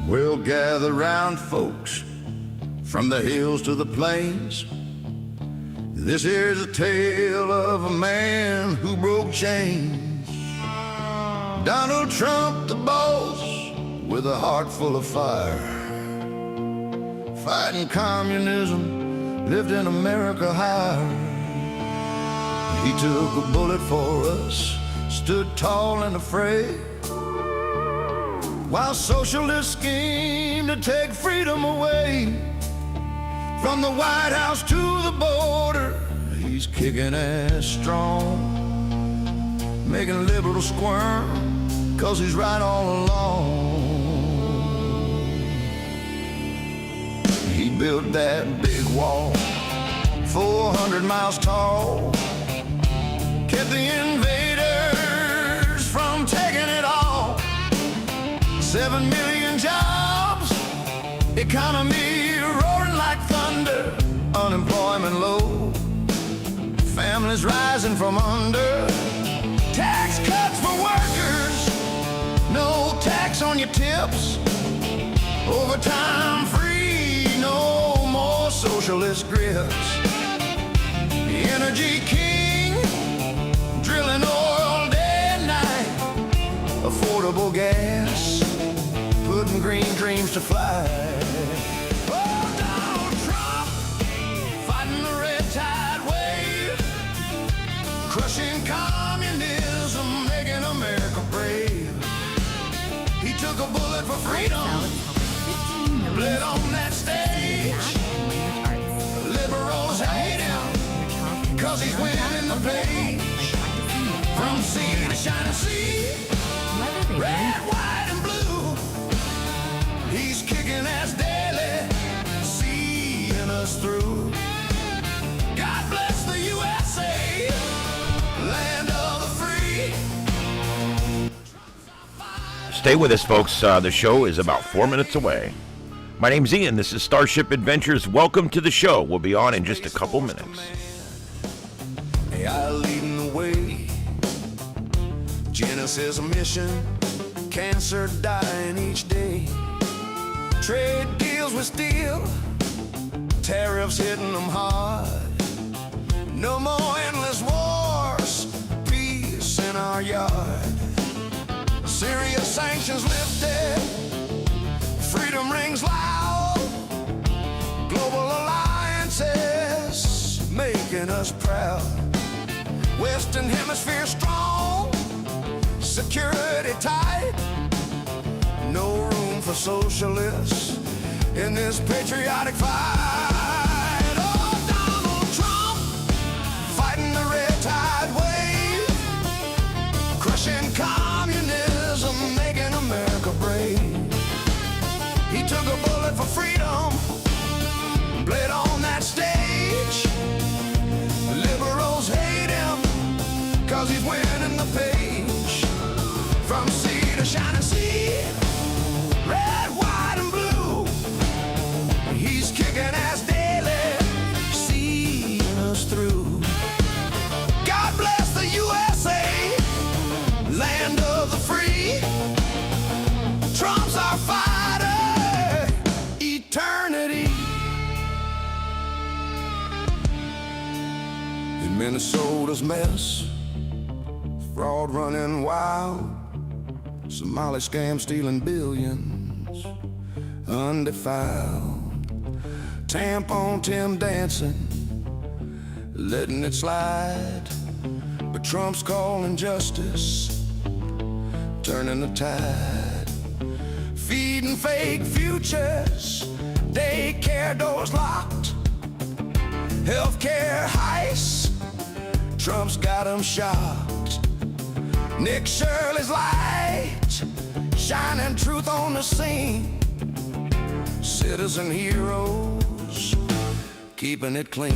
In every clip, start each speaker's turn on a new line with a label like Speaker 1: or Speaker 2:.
Speaker 1: We'll gather round folks from the hills to the plains. This here's a tale of a man who broke chains. Donald Trump, the boss, with a heart full of fire, fighting communism, lifting America higher. He took a bullet for us, stood tall and afraid, while socialists schemed to take freedom away. From the White House to the border, he's kicking ass strong, making liberals squirm, 'cause he's right all along. He built that big wall, 400 miles tall, kept the invaders from taking it all. 7 million jobs, economy roaring like thunder, unemployment low, families rising from under, tax cuts for workers, no tax on your tips, overtime free, no more socialist grips. The energy king, drilling oil day and night, affordable gas, putting green dreams to flight. Oh, Donald Trump, fighting the red tide wave, crushing communism, making America brave. He took a bullet for freedom, bled on that stage. Liberals hate him, 'cause he's winning the page. From sea to shining sea, red, white, and blue, he's kicking ass daily, seeing us through. God bless the USA, land of the free.
Speaker 2: Stay with us, folks. The show is about 4 minutes away. My name's Ian. This is StarShip Adventures. Welcome to the show. We'll be on in just a couple minutes.
Speaker 1: AI leading the way, Genesis a mission, cancer dying each day. Trade deals with steel, tariffs hitting them hard. No more endless wars, peace in our yard. Serious sanctions lifted, freedom rings loud. Global alliances making us proud. Western hemisphere strong, security tight. No room for socialists in this patriotic fight. Oh, Donald Trump, fighting the red tide wave, crushing communism, making America brave. He took a bullet for freedom, bled on that stage. Liberals hate him, 'cause he's winning the page. From sea to shining sea, red, white, and blue, he's kicking ass daily, seeing us through. God bless the USA, land of the free. Trump's our fighter, eternity. In Minnesota's mess, fraud running wild, Somali scam stealing billions, undefiled. Tampon Tim dancing, letting it slide. But Trump's calling justice, turning the tide. Feeding fake futures, daycare doors locked. Healthcare heists, Trump's got them shocked. Nick Shirley's light, shining truth on the scene. Citizen heroes, keeping it clean.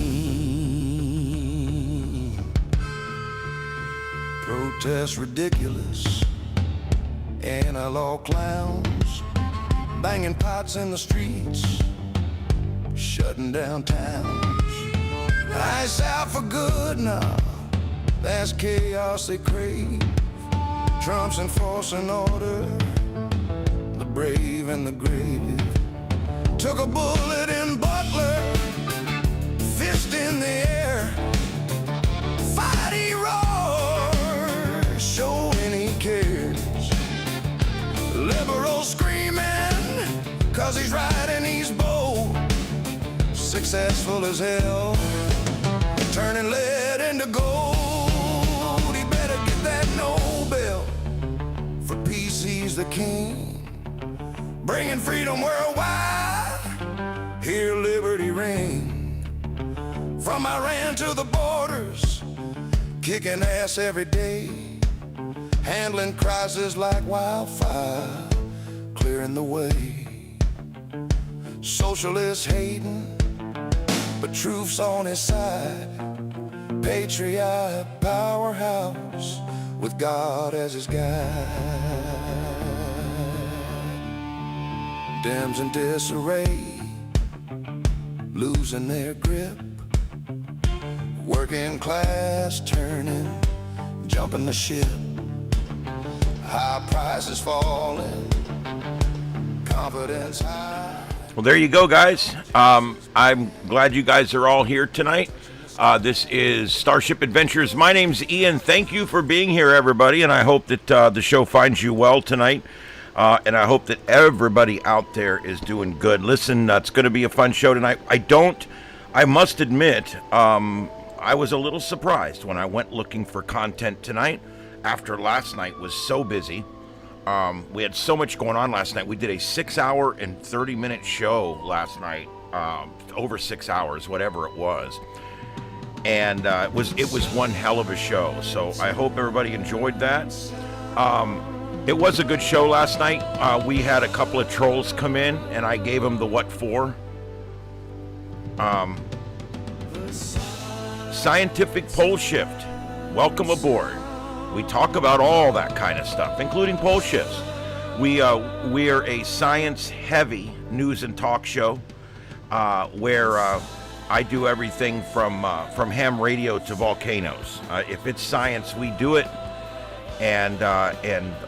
Speaker 1: Protests ridiculous, anti-law clowns, banging pots in the streets, shutting down towns. Ice out for good now, that's chaos they crave. Trump's enforcing order, the brave and the grave. Took a bullet in Butler, fist in the air. Fight he roars, showing he cares. Liberal screaming, cause he's right and he's bold. Successful as hell, turning lead into gold. He better get that Nobel. For peace he's the king, bringing freedom worldwide. Hear liberty ring. From Iran to the borders, kicking ass every day. Handling crisis like wildfire, clearing the way. Socialists hating, but truth's on his side. Patriot powerhouse with God as his guide. Dems in disarray, losing their grip. Working class turning, jumping the ship. High prices falling, confidence high.
Speaker 2: Well, there you go, guys. I'm glad you guys are all here tonight. This is StarShip Adventures. My name's Ian. Thank you for being here, everybody, and I hope that the show finds you well tonight. And I hope that everybody out there is doing good. Listen, it's going to be a fun show tonight. I must admit, I was a little surprised when I went looking for content tonight after last night was so busy. We had so much going on last night. We did a 6-hour and 30-minute show last night, over 6 hours, whatever it was. And it was one hell of a show. So I hope everybody enjoyed that. It was a good show last night. We had a couple of trolls come in, and I gave them the what for. Scientific pole shift. Welcome aboard. We talk about all that kind of stuff, including pole shifts. We are a science-heavy news and talk show where I do everything from ham radio to volcanoes. If it's science, we do it. And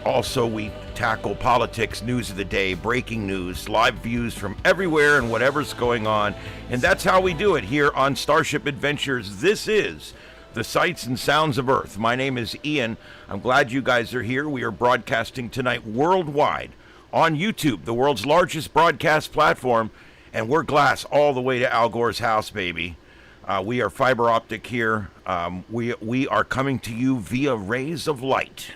Speaker 2: also we tackle politics, news of the day, breaking news, live views from everywhere and whatever's going on. And that's how we do it here on StarShip Adventures. This is the sights and sounds of Earth. My name is Ian. I'm glad you guys are here. We are broadcasting tonight worldwide on YouTube, the world's largest broadcast platform. And we're glass all the way to Al Gore's house, baby. We are fiber optic here. We are coming to you via rays of light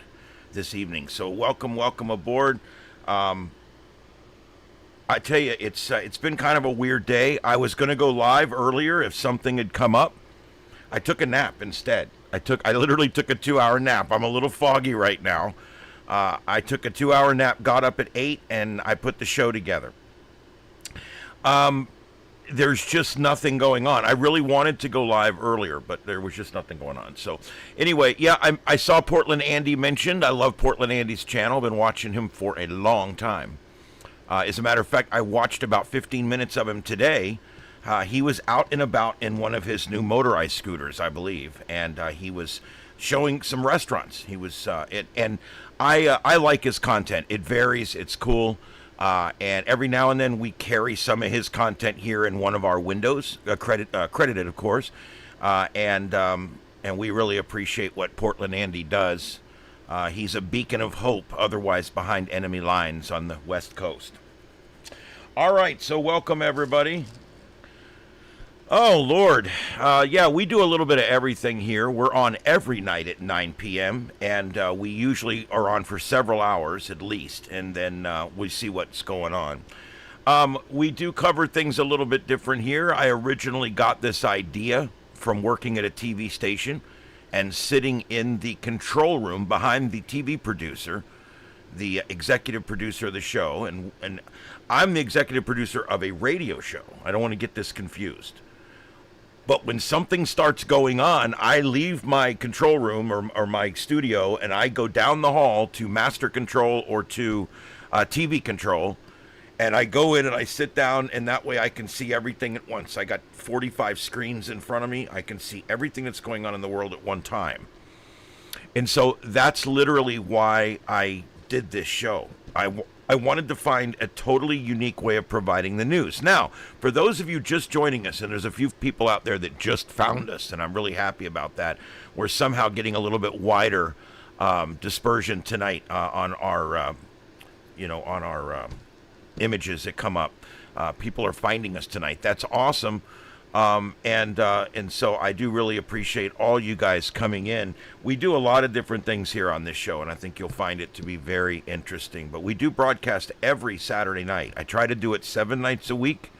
Speaker 2: this evening. So welcome aboard. I tell you, it's been kind of a weird day. I was going to go live earlier if something had come up. I took a nap instead. I literally took a 2-hour nap. I'm a little foggy right now. I took a 2-hour nap, got up at 8, and I put the show together. There's just nothing going on. I really wanted to go live earlier, but there was just nothing going on. So anyway, yeah, I saw Portland Andy mentioned. I love Portland Andy's channel. I've been watching him for a long time. As a matter of fact, I watched about 15 minutes of him today. He was out and about in one of his new motorized scooters, I believe, and he was showing some restaurants. He was, and I like his content. It varies. It's cool. And every now and then we carry some of his content here in one of our windows, credited, of course. And we really appreciate what Portland Andy does. He's a beacon of hope, otherwise behind enemy lines on the West Coast. All right, so welcome everybody. Oh, Lord. Yeah, we do a little bit of everything here. We're on every night at 9 p.m., and we usually are on for several hours at least, and then we see what's going on. We do cover things a little bit different here. I originally got this idea from working at a TV station and sitting in the control room behind the TV producer, the executive producer of the show, and I'm the executive producer of a radio show. I don't want to get this confused. But when something starts going on, I leave my control room or my studio, and I go down the hall to master control or to TV control, and I go in and I sit down, and that way I can see everything at once. I got 45 screens in front of me. I can see everything that's going on in the world at one time. And so that's literally why I did this show. I wanted to find a totally unique way of providing the news. Now, for those of you just joining us, and there's a few people out there that just found us, and I'm really happy about that, we're somehow getting a little bit wider dispersion tonight on our, images that come up. People are finding us tonight. That's awesome. And so I do really appreciate all you guys coming in. We do a lot of different things here on this show, and I think you'll find it to be very interesting. But we do broadcast every Saturday night. I try to do it 7 nights a week.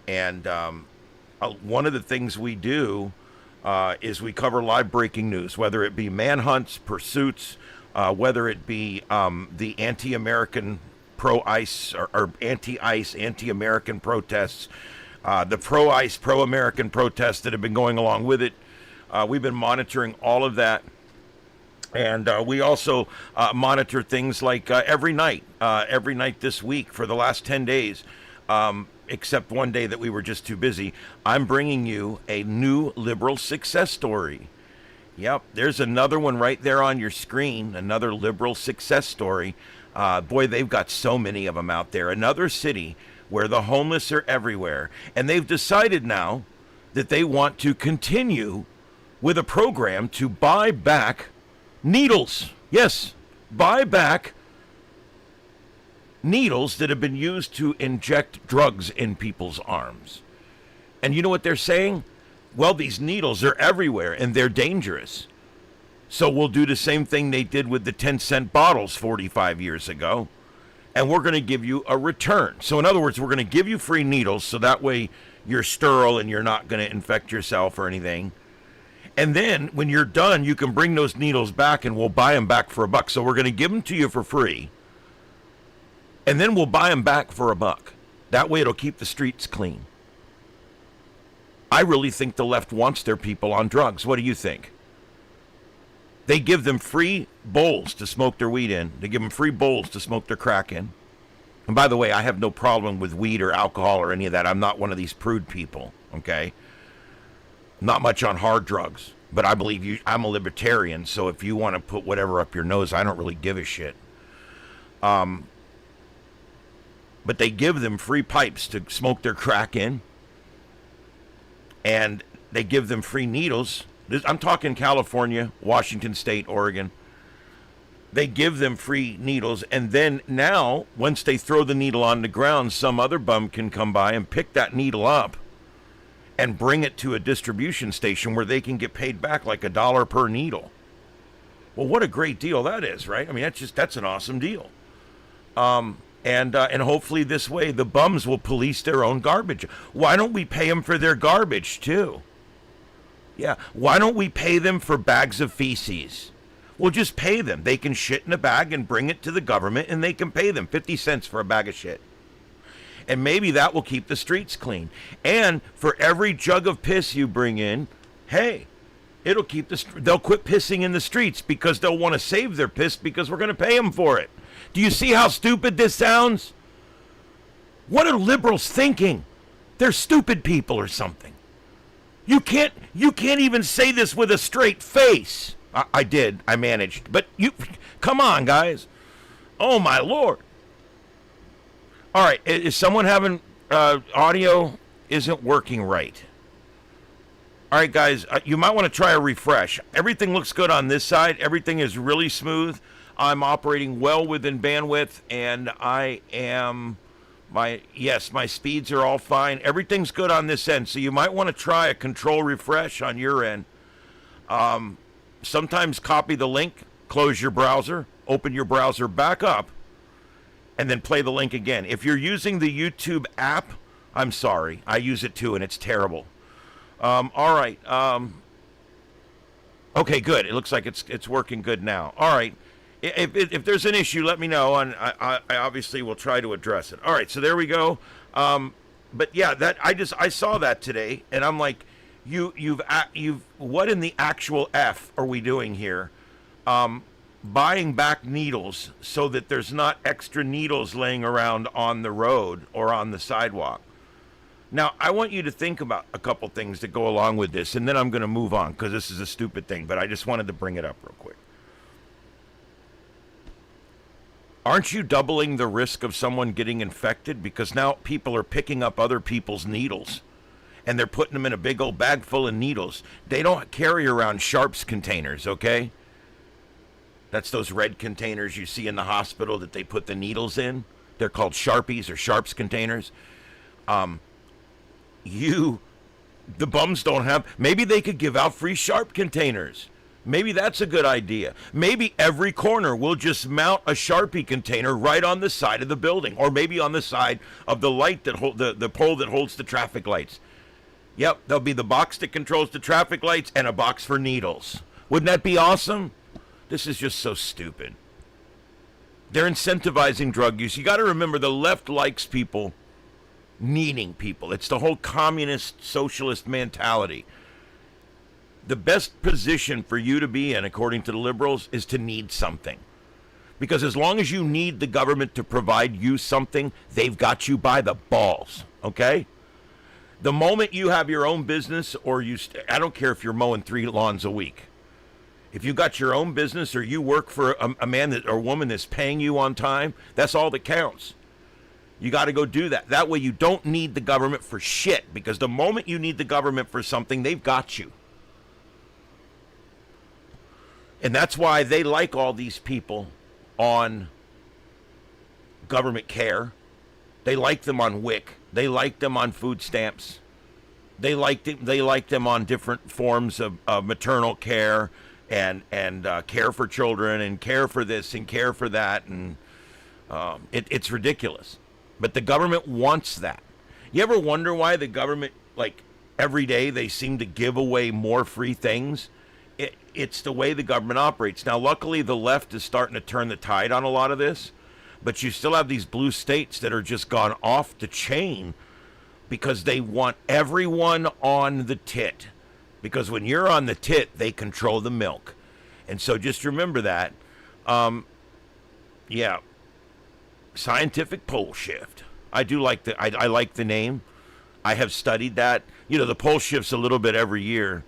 Speaker 2: And one of the things we do is we cover live breaking news, whether it be manhunts, pursuits, whether it be the anti-American pro-ICE or anti-ICE, anti-American protests, the pro-ICE, pro-American protests that have been going along with it. We've been monitoring all of that. And we also monitor things like every night this week for the last 10 days, except one day that we were just too busy. I'm bringing you a new liberal success story. Yep, there's another one right there on your screen, another liberal success story. Boy, they've got so many of them out there. Another city where the homeless are everywhere. And they've decided now that they want to continue with a program to buy back needles. Yes, buy back needles that have been used to inject drugs in people's arms. And you know what they're saying? Well, these needles are everywhere and they're dangerous. So we'll do the same thing they did with the 10-cent bottles 45 years ago. And we're going to give you a return. So in other words, we're going to give you free needles so that way you're sterile and you're not going to infect yourself or anything. And then when you're done, you can bring those needles back and we'll buy them back for $1. So we're going to give them to you for free. And then we'll buy them back for $1. That way it'll keep the streets clean. I really think the left wants their people on drugs. What do you think? They give them free bowls to smoke their weed in. They give them free bowls to smoke their crack in. And by the way, I have no problem with weed or alcohol or any of that. I'm not one of these prude people, okay? Not much on hard drugs. But I believe I'm a libertarian, so if you want to put whatever up your nose, I don't really give a shit. But they give them free pipes to smoke their crack in. And they give them free needles. I'm talking California, Washington State, Oregon. They give them free needles, and then now, once they throw the needle on the ground, some other bum can come by and pick that needle up and bring it to a distribution station where they can get paid back like $1 per needle. Well, what a great deal that is, right? I mean, that's an awesome deal. And hopefully this way the bums will police their own garbage. Why don't we pay them for their garbage too? Yeah, why don't we pay them for bags of feces? We'll just pay them. They can shit in a bag and bring it to the government, and they can pay them 50 cents for a bag of shit. And maybe that will keep the streets clean. And for every jug of piss you bring in, hey, it'll keep they'll quit pissing in the streets because they'll want to save their piss because we're going to pay them for it. Do you see how stupid this sounds? What are liberals thinking? They're stupid people or something. You can't even say this with a straight face. I did. I managed. But come on, guys. Oh, my Lord. All right. Is someone having audio isn't working right? All right, guys. You might want to try a refresh. Everything looks good on this side. Everything is really smooth. I'm operating well within bandwidth, and my speeds are all fine. Everything's good on this end, so you might want to try a control refresh on your end. Sometimes copy the link, close your browser, open your browser back up, and then play the link again. If you're using the YouTube app, I'm sorry. I use it too, and it's terrible. All right. Okay, good. It looks like it's working good now. All right. If there's an issue, let me know, and I obviously will try to address it. All right, so there we go. But yeah, I saw that today, and I'm like, you've what in the actual F are we doing here? Buying back needles so that there's not extra needles laying around on the road or on the sidewalk. Now, I want you to think about a couple things that go along with this, and then I'm going to move on because this is a stupid thing, but I just wanted to bring it up real quick. Aren't you doubling the risk of someone getting infected? Because now people are picking up other people's needles and they're putting them in a big old bag full of needles. They don't carry around sharps containers, okay? That's those red containers you see in the hospital that they put the needles in. They're called Sharpies or Sharps containers. The bums don't have. Maybe they could give out free Sharp containers. Maybe that's a good idea. Maybe every corner will just mount a Sharpie container right on the side of the building, or maybe on the side of the light that the pole that holds the traffic lights. Yep, there'll be the box that controls the traffic lights and a box for needles. Wouldn't that be awesome? This is just so stupid. They're incentivizing drug use. You got to remember, the left likes people needing people. It's the whole communist socialist mentality. The best position for you to be in, according to the liberals, is to need something. Because as long as you need the government to provide you something, they've got you by the balls, okay? The moment you have your own business, or I don't care if you're mowing 3 lawns a week. If you got your own business, or you work for a man or woman that's paying you on time, that's all that counts. You got to go do that. That way you don't need the government for shit, because the moment you need the government for something, they've got you. And that's why they like all these people on government care. They like them on WIC. They like them on food stamps. They like them on different forms of maternal care and care for children and care for this and care for that. And it's ridiculous. But the government wants that. You ever wonder why the government, like, every day they seem to give away more free things? It's the way the government operates. Now, luckily, the left is starting to turn the tide on a lot of this, but you still have these blue states that are just gone off the chain because they want everyone on the tit. Because when you're on the tit, they control the milk. And so just remember that. Yeah. Scientific pole shift. I do like I like the name. I have studied that. You know, the pole shifts a little bit every year.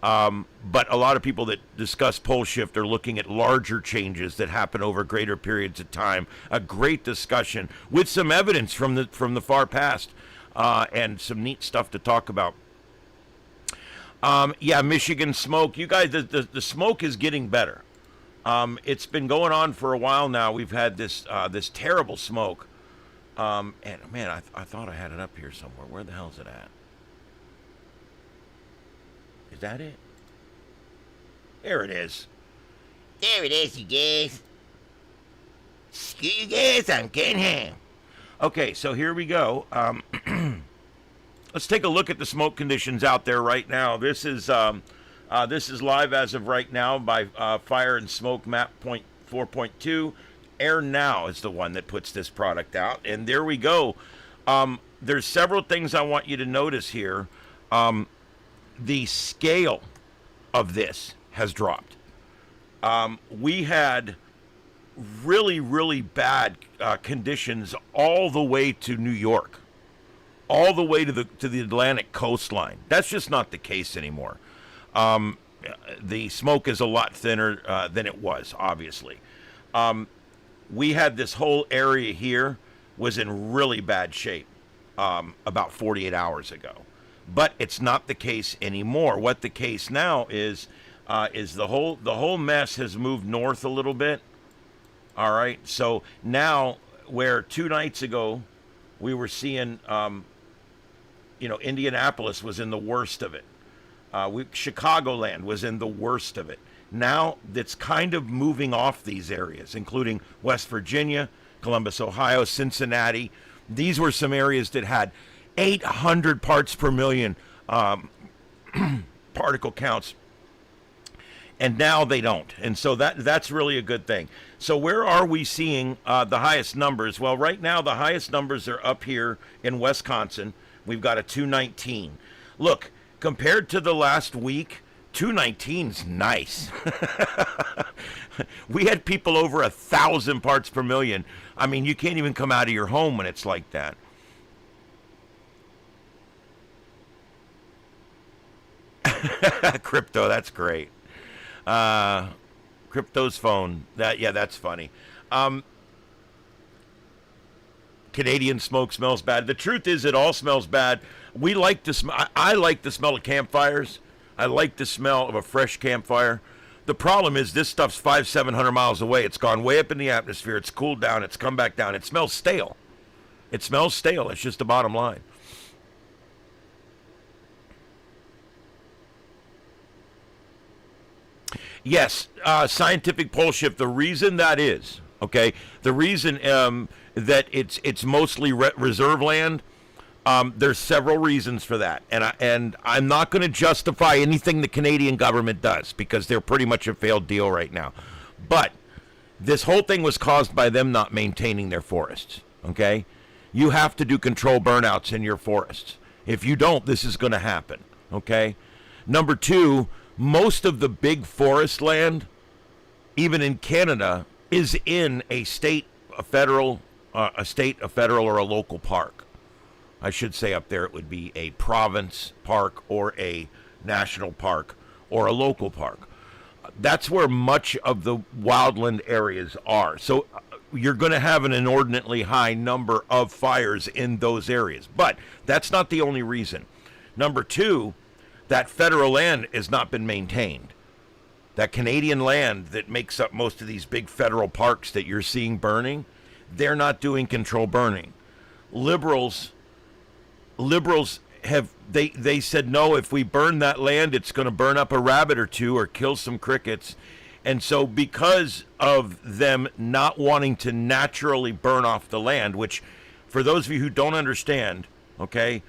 Speaker 2: But a lot of people that discuss pole shift are looking at larger changes that happen over greater periods of time. A great discussion with some evidence from the far past, and some neat stuff to talk about. Yeah, Michigan smoke. You guys, the smoke is getting better. It's been going on for a while now. We've had this terrible smoke. And man, I thought I had it up here somewhere. Where the hell is it at? Is that it? There it is. There it is, you guys. Screw you guys, I'm getting him. Okay, so here we go. Let's take a look at the smoke conditions out there right now. This is live as of right now by Fire and Smoke Map 4.2. Air Now is the one that puts this product out. And there we go. There's several things I want you to notice here. The scale of this has dropped. We had really, really bad conditions all the way to New York, all the way to the Atlantic coastline. That's just not the case anymore. The smoke is a lot thinner than it was, obviously. We had this whole area here was in really bad shape about 48 hours ago. But it's not the case anymore. What the case now is the whole mess has moved north a little bit. All right. So now, where 2 nights ago we were seeing, Indianapolis was in the worst of it. Chicagoland was in the worst of it. Now that's kind of moving off these areas, including West Virginia, Columbus, Ohio, Cincinnati. These were some areas that had 800 parts per million particle counts, and now they don't. And so that's really a good thing. So where are we seeing the highest numbers? Well, right now the highest numbers are up here in Wisconsin. We've got a 219. Look, compared to the last week, 219's nice. We had people over 1,000 parts per million. I mean, you can't even come out of your home when it's like that. Crypto, that's great. Crypto's phone. That's funny. Canadian smoke smells bad. The truth is, it all smells bad. We like to smell. I like the smell of campfires. I like the smell of a fresh campfire. The problem is this stuff's 500-700 miles away. It's gone way up in the atmosphere. It's cooled down. It's come back down. It smells stale. It smells stale. It's just the bottom line. Yes, scientific pole shift. The reason that is, okay, the reason that it's mostly reserve land, there's several reasons for that. And I'm not going to justify anything the Canadian government does because they're pretty much a failed deal right now. But this whole thing was caused by them not maintaining their forests, okay? You have to do control burnouts in your forests. If you don't, this is going to happen, okay? Number two, most of the big forest land, even in Canada, is in a state, a federal, or a local park. I should say up there it would be a province park or a national park or a local park. That's where much of the wildland areas are. So you're going to have an inordinately high number of fires in those areas. But that's not the only reason. Number two, that federal land has not been maintained. That Canadian land that makes up most of these big federal parks that you're seeing burning, they're not doing control burning. Liberals have, they said, no, if we burn that land, it's going to burn up a rabbit or two or kill some crickets. And so because of them not wanting to naturally burn off the land, which for those of you who don't understand, okay,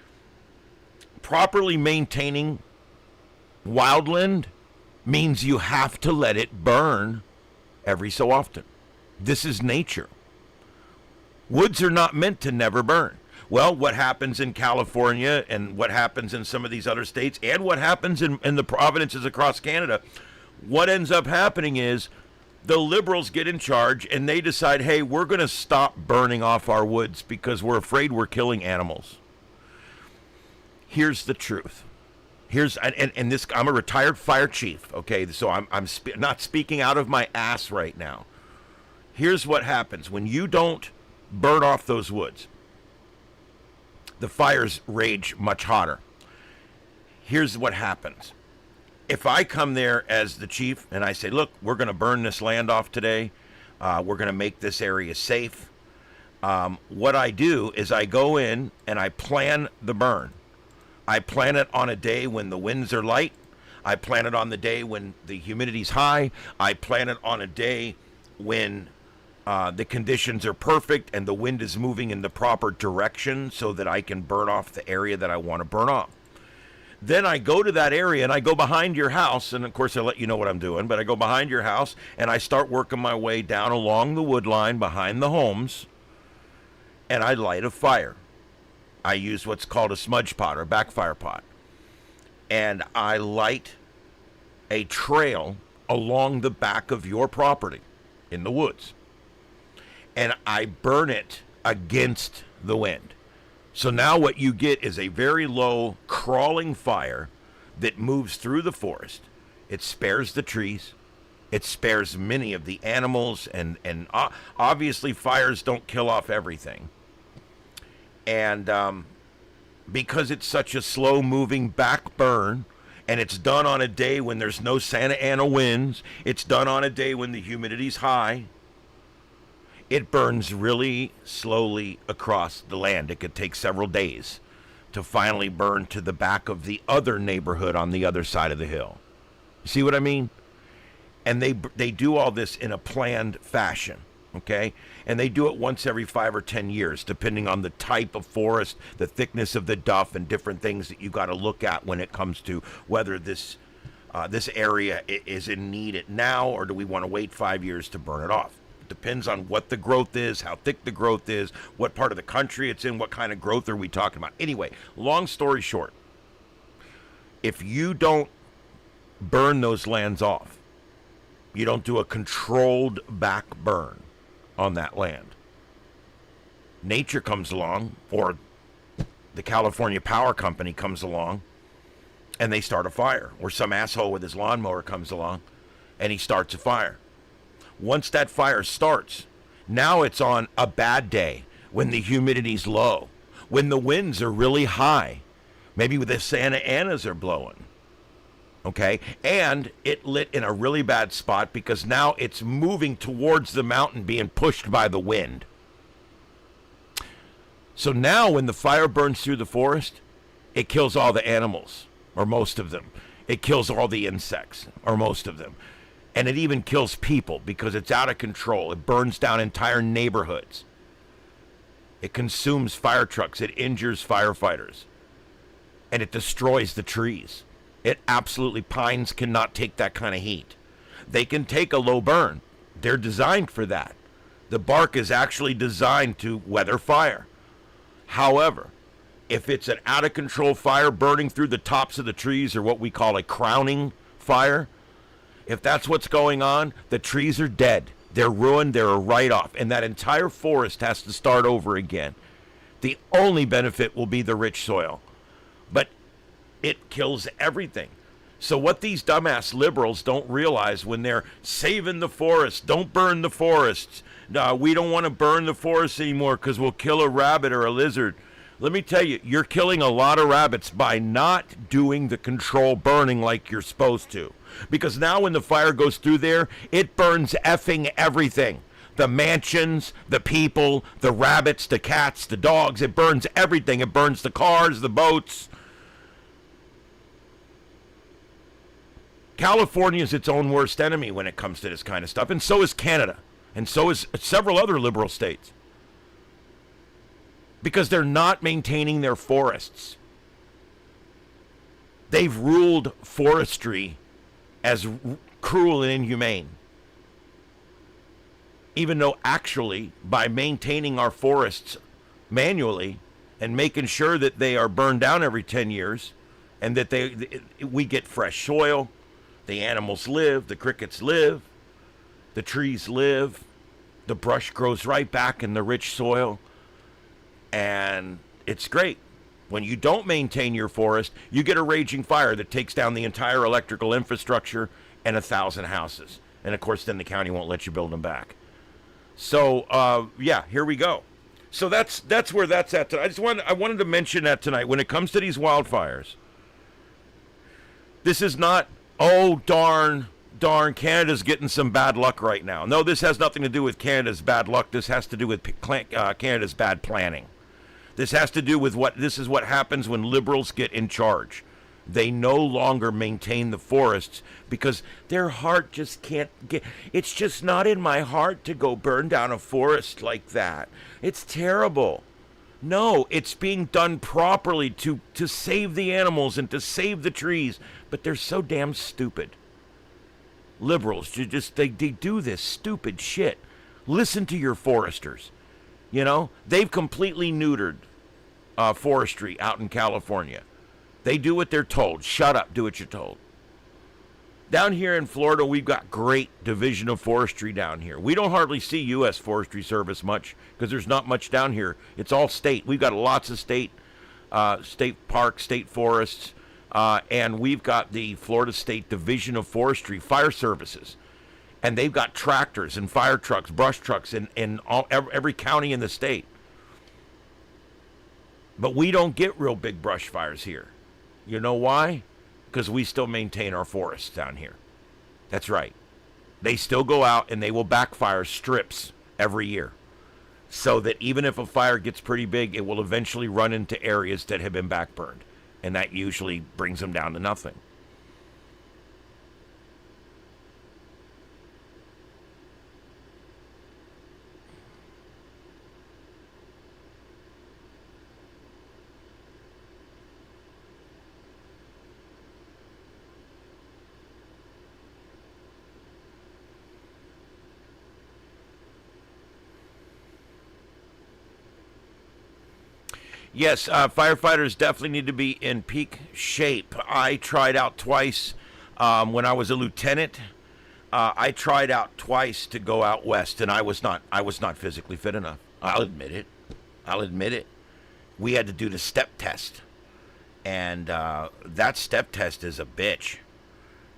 Speaker 2: properly maintaining wildland means you have to let it burn every so often. This is nature. Woods are not meant to never burn. Well, what happens in California and what happens in some of these other states and what happens in the provinces across Canada, what ends up happening is the liberals get in charge and they decide, hey, we're going to stop burning off our woods because we're afraid we're killing animals. Here's the truth. And this, I'm a retired fire chief, okay? So I'm not speaking out of my ass right now. Here's what happens when you don't burn off those woods. The fires rage much hotter. Here's what happens. If I come there as the chief and I say, look, we're going to burn this land off today. We're going to make this area safe. What I do is I go in and I plan the burn. I plan it on a day when the winds are light. I plan it on the day when the humidity's high. I plan it on a day when the conditions are perfect and the wind is moving in the proper direction so that I can burn off the area that I want to burn off. Then I go to that area and I go behind your house, and of course I let you know what I'm doing, but I go behind your house and I start working my way down along the wood line behind the homes, and I light a fire. I use what's called a smudge pot or backfire pot, and I light a trail along the back of your property in the woods. And I burn it against the wind. So now what you get is a very low crawling fire that moves through the forest. It spares the trees. It spares many of the animals. And obviously fires don't kill off everything. And because it's such a slow moving back burn, and it's done on a day when there's no Santa Ana winds, it's done on a day when the humidity's high, it burns really slowly across the land. It could take several days to finally burn to the back of the other neighborhood on the other side of the hill. See what I mean? And they do all this in a planned fashion, okay? And they do it once every 5 or 10 years, depending on the type of forest, the thickness of the duff, and different things that you got to look at when it comes to whether this area is in need now, or do we want to wait 5 years to burn it off? Depends on what the growth is, how thick the growth is, what part of the country it's in, what kind of growth are we talking about. Anyway, long story short, if you don't burn those lands off, you don't do a controlled back burn on that land, nature comes along, or the California Power Company comes along, and they start a fire, or some asshole with his lawnmower comes along, and he starts a fire. Once that fire starts, now it's on a bad day when the humidity's low, when the winds are really high, maybe the Santa Anas are blowing. Okay, and it lit in a really bad spot because now it's moving towards the mountain, being pushed by the wind. So now when the fire burns through the forest, it kills all the animals, or most of them. It kills all the insects, or most of them. And it even kills people because it's out of control. It burns down entire neighborhoods. It consumes fire trucks. It injures firefighters. And it destroys the trees. Pines cannot take that kind of heat. They can take a low burn. They're designed for that. The bark is actually designed to weather fire. However, if it's an out of control fire burning through the tops of the trees, or what we call a crowning fire, if that's what's going on, the trees are dead. They're ruined. They're a write-off. And that entire forest has to start over again. The only benefit will be the rich soil. But it kills everything. So what these dumbass liberals don't realize when they're saving the forest, don't burn the forests. No, we don't want to burn the forest anymore because we'll kill a rabbit or a lizard. Let me tell you, you're killing a lot of rabbits by not doing the control burning like you're supposed to. Because now when the fire goes through there, it burns effing everything. The mansions, the people, the rabbits, the cats, the dogs. It burns everything. It burns the cars, the boats. California is its own worst enemy when it comes to this kind of stuff, and so is Canada, and so is several other liberal states. Because they're not maintaining their forests. They've ruled forestry as cruel and inhumane. Even though actually, by maintaining our forests manually and making sure that they are burned down every 10 years and that we get fresh soil, the animals live, the crickets live, the trees live, the brush grows right back in the rich soil, and it's great. When you don't maintain your forest, you get a raging fire that takes down the entire electrical infrastructure and 1,000 houses. And of course, then the county won't let you build them back. So, yeah, here we go. So that's where that's at tonight. I wanted to mention that tonight. When it comes to these wildfires, this is not, oh, darn, Canada's getting some bad luck right now. No, this has nothing to do with Canada's bad luck. This has to do with Canada's bad planning. This has to do with this is what happens when liberals get in charge. They no longer maintain the forests because their heart just can't get, it's just not in my heart to go burn down a forest like that. It's terrible. No, it's being done properly to save the animals and to save the trees, but they're so damn stupid. Liberals, they do this stupid shit. Listen to your foresters. You know, they've completely neutered forestry out in California. They do what they're told. Shut up, do what you're told. Down here in Florida, we've got great division of forestry down here. We don't hardly see U.S. Forestry Service much because there's not much down here. It's all state. We've got lots of state parks, state forests, and we've got the Florida State Division of Forestry Fire Services. And they've got tractors and fire trucks, brush trucks in every county in the state. But we don't get real big brush fires here. You know why? Because we still maintain our forests down here. That's right. They still go out and they will backfire strips every year. So that even if a fire gets pretty big, it will eventually run into areas that have been backburned. And that usually brings them down to nothing. Yes, firefighters definitely need to be in peak shape. I tried out twice when I was a lieutenant. I tried out twice to go out west, and I was not physically fit enough. I'll admit it. We had to do the step test, and that step test is a bitch.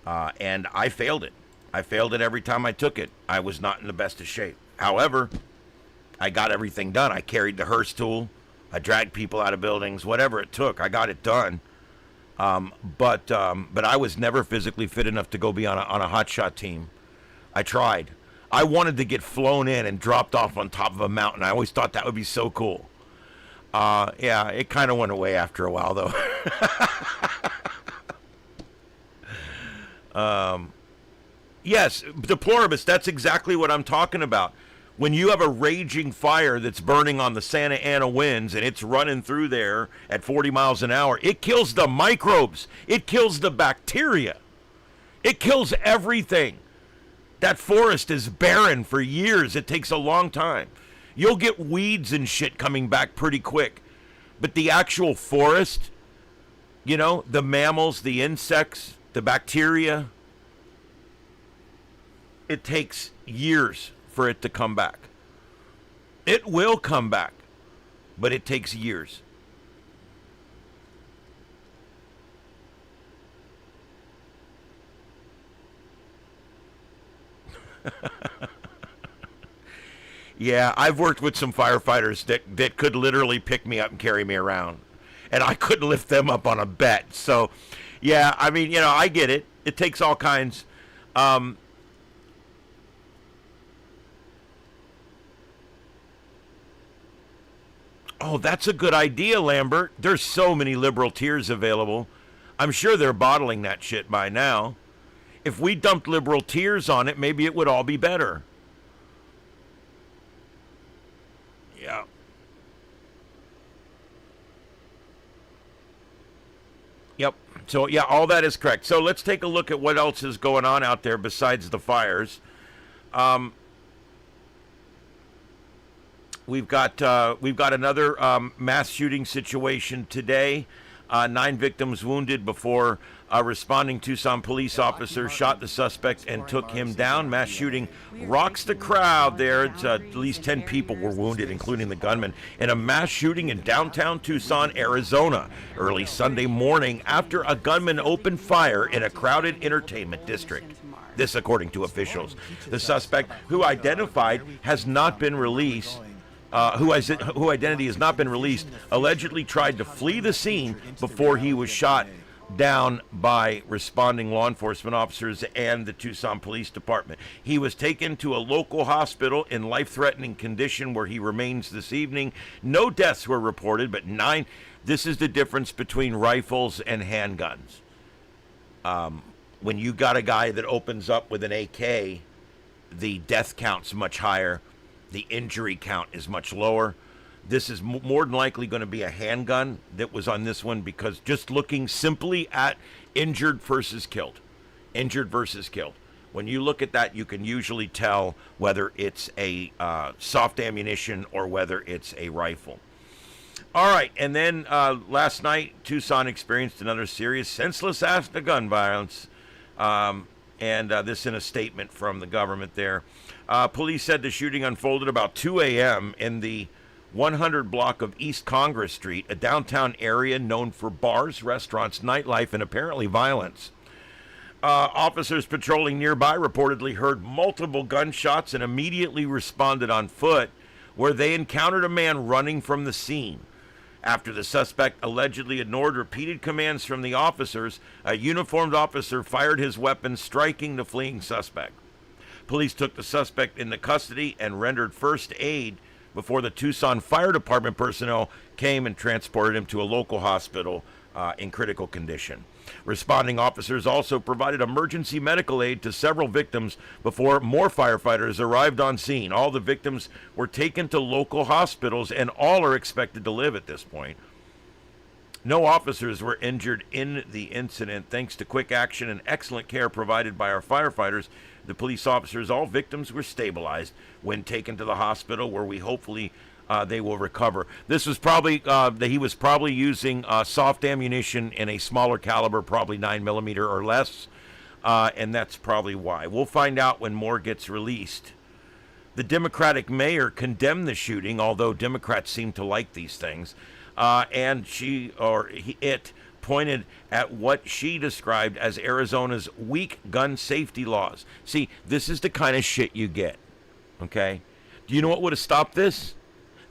Speaker 2: And I failed it. I failed it every time I took it. I was not in the best of shape. However, I got everything done. I carried the hearse tool. I dragged people out of buildings, whatever it took. I got it done. But I was never physically fit enough to go be on a hotshot team. I tried. I wanted to get flown in and dropped off on top of a mountain. I always thought that would be so cool. Yeah, it kind of went away after a while, though. Yes, deploribus, that's exactly what I'm talking about. When you have a raging fire that's burning on the Santa Ana winds and it's running through there at 40 miles an hour, it kills the microbes. It kills the bacteria. It kills everything. That forest is barren for years. It takes a long time. You'll get weeds and shit coming back pretty quick. But the actual forest, you know, the mammals, the insects, the bacteria, it takes years for it to come back. It will come back, but it takes years. Yeah, I've worked with some firefighters that could literally pick me up and carry me around. And I couldn't lift them up on a bet. So, yeah, I mean, you know, I get it. It takes all kinds. Oh, that's a good idea, Lambert. There's so many liberal tears available. I'm sure they're bottling that shit by now. If we dumped liberal tears on it, maybe it would all be better. Yeah. Yep. So, yeah, all that is correct. So let's take a look at what else is going on out there besides the fires. We've got another mass shooting situation today. 9 victims wounded before responding Tucson police officers shot the suspect and took him down. Mass shooting rocks the crowd there. At least 10 people were wounded, including the gunman, in a mass shooting in downtown Tucson, Arizona, early Sunday morning after a gunman opened fire in a crowded entertainment district. This, according to officials. The suspect, who identified has not been released, who identity has not been released, allegedly tried to flee the scene before he was shot down by responding law enforcement officers and the Tucson Police Department. He was taken to a local hospital in life-threatening condition where he remains this evening. No deaths were reported, but 9. This is the difference between rifles and handguns. When you got a guy that opens up with an AK, the death count's much higher. The injury count is much lower. This is more than likely going to be a handgun that was on this one, because just looking simply at injured versus killed. Injured versus killed. When you look at that, you can usually tell whether it's a soft ammunition or whether it's a rifle. All right, and then last night, Tucson experienced another serious senseless act of gun violence. And this in a statement from the government there. Police said the shooting unfolded about 2 a.m. in the 100 block of East Congress Street, a downtown area known for bars, restaurants, nightlife, and apparently violence. Officers patrolling nearby reportedly heard multiple gunshots and immediately responded on foot, where they encountered a man running from the scene. After the suspect allegedly ignored repeated commands from the officers, a uniformed officer fired his weapon, striking the fleeing suspect. Police took the suspect into custody and rendered first aid before the Tucson Fire Department personnel came and transported him to a local hospital in critical condition. Responding officers also provided emergency medical aid to several victims before more firefighters arrived on scene. All the victims were taken to local hospitals, and all are expected to live at this point. No officers were injured in the incident. Thanks to quick action and excellent care provided by our firefighters, the police officers, all victims were stabilized when taken to the hospital, where we hopefully they will recover. This was probably he was probably using soft ammunition in a smaller caliber, probably 9mm or less, and that's probably why. We'll find out when more gets released. The Democratic mayor condemned the shooting, although Democrats seem to like these things, and it pointed at what she described as Arizona's weak gun safety laws. See, this is the kind of shit you get, okay? Do you know what would have stopped this?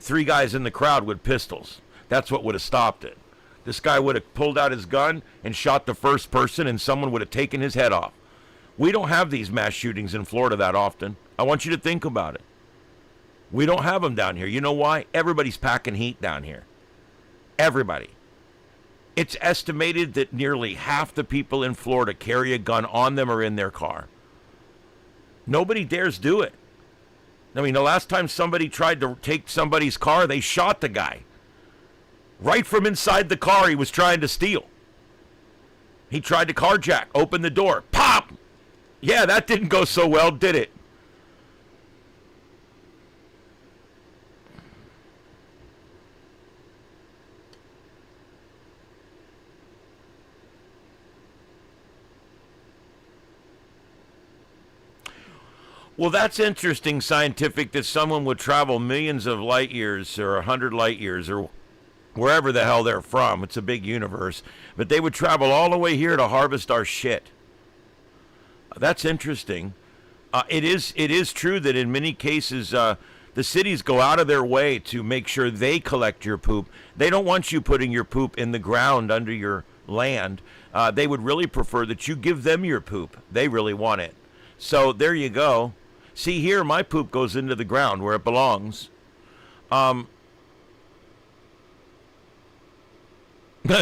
Speaker 2: 3 guys in the crowd with pistols. That's what would have stopped it. This guy would have pulled out his gun and shot the first person, and someone would have taken his head off. We don't have these mass shootings in Florida that often. I want you to think about it. We don't have them down here. You know why? Everybody's packing heat down here. Everybody. It's estimated that nearly half the people in Florida carry a gun on them or in their car. Nobody dares do it. I mean, the last time somebody tried to take somebody's car, they shot the guy. Right from inside the car he was trying to steal. He tried to carjack, open the door, pop! Yeah, that didn't go so well, did it? Well, that's interesting, scientific, that someone would travel millions of light years or 100 light years or wherever the hell they're from. It's a big universe. But they would travel all the way here to harvest our shit. That's interesting. It is true that in many cases, the cities go out of their way to make sure they collect your poop. They don't want you putting your poop in the ground under your land. They would really prefer that you give them your poop. They really want it. So there you go. See here, my poop goes into the ground where it belongs.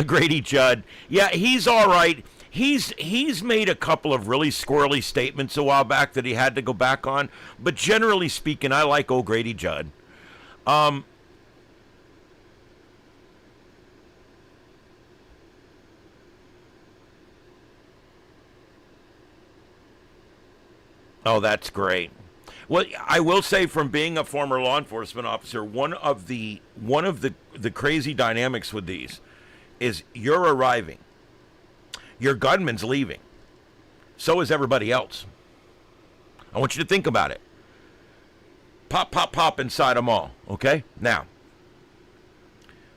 Speaker 2: Grady Judd. Yeah, he's all right. He's made a couple of really squirrely statements a while back that he had to go back on. But generally speaking, I like old Grady Judd. Oh, that's great. Well, I will say, from being a former law enforcement officer, one of the crazy dynamics with these is you're arriving, your gunman's leaving, so is everybody else. I want you to think about it. Pop, pop, pop inside a mall. Okay, now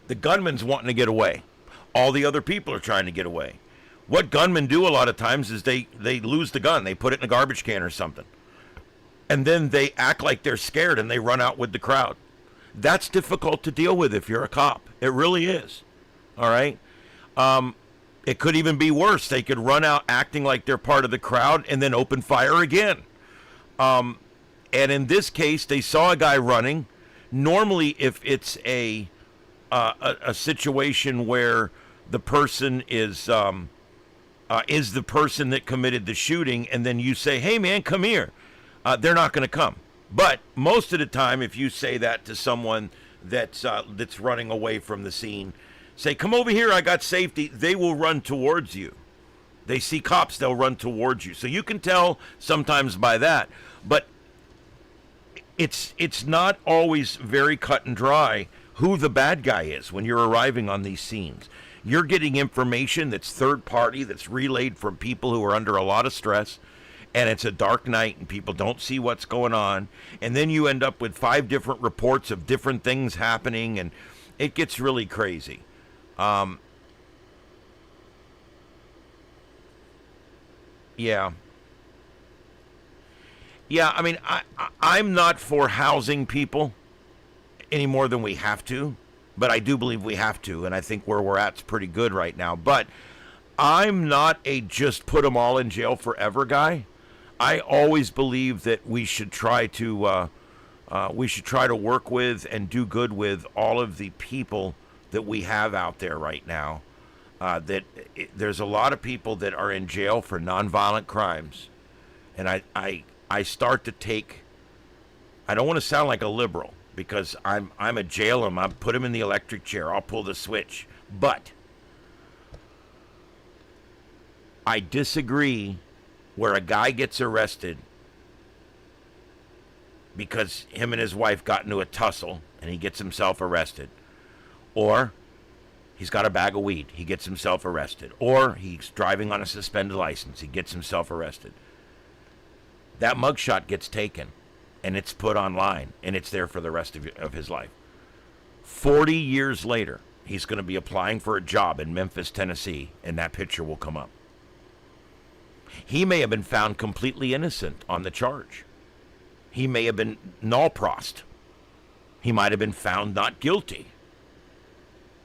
Speaker 2: the gunman's wanting to get away. All the other people are trying to get away. What gunmen do a lot of times is they lose the gun. They put it in a garbage can or something. And then they act like they're scared and they run out with the crowd. That's difficult to deal with if you're a cop. It really is. All right? It could even be worse. They could run out acting like they're part of the crowd and then open fire again. And in this case, they saw a guy running. Normally, if it's a situation where the person is the person that committed the shooting, and then you say, hey, man, come here. They're not going to come. But most of the time, if you say that to someone that's running away from the scene, say, come over here, I got safety, they will run towards you. They see cops, they'll run towards you. So you can tell sometimes by that. But it's not always very cut and dry who the bad guy is when you're arriving on these scenes. You're getting information that's third party, that's relayed from people who are under a lot of stress. And it's a dark night and people don't see what's going on. And then you end up with 5 different reports of different things happening, and it gets really crazy. Yeah. Yeah, I mean, I'm not for housing people any more than we have to, but I do believe we have to, and I think where we're at's pretty good right now. But I'm not a just put them all in jail forever guy. I always believe that we should try to work with and do good with all of the people that we have out there right now. There's a lot of people that are in jail for nonviolent crimes, and I start to take. I don't want to sound like a liberal because I'm a jail him. I put him in the electric chair. I'll pull the switch, but I disagree where a guy gets arrested because him and his wife got into a tussle and he gets himself arrested. Or he's got a bag of weed, he gets himself arrested. Or he's driving on a suspended license, he gets himself arrested. That mugshot gets taken and it's put online and it's there for the rest of his life. 40 years later, he's going to be applying for a job in Memphis, Tennessee, and that picture will come up. He may have been found completely innocent on the charge. He may have been null-prossed He might have been found not guilty.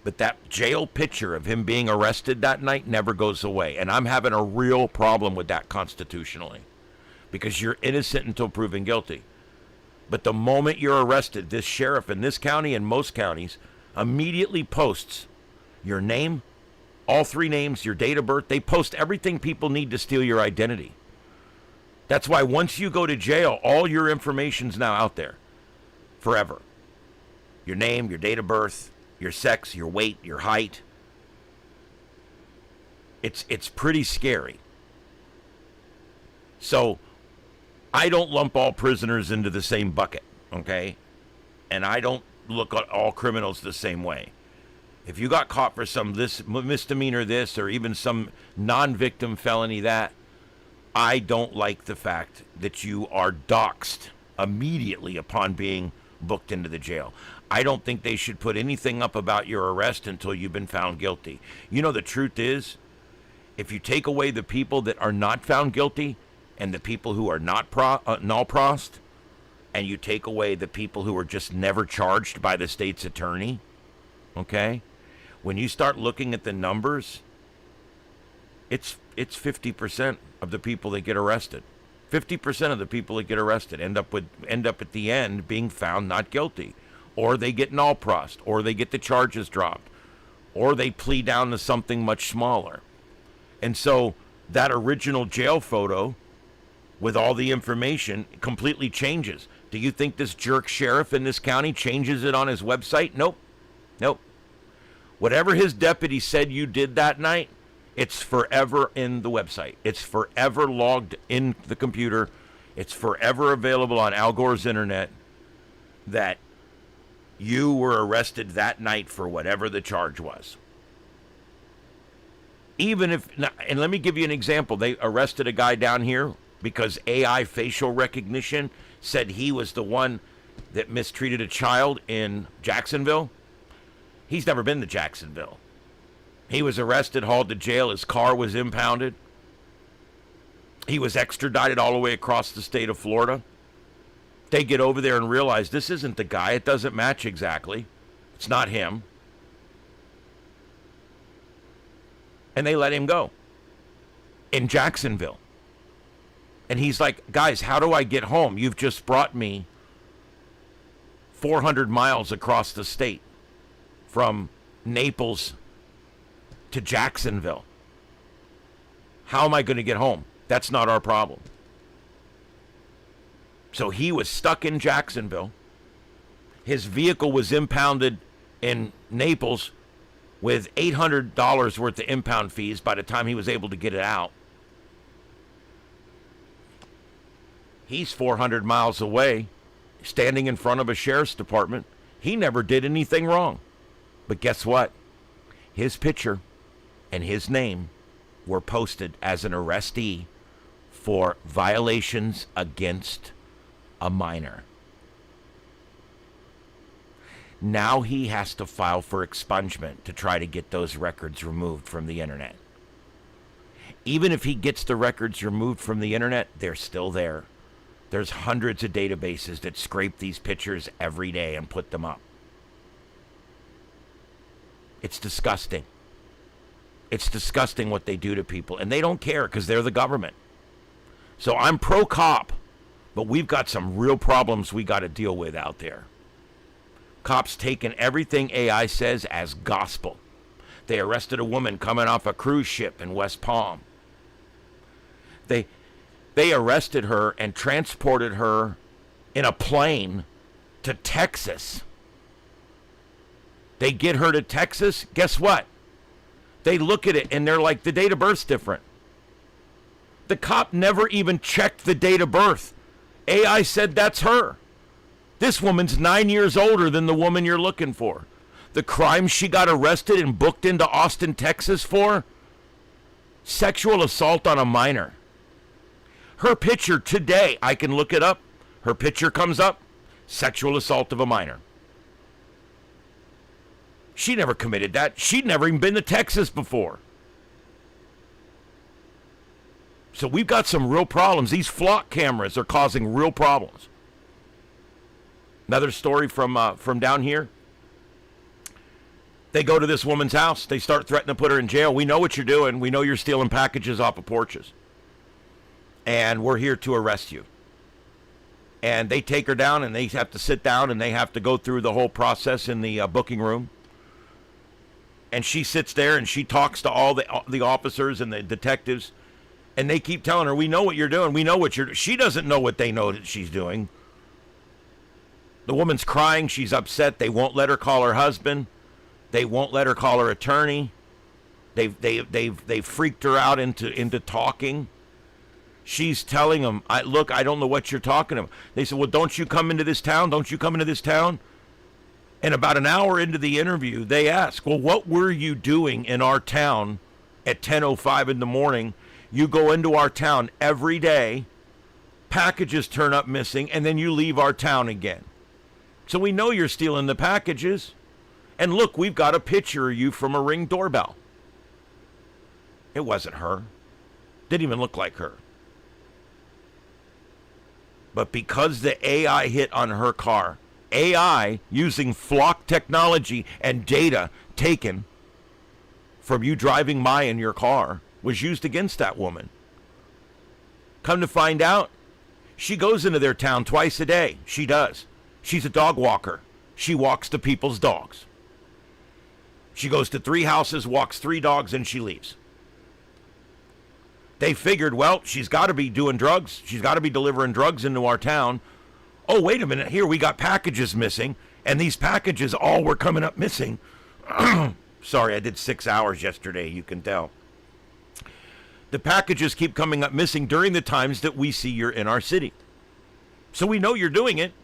Speaker 2: But that jail picture of him being arrested that night never goes away. And I'm having a real problem with that constitutionally. Because you're innocent until proven guilty. But the moment you're arrested, this sheriff in this county and most counties immediately posts your name, all three names, your date of birth. They post everything people need to steal your identity. That's why once you go to jail, all your information's now out there forever. Your name, your date of birth, your sex, your weight, your height. It's pretty scary. So I don't lump all prisoners into the same bucket, okay? And I don't look at all criminals the same way. If you got caught for some misdemeanor this or even some non-victim felony that, I don't like the fact that you are doxxed immediately upon being booked into the jail. I don't think they should put anything up about your arrest until you've been found guilty. You know, the truth is, if you take away the people that are not found guilty and the people who are not null-prossed, and you take away the people who are just never charged by the state's attorney, okay? When you start looking at the numbers, it's 50% of the people that get arrested. 50% of the people that get arrested end up at the end being found not guilty, or they get null-prossed, or they get the charges dropped, or they plea down to something much smaller. And so that original jail photo with all the information completely changes. Do you think this jerk sheriff in this county changes it on his website? Nope. Whatever his deputy said you did that night, it's forever in the website. It's forever logged in the computer. It's forever available on Al Gore's internet that you were arrested that night for whatever the charge was. Even if, and let me give you an example. They arrested a guy down here because AI facial recognition said he was the one that mistreated a child in Jacksonville. He's never been to Jacksonville. He was arrested, hauled to jail. His car was impounded. He was extradited all the way across the state of Florida. They get over there and realize this isn't the guy. It doesn't match exactly. It's not him. And they let him go in Jacksonville. And he's like, guys, how do I get home? You've just brought me 400 miles across the state from Naples to Jacksonville. How am I going to get home? That's not our problem. So he was stuck in Jacksonville. His vehicle was impounded in Naples with $800 worth of impound fees by the time he was able to get it out. He's 400 miles away, standing in front of a sheriff's department. He never did anything wrong. But guess what? His picture and his name were posted as an arrestee for violations against a minor. Now he has to file for expungement to try to get those records removed from the internet. Even if he gets the records removed from the internet, they're still there. There's hundreds of databases that scrape these pictures every day and put them up. It's disgusting. It's disgusting what they do to people, and they don't care because they're the government. So I'm pro-cop, but we've got some real problems we got to deal with out there. Cops taking everything AI says as gospel. They arrested a woman coming off a cruise ship in West Palm. They arrested her and transported her in a plane to Texas. They get her to Texas. Guess what? They look at it and they're like, the date of birth's different. The cop never even checked the date of birth. AI said that's her. This woman's 9 years older than the woman you're looking for. The crime she got arrested and booked into Austin, Texas for? Sexual assault on a minor. Her picture today, I can look it up. Her picture comes up. Sexual assault of a minor. She never committed that. She'd never even been to Texas before. So we've got some real problems. These flock cameras are causing real problems. Another story from down here. They go to this woman's house. They start threatening to put her in jail. We know what you're doing. We know you're stealing packages off of porches. And we're here to arrest you. And they take her down, and they have to sit down, and they have to go through the whole process in the booking room. And she sits there, and she talks to all the officers and the detectives. And they keep telling her, we know what you're doing. We know what you're doing. She doesn't know what they know that she's doing. The woman's crying. She's upset. They won't let her call her husband. They won't let her call her attorney. They've freaked her out into talking. She's telling them, look, I don't know what you're talking about. They said, well, don't you come into this town? Don't you come into this town? And about an hour into the interview, they ask, well, what were you doing in our town at 10:05 in the morning? You go into our town every day, packages turn up missing, and then you leave our town again. So we know you're stealing the packages. And look, we've got a picture of you from a Ring doorbell. It wasn't her. Didn't even look like her. But because the AI hit on her car, AI using flock technology and data taken from you driving by in your car was used against that woman. Come to find out, she goes into their town twice a day. She does. She's a dog walker. She walks the people's dogs. She goes to 3 houses, walks 3 dogs, and she leaves. They figured, well, she's got to be doing drugs. She's got to be delivering drugs into our town. Oh, wait a minute. Here we got packages missing, and these packages all were coming up missing. Sorry, I did 6 hours yesterday, you can tell. The packages keep coming up missing during the times that we see you're in our city. So we know you're doing it.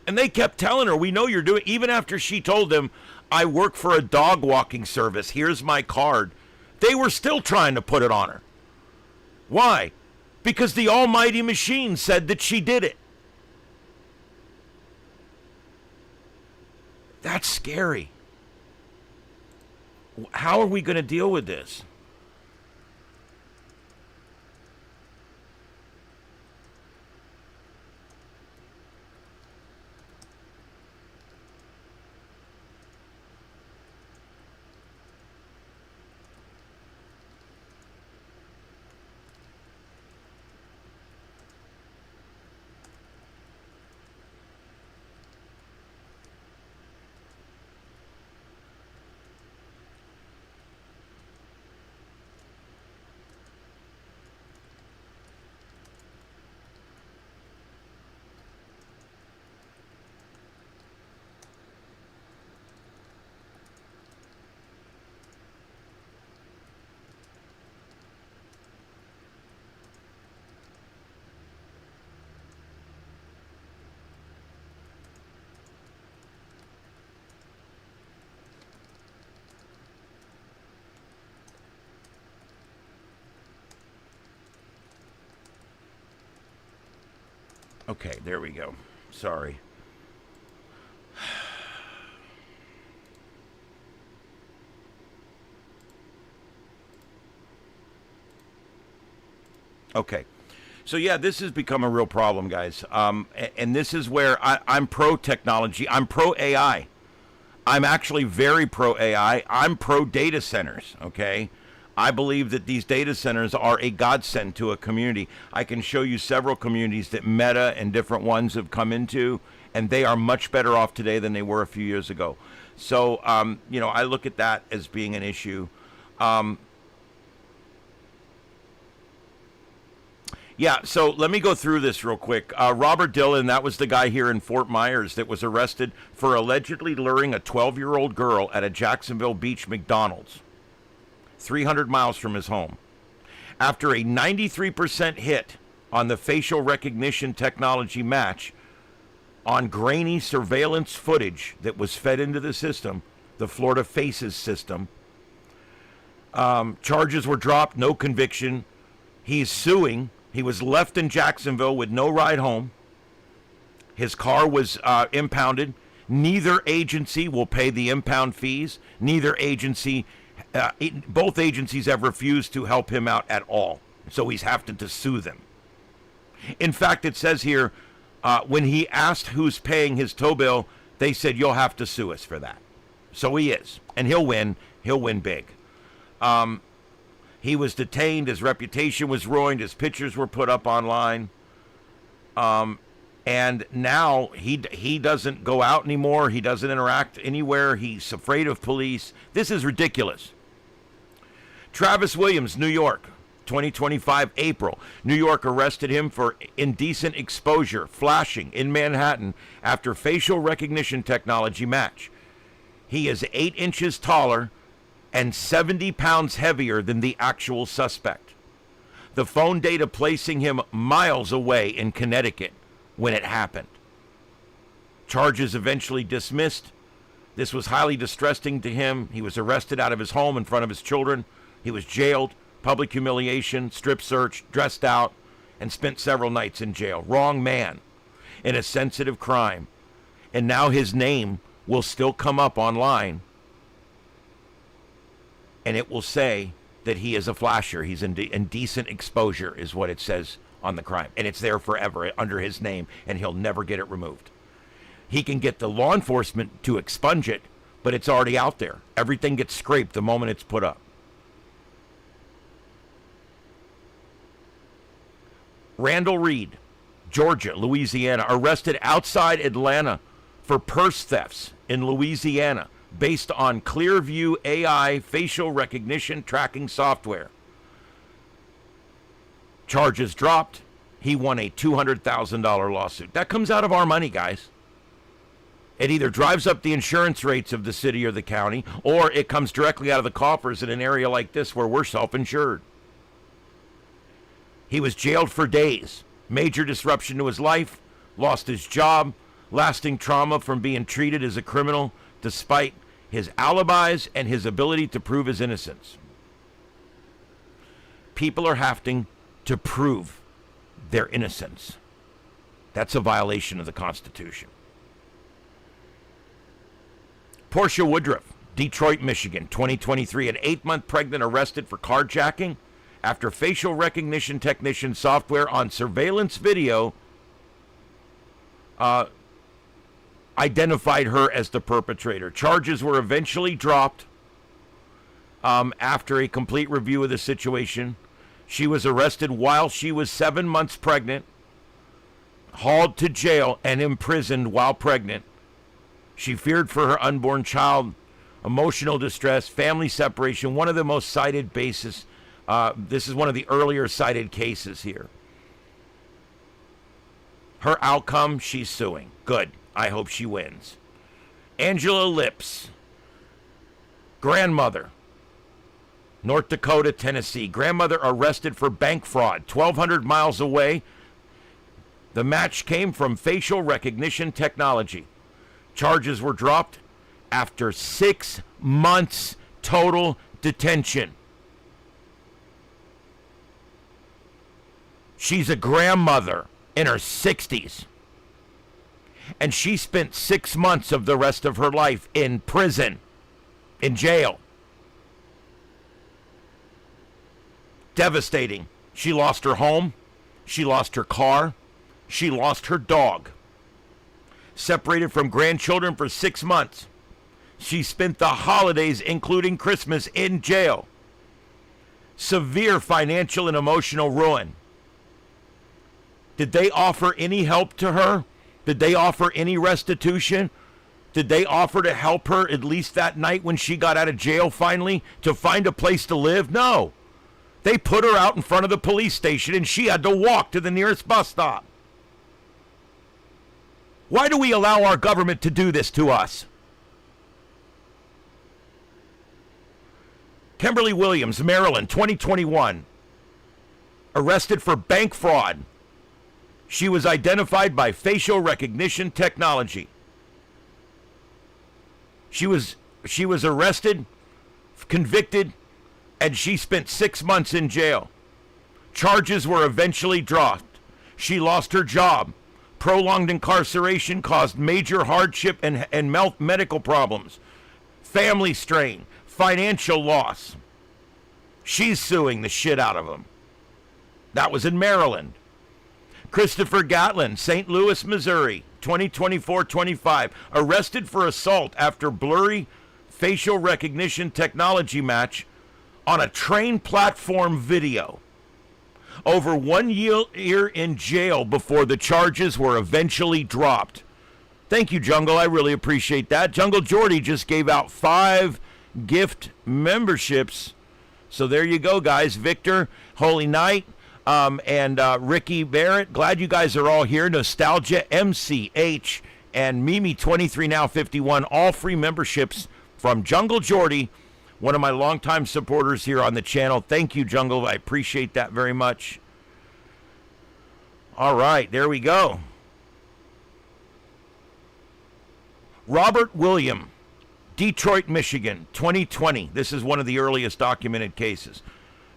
Speaker 2: And they kept telling her, we know you're doing it. Even after she told them, I work for a dog walking service. Here's my card. They were still trying to put it on her. Why? Because the almighty machine said that she did it. That's scary. How are we going to deal with this? Okay, there we go. Sorry. Okay. So, yeah, this has become a real problem, guys. And this is where I'm pro-technology. I'm pro-AI. I'm actually very pro-AI. I'm pro-data centers, okay? I believe that these data centers are a godsend to a community. I can show you several communities that Meta and different ones have come into, and they are much better off today than they were a few years ago. So, I look at that as being an issue. Yeah, so let me go through this real quick. Robert Dillon, that was the guy here in Fort Myers that was arrested for allegedly luring a 12-year-old girl at a Jacksonville Beach McDonald's, 300 miles from his home. After a 93% hit on the facial recognition technology match on grainy surveillance footage that was fed into the system, the Florida Faces system, charges were dropped, no conviction. He's suing. He was left in Jacksonville with no ride home. His car was impounded. Neither agency will pay the impound fees. Neither agency, both agencies have refused to help him out at all. So he's having to sue them. In fact, it says here, When he asked who's paying his tow bill, they said, you'll have to sue us for that. So he is, and he'll win. He'll win big. He was detained. His reputation was ruined. His pictures were put up online. And now he doesn't go out anymore. He doesn't interact anywhere. He's afraid of police. This is ridiculous. Travis Williams, New York, 2025 April. New York arrested him for indecent exposure, flashing in Manhattan after facial recognition technology match. He is 8 inches taller and 70 pounds heavier than the actual suspect. The phone data placing him miles away in Connecticut when it happened. Charges eventually dismissed. This was highly distressing to him. He was arrested out of his home in front of his children. He was jailed, public humiliation, strip search, dressed out, and spent several nights in jail. Wrong man in a sensitive crime. And now his name will still come up online, and it will say that he is a flasher. He's indecent exposure is what it says on the crime. And it's there forever under his name, and he'll never get it removed. He can get the law enforcement to expunge it, but it's already out there. Everything gets scraped the moment it's put up. Randall Reed, Georgia, Louisiana, arrested outside Atlanta for purse thefts in Louisiana based on Clearview AI facial recognition tracking software. Charges dropped. He won a $200,000 lawsuit. That comes out of our money, guys. It either drives up the insurance rates of the city or the county, or it comes directly out of the coffers in an area like this where we're self-insured. He was jailed for days. Major disruption to his life. Lost his job. Lasting trauma from being treated as a criminal despite his alibis and his ability to prove his innocence. People are having to prove their innocence. That's a violation of the Constitution. Portia Woodruff, Detroit, Michigan, 2023, an 8-month pregnant arrested for carjacking after facial recognition technician software on surveillance video identified her as the perpetrator. Charges were eventually dropped after a complete review of the situation. She was arrested while she was 7 months pregnant, hauled to jail, and imprisoned while pregnant. She feared for her unborn child, emotional distress, family separation, one of the most cited bases. This is one of the earlier cited cases here. Her outcome, she's suing. Good. I hope she wins. Angela Lips, grandmother, North Dakota, Tennessee. Grandmother arrested for bank fraud, 1,200 miles away. The match came from facial recognition technology. Charges were dropped after 6 months total detention. She's a grandmother in her 60s. And she spent 6 months of the rest of her life in prison, in jail. Devastating. She lost her home. She lost her car. She lost her dog. Separated from grandchildren for 6 months. She spent the holidays, including Christmas, in jail. Severe financial and emotional ruin. Did they offer any help to her? Did they offer any restitution? Did they offer to help her at least that night when she got out of jail finally to find a place to live? No. They put her out in front of the police station and she had to walk to the nearest bus stop. Why do we allow our government to do this to us? Kimberly Williams, Maryland, 2021. Arrested for bank fraud. She was identified by facial recognition technology. She was arrested, convicted, and she spent 6 months in jail. Charges were eventually dropped. She lost her job. Prolonged incarceration caused major hardship and medical problems, family strain, financial loss. She's suing the shit out of them. That was in Maryland. Christopher Gatlin, St. Louis, Missouri, 2024-25, arrested for assault after blurry facial recognition technology match on a train platform video. Over 1 year in jail before the charges were eventually dropped. Thank you, Jungle. I really appreciate that. Jungle Jordy just gave out 5 gift memberships. So there you go, guys. Victor, Holy Knight, and Ricky Barrett. Glad you guys are all here. Nostalgia, MCH, and Mimi 23 Now 51. All free memberships from Jungle Jordy, one of my longtime supporters here on the channel. Thank you, Jungle. I appreciate that very much. All right, there we go. Robert William, Detroit, Michigan, 2020. This is one of the earliest documented cases.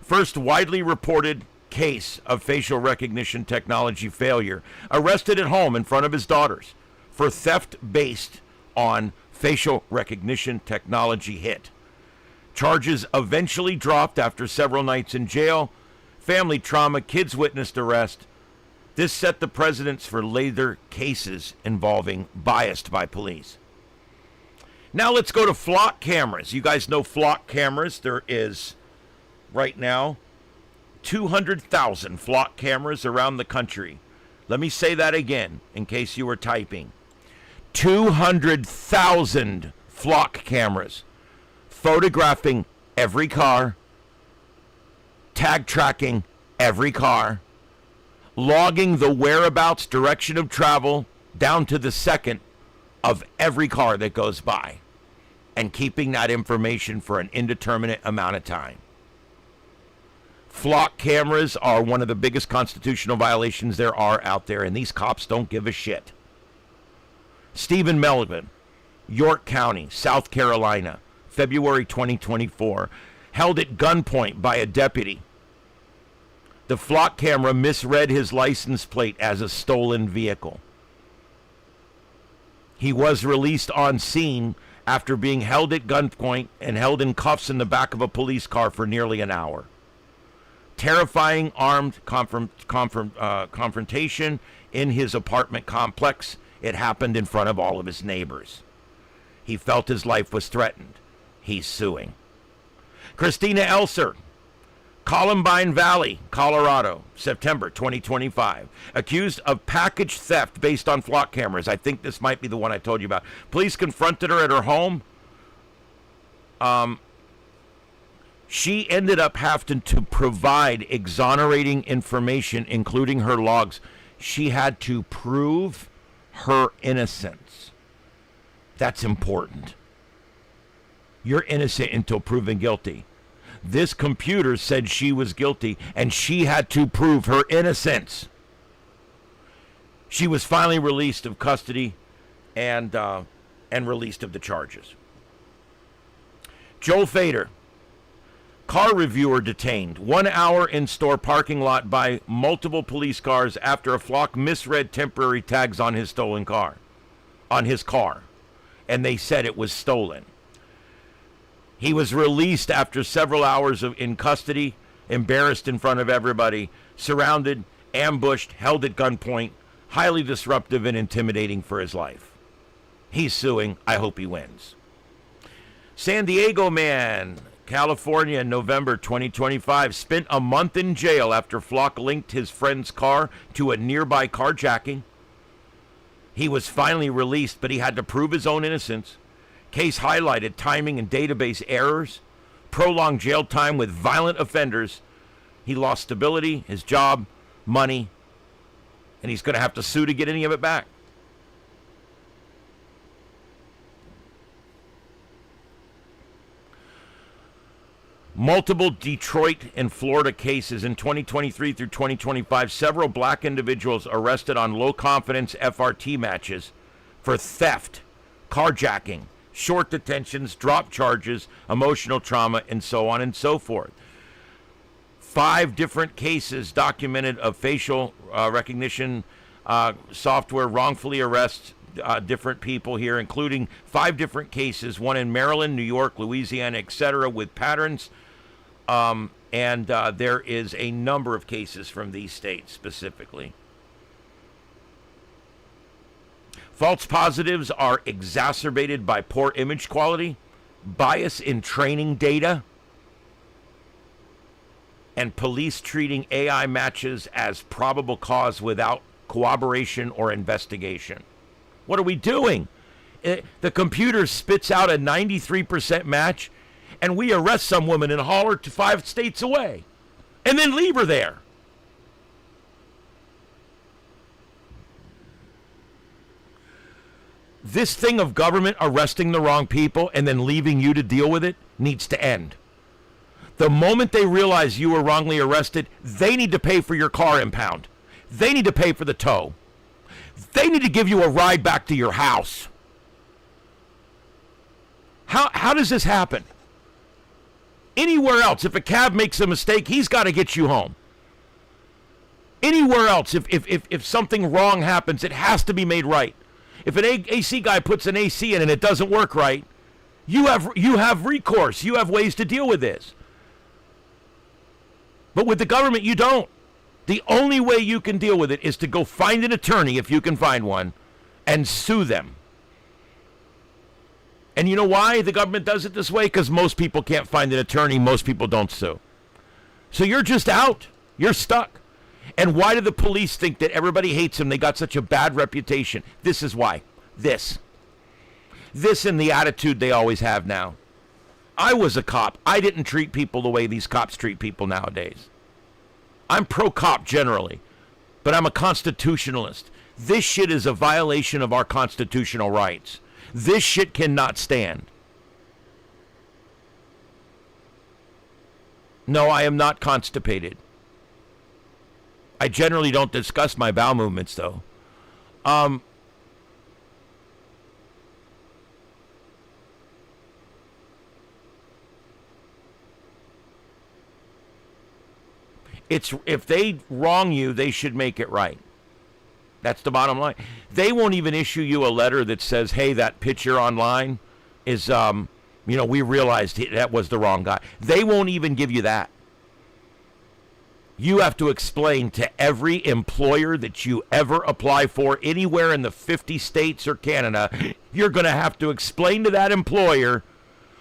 Speaker 2: First widely reported case of facial recognition technology failure. Arrested at home in front of his daughters for theft based on facial recognition technology hit. Charges eventually dropped after several nights in jail. Family trauma, kids witnessed arrest. This set the precedents for later cases involving biased by police. Now let's go to flock cameras. You guys know flock cameras. There is, right now, 200,000 flock cameras around the country. Let me say that again in case you were typing. 200,000 flock cameras photographing every car, tag tracking every car, logging the whereabouts, direction of travel, down to the second of every car that goes by, and keeping that information for an indeterminate amount of time. Flock cameras are one of the biggest constitutional violations there are out there, and these cops don't give a shit. Stephen Melvin, York County, South Carolina, February 2024, held at gunpoint by a deputy. The flock camera misread his license plate as a stolen vehicle. He was released on scene after being held at gunpoint and held in cuffs in the back of a police car for nearly an hour. Terrifying armed confrontation in his apartment complex. It happened in front of all of his neighbors. He felt his life was threatened. He's suing. Christina Elser, Columbine Valley, Colorado, September 2025. Accused of package theft based on flock cameras. I think this might be the one I told you about. Police confronted her at her home. She ended up having to provide exonerating information, including her logs. She had to prove her innocence. That's important. You're innocent until proven guilty. This computer said she was guilty, and she had to prove her innocence. She was finally released of custody and released of the charges. Joel Fader, car reviewer detained 1 hour in store parking lot by multiple police cars after a flock misread temporary tags on his stolen car, and they said it was stolen. He was released after several hours in custody, embarrassed in front of everybody, surrounded, ambushed, held at gunpoint, highly disruptive and intimidating for his life. He's suing. I hope he wins. San Diego man, California, November 2025, spent a month in jail after flock linked his friend's car to a nearby carjacking. He was finally released, but he had to prove his own innocence. Case highlighted timing and database errors, prolonged jail time with violent offenders. He lost stability, his job, money, and he's going to have to sue to get any of it back. Multiple Detroit and Florida cases in 2023 through 2025. Several black individuals arrested on low-confidence FRT matches for theft, carjacking, short detentions, drop charges, emotional trauma, and so on and so forth. 5 different cases documented of facial recognition software wrongfully arrests different people here, including 5 different cases, one in Maryland, New York, Louisiana, etc., with patterns. And there is a number of cases from these states specifically. False positives are exacerbated by poor image quality, bias in training data, and police treating AI matches as probable cause without corroboration or investigation. What are we doing? The computer spits out a 93% match, and we arrest some woman and haul her to 5 states away, and then leave her there. This thing of government arresting the wrong people and then leaving you to deal with it needs to end. The moment they realize you were wrongly arrested, they need to pay for your car impound. They need to pay for the tow. They need to give you a ride back to your house. How does this happen? Anywhere else, if a cab makes a mistake, he's got to get you home. Anywhere else, if something wrong happens, it has to be made right. If an AC guy puts an AC in and it doesn't work right, you have recourse. You have ways to deal with this. But with the government, you don't. The only way you can deal with it is to go find an attorney, if you can find one, and sue them. And you know why the government does it this way? Because most people can't find an attorney. Most people don't sue. So you're just out. You're stuck. And why do the police think that everybody hates them? They got such a bad reputation. This is why. This and the attitude they always have now. I was a cop. I didn't treat people the way these cops treat people nowadays. I'm pro-cop generally, but I'm a constitutionalist. This shit is a violation of our constitutional rights. This shit cannot stand. No, I am not constipated. I generally don't discuss my bowel movements, though. If they wrong you, they should make it right. That's the bottom line. They won't even issue you a letter that says, hey, that picture online is, we realized that was the wrong guy. They won't even give you that. You have to explain to every employer that you ever apply for anywhere in the 50 states or Canada, you're going to have to explain to that employer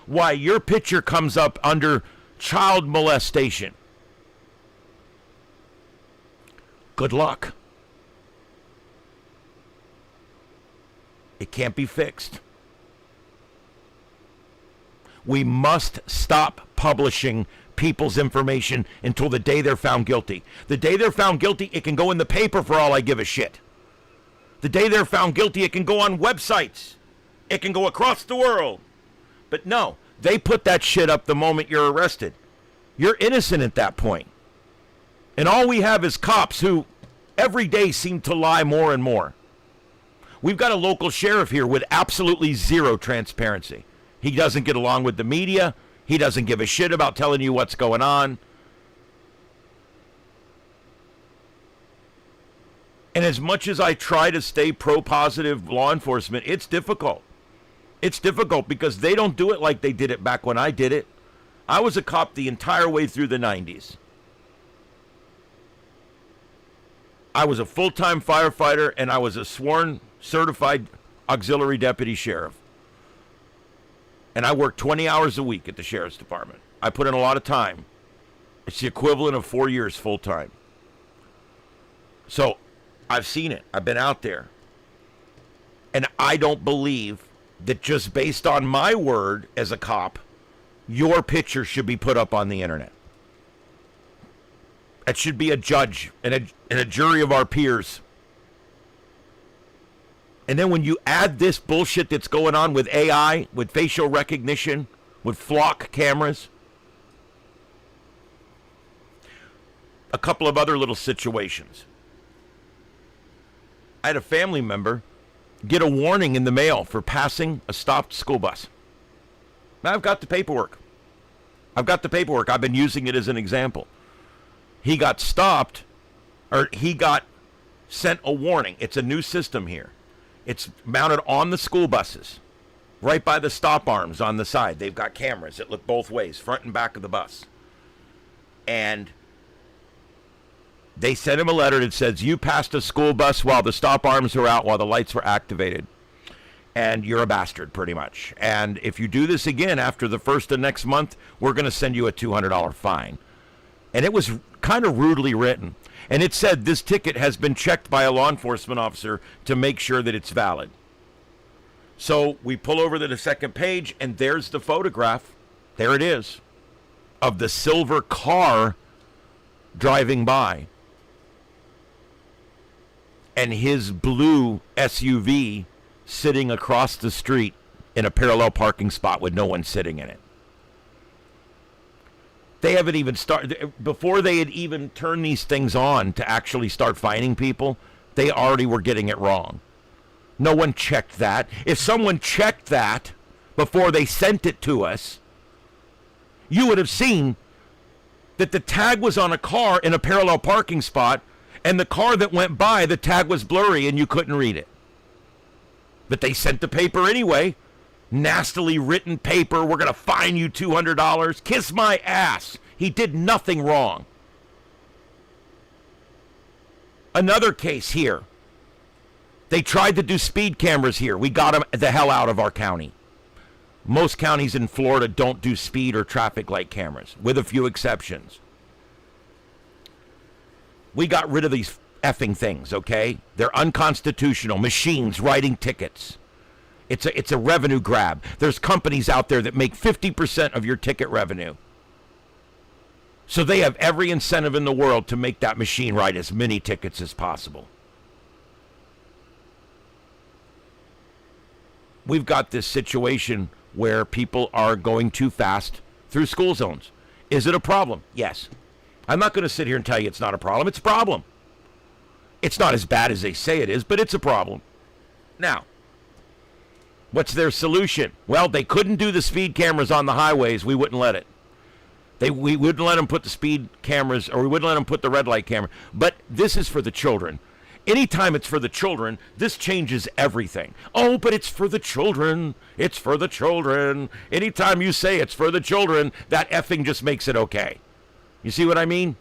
Speaker 2: why your picture comes up under child molestation. Good luck. It can't be fixed. We must stop publishing people's information until the day they're found guilty. The day they're found guilty, it can go in the paper for all I give a shit. The day they're found guilty, it can go on websites. It can go across the world. But no, they put that shit up the moment you're arrested. You're innocent at that point. And all we have is cops who every day seem to lie more and more. We've got a local sheriff here with absolutely zero transparency. He doesn't get along with the media. He doesn't give a shit about telling you what's going on. And as much as I try to stay pro-positive law enforcement, it's difficult. It's difficult because they don't do it like they did it back when I did it. I was a cop the entire way through the 90s. I was a full-time firefighter, and I was a sworn, certified auxiliary deputy sheriff. And I worked 20 hours a week at the sheriff's department. I put in a lot of time. It's the equivalent of 4 years full-time. So I've seen it. I've been out there. And I don't believe that just based on my word as a cop, your picture should be put up on the internet. It should be a judge and a jury of our peers. And then when you add this bullshit that's going on with AI, with facial recognition, with flock cameras, a couple of other little situations. I had a family member get a warning in the mail for passing a stopped school bus. Now I've got the paperwork. I've been using it as an example. He got stopped, or he got sent a warning. It's a new system here. It's mounted on the school buses, right by the stop arms on the side. They've got cameras that look both ways, front and back of the bus. And They sent him a letter that says, you passed a school bus while the stop arms were out, while the lights were activated. And you're a bastard, pretty much. And if you do this again after the first of next month, we're going to send you a $200 fine. And it was kind of rudely written. And it said this ticket has been checked by a law enforcement officer to make sure that it's valid. So we pull over to the second page, and there's the photograph. There it is, of the silver car driving by. And his blue SUV sitting across the street in a parallel parking spot with no one sitting in it. They haven't even started, before they had even turned these things on to actually start finding people, they already were getting it wrong. No one checked that. If someone checked that before they sent it to us, you would have seen that the tag was on a car in a parallel parking spot, and the car that went by, the tag was blurry and you couldn't read it. But they sent the paper anyway. Nastily written paper. We're going to fine you $200. Kiss my ass. He did nothing wrong. Another case here. They tried to do speed cameras here. We got them the hell out of our county. Most counties in Florida don't do speed or traffic light cameras, with a few exceptions. We got rid of these effing things, okay? They're unconstitutional. Machines writing tickets. It's a revenue grab. There's companies out there that make 50% of your ticket revenue. So they have every incentive in the world to make that machine write as many tickets as possible. We've got this situation where people are going too fast through school zones. Is it a problem? Yes. I'm not going to sit here and tell you it's not a problem. It's a problem. It's not as bad as they say it is, but it's a problem. Now, what's their solution? Well, they couldn't do the speed cameras on the highways. We wouldn't let it. We wouldn't let them put the speed cameras, or we wouldn't let them put the red light camera. But this is for the children. Anytime it's for the children, this changes everything. Oh, but it's for the children. It's for the children. Anytime you say it's for the children, that effing just makes it okay. You see what I mean?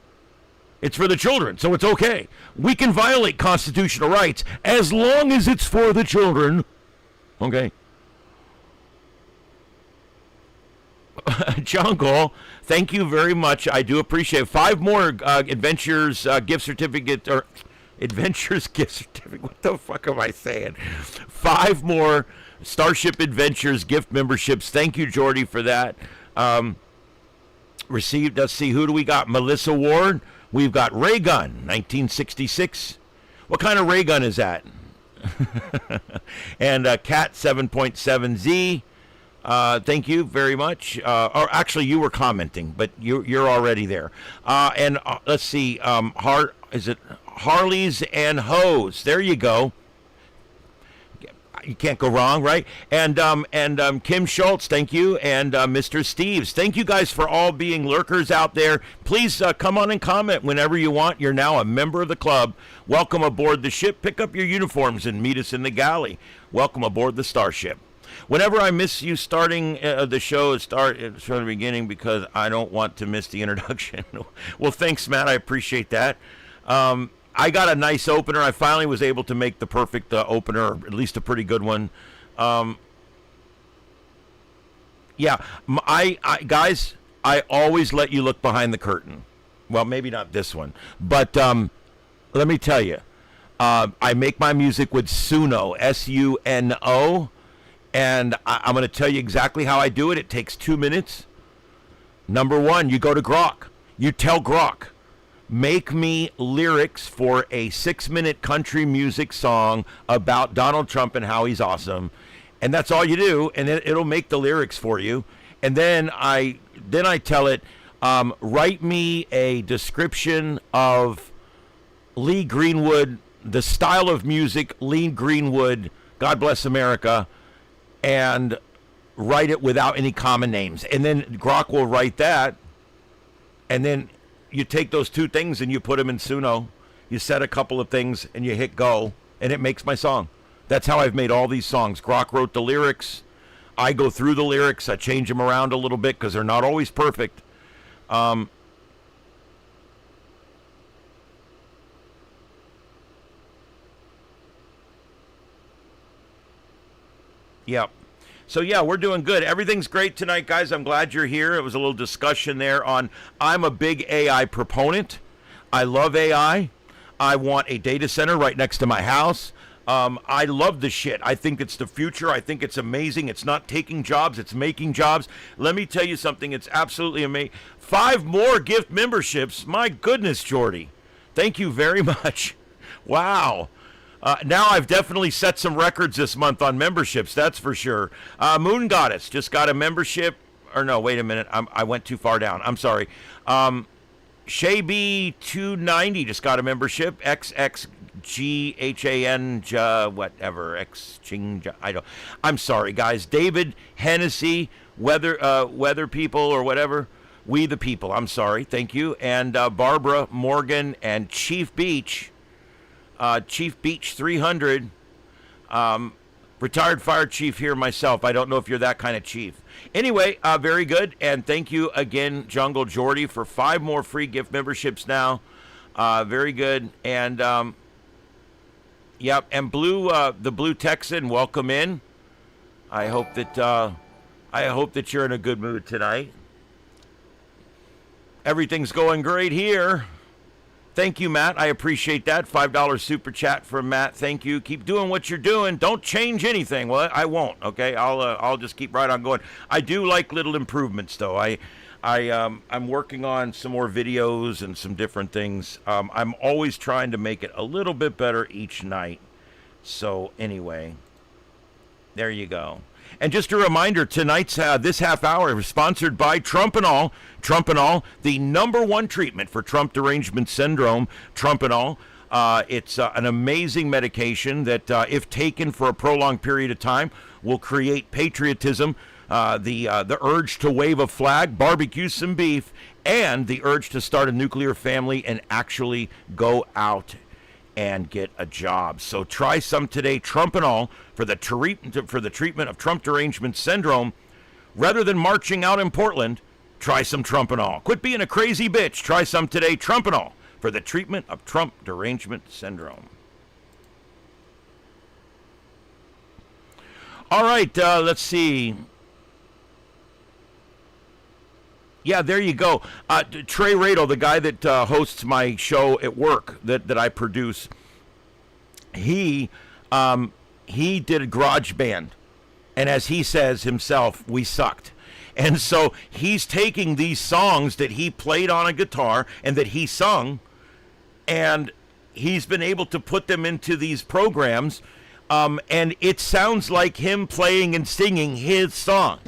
Speaker 2: It's for the children, so it's okay. We can violate constitutional rights as long as it's for the children. Okay. Jungle, thank you very much. I do appreciate it. 5 more Adventures gift certificate, or Adventures gift certificate. What the fuck am I saying? 5 more StarShip Adventures gift memberships. Thank you, Jordy, for that. Received, let's see, who do we got? Melissa Ward. We've got Ray Gun, 1966. What kind of ray gun is that? And Cat 7.7Z. Thank you very much. Or actually, you were commenting, but you're already there. And let's see, is it Harleys and Hoes? There you go. You can't go wrong, right? And Kim Schultz, thank you, and Mr. Steves, thank you guys for all being lurkers out there. Please come on and comment whenever you want. You're now a member of the club. Welcome aboard the ship. Pick up your uniforms and meet us in the galley. Welcome aboard the Starship. Whenever I miss you starting the show, start from the beginning because I don't want to miss the introduction. Well, thanks, Matt. I appreciate that. I got a nice opener. I finally was able to make the perfect opener, or at least a pretty good one. Yeah, guys, I always let you look behind the curtain. Well, maybe not this one, but let me tell you, I make my music with Suno, S-U-N-O, and I'm going to tell you exactly how I do it. It takes 2 minutes. Number 1, you go to Grok. You tell Grok, make me lyrics for a 6-minute country music song about Donald Trump and how he's awesome. And that's all you do, and it'll make the lyrics for you. And then I tell it, write me a description of Lee Greenwood, the style of music, Lee Greenwood, God Bless America, and write it without any common names. And then Grok will write that, and then you take those 2 things and you put them in Suno. You set a couple of things and you hit go, and it makes my song. That's how I've made all these songs. Grok wrote the lyrics. I go through the lyrics. I change them around a little bit because they're not always perfect. Yep. So, yeah, we're doing good. Everything's great tonight, guys. I'm glad you're here. It was a little discussion there on I'm a big AI proponent. I love AI. I want a data center right next to my house. I love the shit. I think it's the future. I think it's amazing. It's not taking jobs. It's making jobs. Let me tell you something. It's absolutely amazing. 5 more gift memberships. My goodness, Jordy. Thank you very much. Wow. Now I've definitely set some records this month on memberships, that's for sure. Moon Goddess just got a membership. Or no, wait a minute. I went too far down. I'm sorry. Shaby290 just got a membership. XXGHAN, whatever. I'm sorry, guys. David Hennessy, Weather People or whatever. We the People. I'm sorry. Thank you. And Barbara Morgan and Chief Beach 300, retired fire chief here myself. I don't know if you're that kind of chief. Anyway, very good. And thank you again, Jungle Jordy, for 5 more free gift memberships now. Very good. And, yep. And the Blue Texan, welcome in. I hope that you're in a good mood tonight. Everything's going great here. Thank you, Matt. I appreciate that. $5 super chat from Matt. Thank you. Keep doing what you're doing. Don't change anything. Well, I won't. Okay, I'll just keep right on going. I do like little improvements, though. I'm working on some more videos and some different things. I'm always trying to make it a little bit better each night. So anyway, there you go. And just a reminder, tonight's this half hour is sponsored by Trumpanol. Trumpanol, the #1 treatment for Trump derangement syndrome. Trumpanol. It's an amazing medication that, if taken for a prolonged period of time, will create patriotism, the urge to wave a flag, barbecue some beef, and the urge to start a nuclear family and actually go out and get a job. So try some today, Trumpanol, for the treatment of Trump derangement syndrome. Rather than marching out in Portland, try some Trumpanol. Quit being a crazy bitch. Try some today, Trumpanol, for the treatment of Trump derangement syndrome. All right, let's see. Yeah, there you go. Trey Radel, the guy that hosts my show at work that I produce, he did a garage band. And as he says himself, we sucked. And so he's taking these songs that he played on a guitar and that he sung, and he's been able to put them into these programs, and it sounds like him playing and singing his song.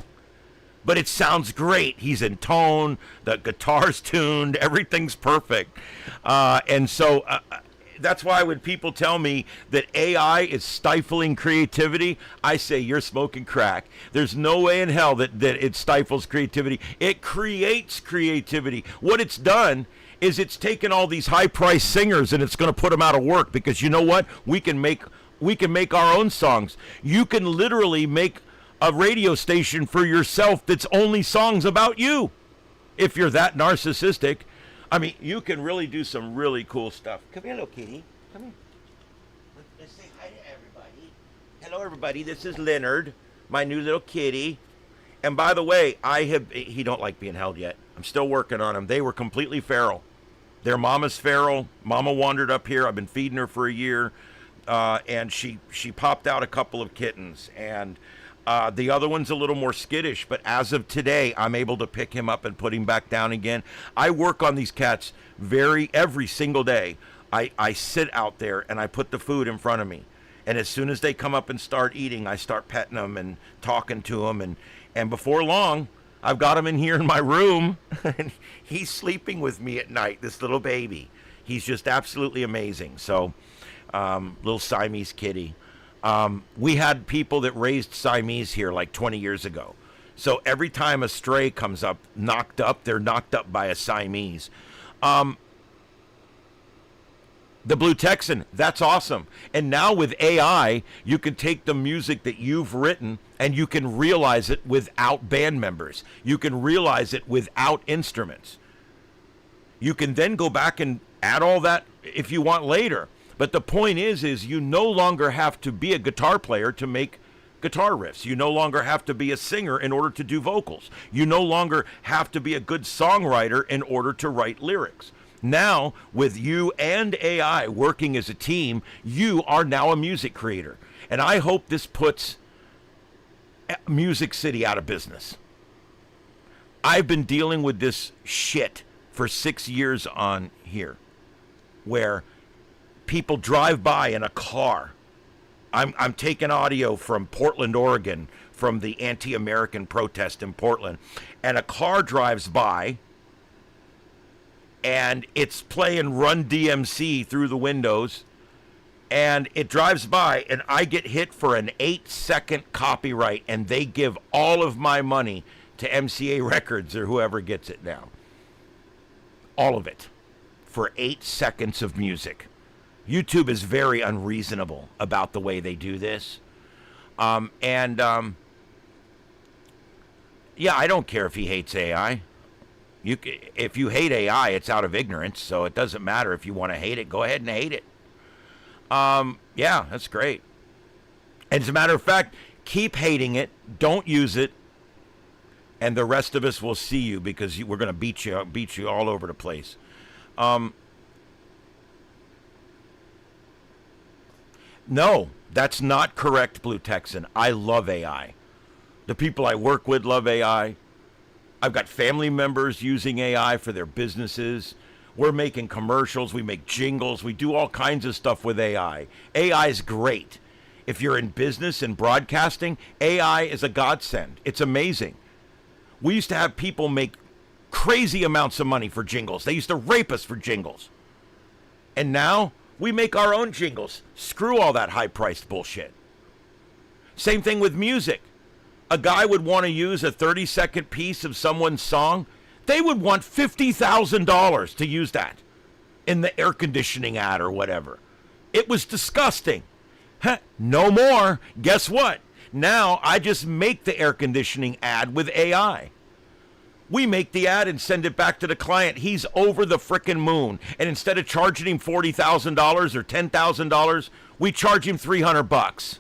Speaker 2: But it sounds great. He's in tone. The guitar's tuned. Everything's perfect. And so that's why when people tell me that AI is stifling creativity, I say you're smoking crack. There's no way in hell that it stifles creativity. It creates creativity. What it's done is it's taken all these high-priced singers and it's going to put them out of work, because you know what? We can make our own songs. You can literally make a radio station for yourself that's only songs about you. If you're that narcissistic, I mean, you can really do some really cool stuff. Come here, little kitty. Come here. Let's say hi to everybody. Hello, everybody. This is Leonard, my new little kitty. And by the way, he don't like being held yet. I'm still working on him. They were completely feral. Their mama's feral. Mama wandered up here. I've been feeding her for a year. And she popped out a couple of kittens. And the other one's a little more skittish, but as of today, I'm able to pick him up and put him back down again. I work on these cats every single day. I sit out there and I put the food in front of me. And as soon as they come up and start eating, I start petting them and talking to them. And before long, I've got him in here in my room. And he's sleeping with me at night, this little baby. He's just absolutely amazing. So, little Siamese kitty. We had people that raised Siamese here like 20 years ago. So every time a stray comes up, they're knocked up by a Siamese. The Blue Texan, that's awesome. And now with AI, you can take the music that you've written and you can realize it without band members. You can realize it without instruments. You can then go back and add all that if you want later. But the point is you no longer have to be a guitar player to make guitar riffs. You no longer have to be a singer in order to do vocals. You no longer have to be a good songwriter in order to write lyrics. Now, with you and AI working as a team, you are now a music creator. And I hope this puts Music City out of business. I've been dealing with this shit for 6 years on here, where people drive by in a car. I'm taking audio from Portland, Oregon, from the anti-American protest in Portland, and a car drives by, and it's playing Run DMC through the windows, and it drives by, and I get hit for an 8-second copyright, and they give all of my money to MCA Records or whoever gets it now. All of it for 8 seconds of music. YouTube is very unreasonable about the way they do this. Yeah, I don't care if he hates AI. If you hate AI, it's out of ignorance, so it doesn't matter if you want to hate it. Go ahead and hate it. Yeah, that's great. And as a matter of fact, keep hating it. Don't use it. And the rest of us will see you, because we're going to beat you all over the place. No, that's not correct, Blue Texan. I love AI. The people I work with love AI. I've got family members using AI for their businesses. We're making commercials. We make jingles. We do all kinds of stuff with AI. AI is great. If you're in business and broadcasting, AI is a godsend. It's amazing. We used to have people make crazy amounts of money for jingles. They used to rape us for jingles. And now we make our own jingles. Screw all that high-priced bullshit. Same thing with music. A guy would want to use a 30-second piece of someone's song. They would want $50,000 to use that in the air conditioning ad or whatever. It was disgusting. No more. Guess what? Now I just make the air conditioning ad with AI. We make the ad and send it back to the client. He's over the frickin' moon. And instead of charging him $40,000 or $10,000, we charge him $300.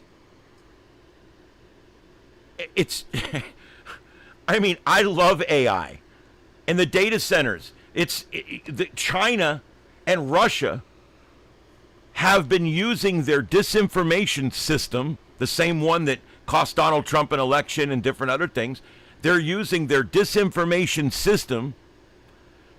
Speaker 2: It's, I mean, I love AI. And the data centers, China and Russia have been using their disinformation system, the same one that cost Donald Trump an election and different other things. They're using their disinformation system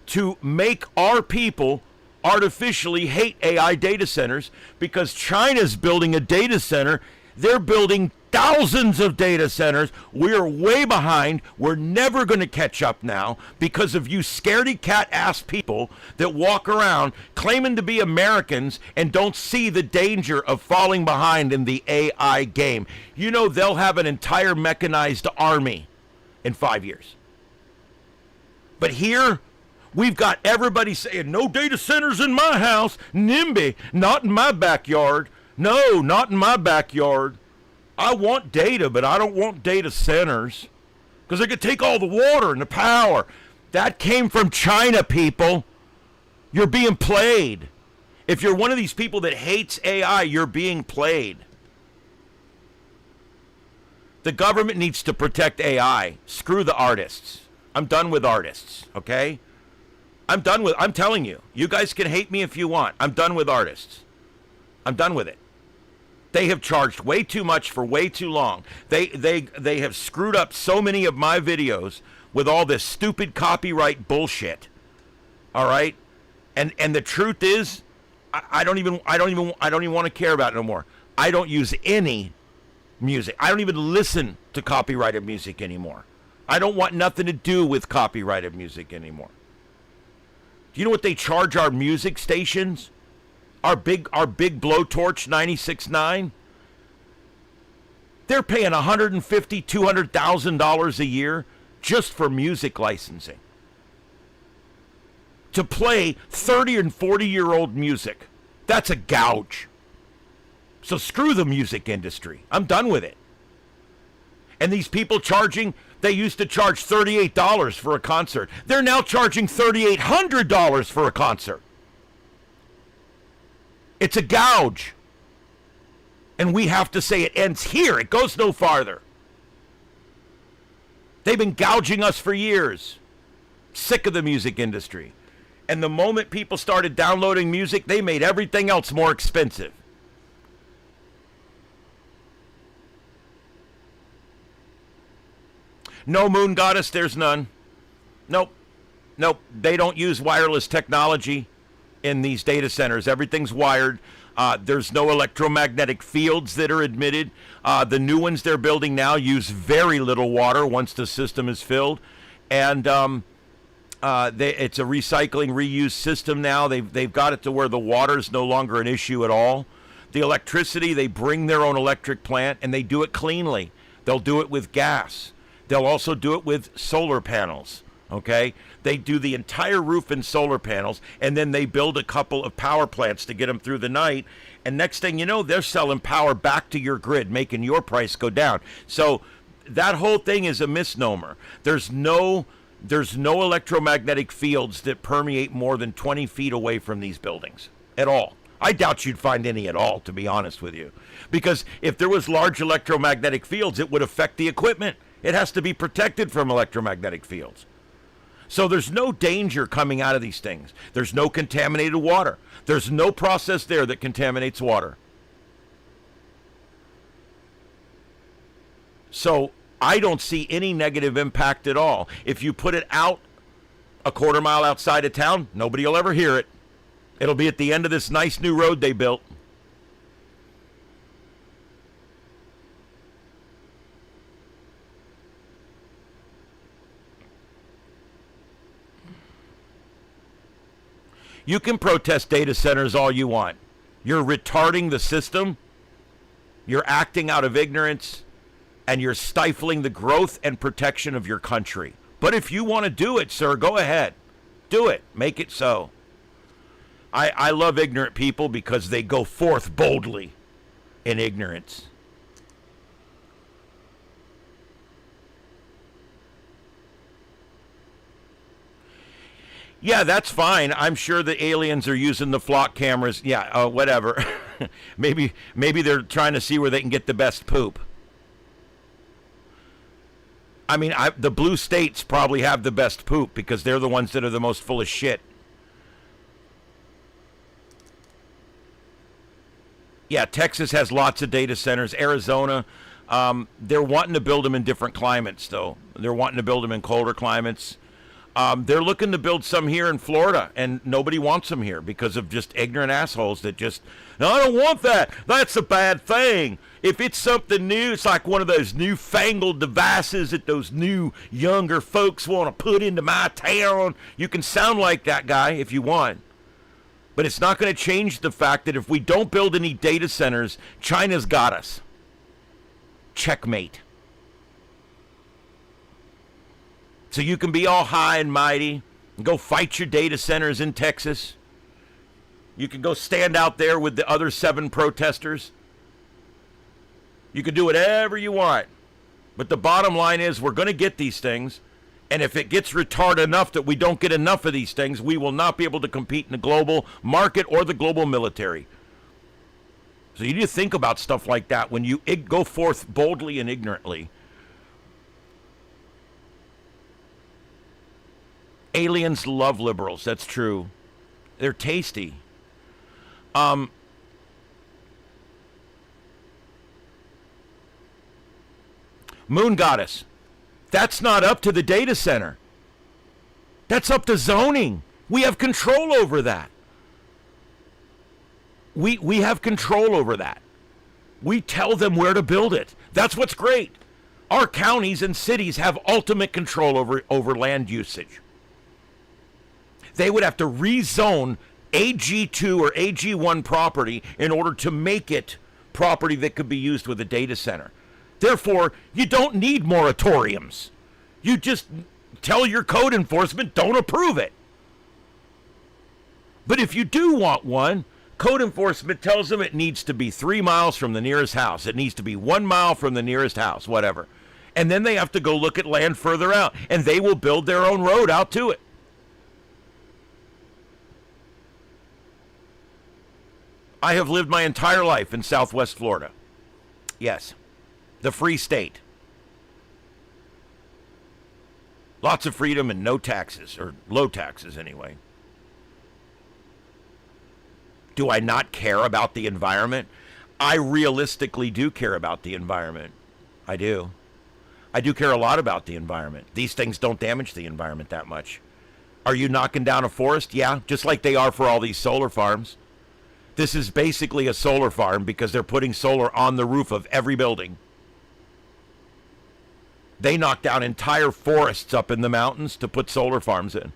Speaker 2: to make our people artificially hate AI data centers, because China's building a data center. They're building thousands of data centers. We're way behind. We're never going to catch up now because of you scaredy cat ass people that walk around claiming to be Americans and don't see the danger of falling behind in the AI game. You know, they'll have an entire mechanized army in 5 years. But here, we've got everybody saying, no data centers in my house. NIMBY, not in my backyard. No, not in my backyard. I want data, but I don't want data centers, because they could take all the water and the power. That came from China, people. You're being played. If you're one of these people that hates AI, you're being played. The government needs to protect AI. Screw the artists. I'm done with artists, okay? I'm telling you. You guys can hate me if you want. I'm done with artists. I'm done with it. They have charged way too much for way too long. They have screwed up so many of my videos with all this stupid copyright bullshit. All right? And the truth is, I don't even want to care about it no more. I don't use any music. I don't even listen to copyrighted music anymore. I don't want nothing to do with copyrighted music anymore. Do you know what they charge our music stations? Our big blowtorch 96.9, they're paying $150,000, $200,000 a year just for music licensing to play 30 and 40-year-old music. That's a gouge. So screw the music industry. I'm done with it. And these people they used to charge $38 for a concert. They're now charging $3,800 for a concert. It's a gouge. And we have to say it ends here. It goes no farther. They've been gouging us for years. Sick of the music industry. And the moment people started downloading music, they made everything else more expensive. No moon goddess, there's none. Nope. They don't use wireless technology in these data centers. Everything's wired. There's no electromagnetic fields that are emitted. The new ones they're building now use very little water once the system is filled. And it's a recycling, reuse system now. They've got it to where the water is no longer an issue at all. The electricity, they bring their own electric plant, and they do it cleanly. They'll do it with gas. They'll also do it with solar panels, okay? They do the entire roof in solar panels, and then they build a couple of power plants to get them through the night. And next thing you know, they're selling power back to your grid, making your price go down. So that whole thing is a misnomer. There's no electromagnetic fields that permeate more than 20 feet away from these buildings at all. I doubt you'd find any at all, to be honest with you. Because if there was large electromagnetic fields, it would affect the equipment. It has to be protected from electromagnetic fields. So there's no danger coming out of these things. There's no contaminated water. There's no process there that contaminates water. So I don't see any negative impact at all. If you put it out a quarter mile outside of town, nobody will ever hear it. It'll be at the end of this nice new road they built. You can protest data centers all you want. You're retarding the system. You're acting out of ignorance. And you're stifling the growth and protection of your country. But if you want to do it, sir, go ahead. Do it. Make it so. I love ignorant people because they go forth boldly in ignorance. Yeah, that's fine. I'm sure the aliens are using the flock cameras. Yeah, whatever. maybe they're trying to see where they can get the best poop. I mean, the blue states probably have the best poop because they're the ones that are the most full of shit. Yeah, Texas has lots of data centers. Arizona, they're wanting to build them in different climates, though. They're wanting to build them in colder climates. They're looking to build some here in Florida, and nobody wants them here because of just ignorant assholes that just, no, I don't want that. That's a bad thing. If it's something new, it's like one of those newfangled devices that those new younger folks want to put into my town. You can sound like that guy if you want. But it's not going to change the fact that if we don't build any data centers, China's got us. Checkmate. So you can be all high and mighty and go fight your data centers in Texas. You can go stand out there with the other 7 protesters. You can do whatever you want. But the bottom line is we're going to get these things. And if it gets retarded enough that we don't get enough of these things, we will not be able to compete in the global market or the global military. So you need to think about stuff like that when you go forth boldly and ignorantly. Aliens love liberals. That's true. They're tasty. Moon goddess. That's not up to the data center. That's up to zoning. We have control over that. We have control over that. We tell them where to build it. That's what's great. Our counties and cities have ultimate control over land usage. They would have to rezone AG2 or AG1 property in order to make it property that could be used with a data center. Therefore, you don't need moratoriums. You just tell your code enforcement, don't approve it. But if you do want one, code enforcement tells them it needs to be 3 miles from the nearest house. It needs to be 1 mile from the nearest house, whatever. And then they have to go look at land further out, and they will build their own road out to it. I have lived my entire life in Southwest Florida. Yes. The free state. Lots of freedom and no taxes, or low taxes anyway. Do I not care about the environment? I realistically do care about the environment. I do. I do care a lot about the environment. These things don't damage the environment that much. Are you knocking down a forest? Yeah, just like they are for all these solar farms. This is basically a solar farm because they're putting solar on the roof of every building. They knock down entire forests up in the mountains to put solar farms in.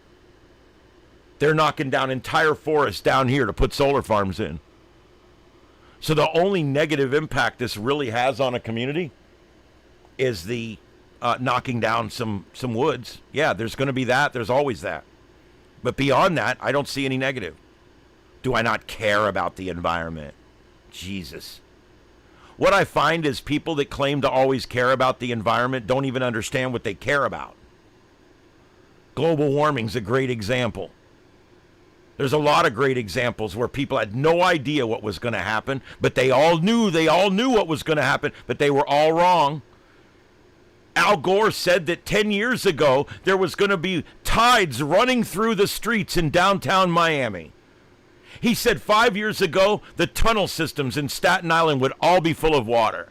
Speaker 2: They're knocking down entire forests down here to put solar farms in. So the only negative impact this really has on a community is the knocking down some woods. Yeah, there's going to be that. There's always that. But beyond that, I don't see any negative. Do I not care about the environment? Jesus. What I find is people that claim to always care about the environment don't even understand what they care about. Global warming's a great example. There's a lot of great examples where people had no idea what was going to happen, but they all knew what was going to happen, but they were all wrong. Al Gore said that 10 years ago there was going to be tides running through the streets in downtown Miami. He said 5 years ago the tunnel systems in Staten Island would all be full of water.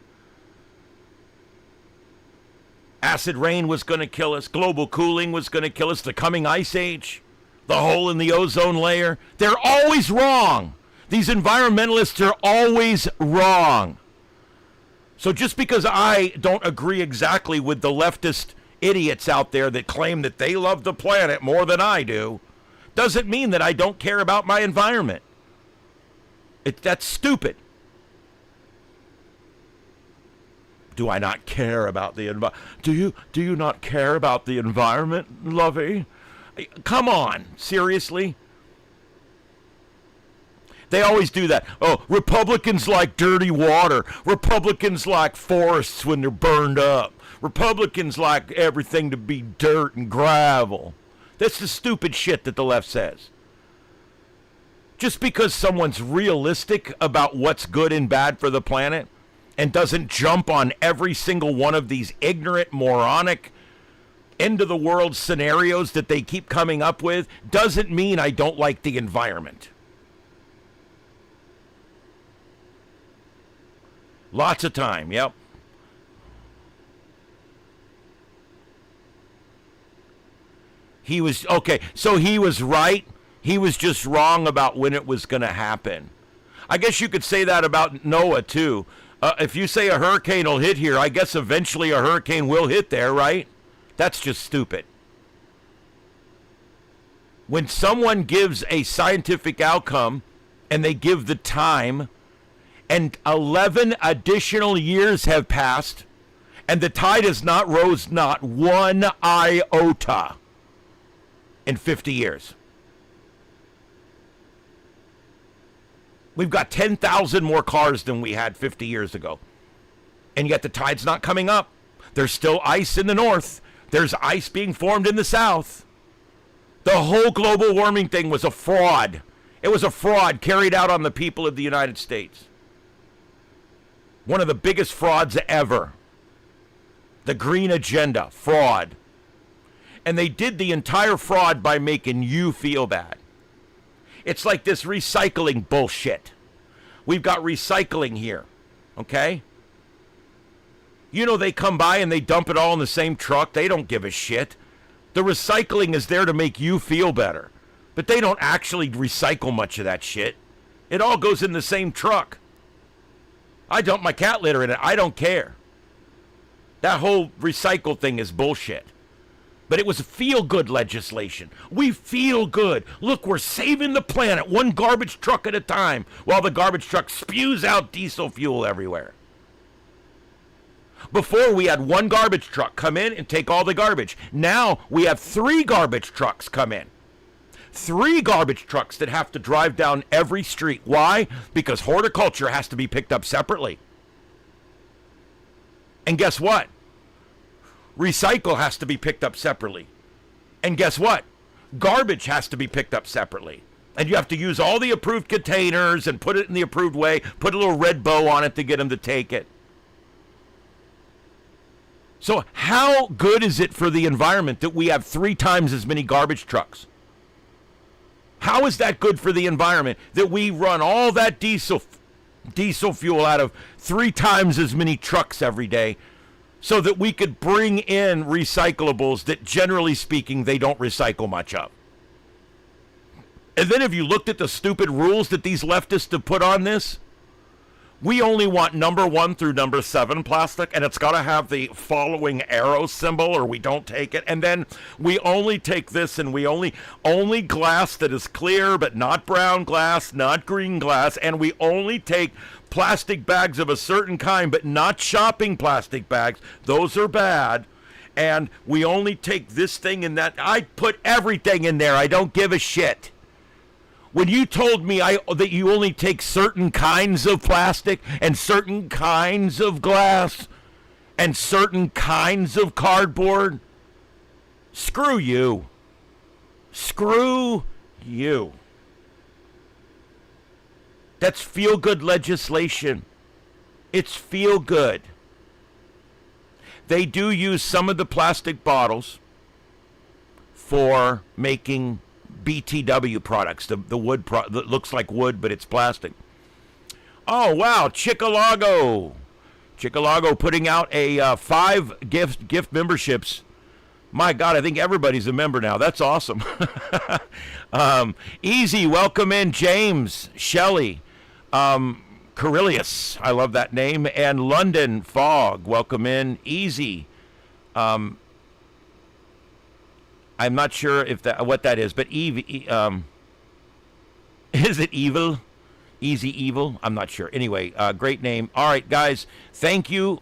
Speaker 2: Acid rain was going to kill us. Global cooling was going to kill us. The coming ice age. The hole in the ozone layer. They're always wrong. These environmentalists are always wrong. So just because I don't agree exactly with the leftist idiots out there that claim that they love the planet more than I do, doesn't mean that I don't care about my environment. That's stupid. Do I not care about the environment? Do you not care about the environment, Lovey? Come on, seriously? They always do that. Oh, Republicans like dirty water. Republicans like forests when they're burned up. Republicans like everything to be dirt and gravel. That's the stupid shit that the left says. Just because someone's realistic about what's good and bad for the planet and doesn't jump on every single one of these ignorant, moronic, end-of-the-world scenarios that they keep coming up with doesn't mean I don't like the environment. Lots of time, yep. He was, okay, so he was right. He was just wrong about when it was going to happen. I guess you could say that about Noah, too. If you say a hurricane will hit here, I guess eventually a hurricane will hit there, right? That's just stupid. When someone gives a scientific outcome and they give the time, and 11 additional years have passed, and the tide has not rose not one iota in 50 years. We've got 10,000 more cars than we had 50 years ago. And yet the tide's not coming up. There's still ice in the north. There's ice being formed in the south. The whole global warming thing was a fraud. It was a fraud carried out on the people of the United States. One of the biggest frauds ever. The green agenda, fraud. And they did the entire fraud by making you feel bad. It's like this recycling bullshit. We've got recycling here, okay? You know, they come by and they dump it all in the same truck. They don't give a shit. The recycling is there to make you feel better. But they don't actually recycle much of that shit. It all goes in the same truck. I dump my cat litter in it. I don't care. That whole recycle thing is bullshit. But it was feel-good legislation. We feel good. Look, we're saving the planet one garbage truck at a time while the garbage truck spews out diesel fuel everywhere. Before, we had one garbage truck come in and take all the garbage. Now, we have 3 garbage trucks come in. 3 garbage trucks that have to drive down every street. Why? Because horticulture has to be picked up separately. And guess what? Recycle has to be picked up separately. And guess what? Garbage has to be picked up separately. And you have to use all the approved containers and put it in the approved way, put a little red bow on it to get them to take it. So how good is it for the environment that we have 3 times as many garbage trucks? How is that good for the environment that we run all that diesel fuel out of 3 times as many trucks every day so that we could bring in recyclables that, generally speaking, they don't recycle much of? And then have you looked at the stupid rules that these leftists have put on this? We only want number 1 through number 7 plastic, and it's got to have the following arrow symbol or we don't take it. And then we only take this, and we only glass that is clear but not brown glass, not green glass, and we only take plastic bags of a certain kind but not shopping plastic bags. Those are bad. And we only take this thing and that. I put everything in there. I don't give a shit. When you told me that you only take certain kinds of plastic and certain kinds of glass and certain kinds of cardboard, screw you. Screw you. That's feel-good legislation. It's feel-good. They do use some of the plastic bottles for making BTW products, the wood that looks like wood, but it's plastic. Oh, wow, Chicalago putting out a 5 gift memberships. My God, I think everybody's a member now. That's awesome. Easy, welcome in, James, Shelley, Carillius, I love that name, and London Fog, welcome in, Easy. I'm not sure if what that is, but is it evil? Easy Evil? I'm not sure. Anyway, great name. All right, guys, thank you,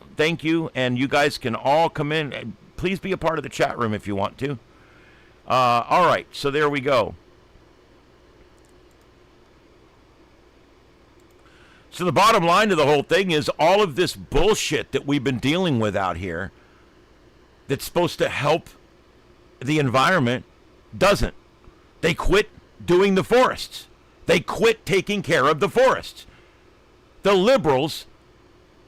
Speaker 2: and you guys can all come in. Please be a part of the chat room if you want to. All right, so there we go. So the bottom line to the whole thing is all of this bullshit that we've been dealing with out here that's supposed to help the environment doesn't. They quit doing the forests. They quit taking care of the forests. The liberals,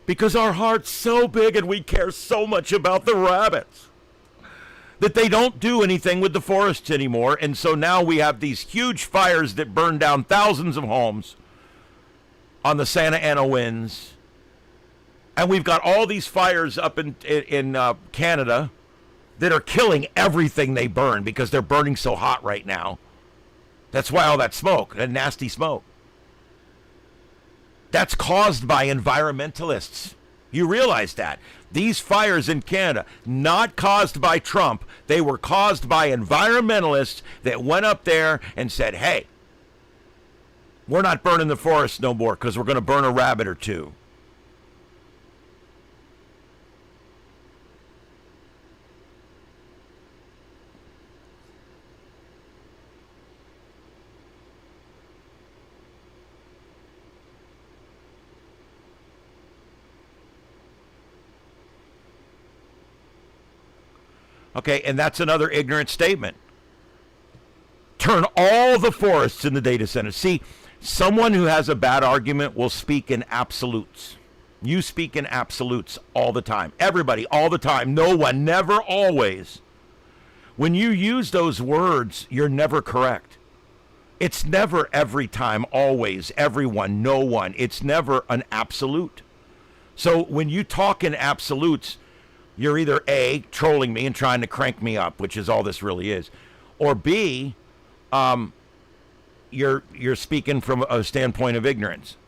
Speaker 2: because our heart's so big and we care so much about the rabbits, that they don't do anything with the forests anymore. And so now we have these huge fires that burn down thousands of homes on the Santa Ana winds. And we've got all these fires up in Canada that are killing everything they burn because they're burning so hot right now. That's why all that smoke, that nasty smoke. That's caused by environmentalists. You realize that. These fires in Canada, not caused by Trump, they were caused by environmentalists that went up there and said, hey, we're not burning the forest no more because we're going to burn a rabbit or two. Okay, and that's another ignorant statement. Turn all the forests in the data centers. See, someone who has a bad argument will speak in absolutes. You speak in absolutes all the time. Everybody, all the time. No one, never, always. When you use those words, you're never correct. It's never every time, always, everyone, no one. It's never an absolute. So when you talk in absolutes, you're either A, trolling me and trying to crank me up, which is all this really is, or B, you're speaking from a standpoint of ignorance.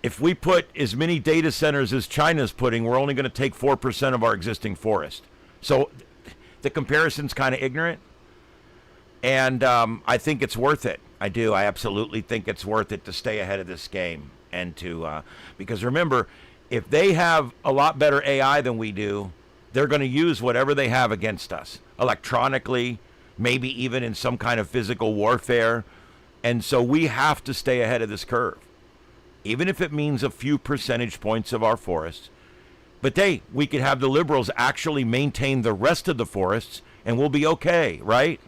Speaker 2: If we put as many data centers as China's putting, we're only going to take 4% of our existing forest. So the comparison's kind of ignorant, and I think it's worth it. I do. I absolutely think it's worth it to stay ahead of this game. And to, because remember, if they have a lot better AI than we do, they're going to use whatever they have against us, electronically, maybe even in some kind of physical warfare. And so we have to stay ahead of this curve, even if it means a few percentage points of our forests. But we could have the liberals actually maintain the rest of the forests, and we'll be okay, right?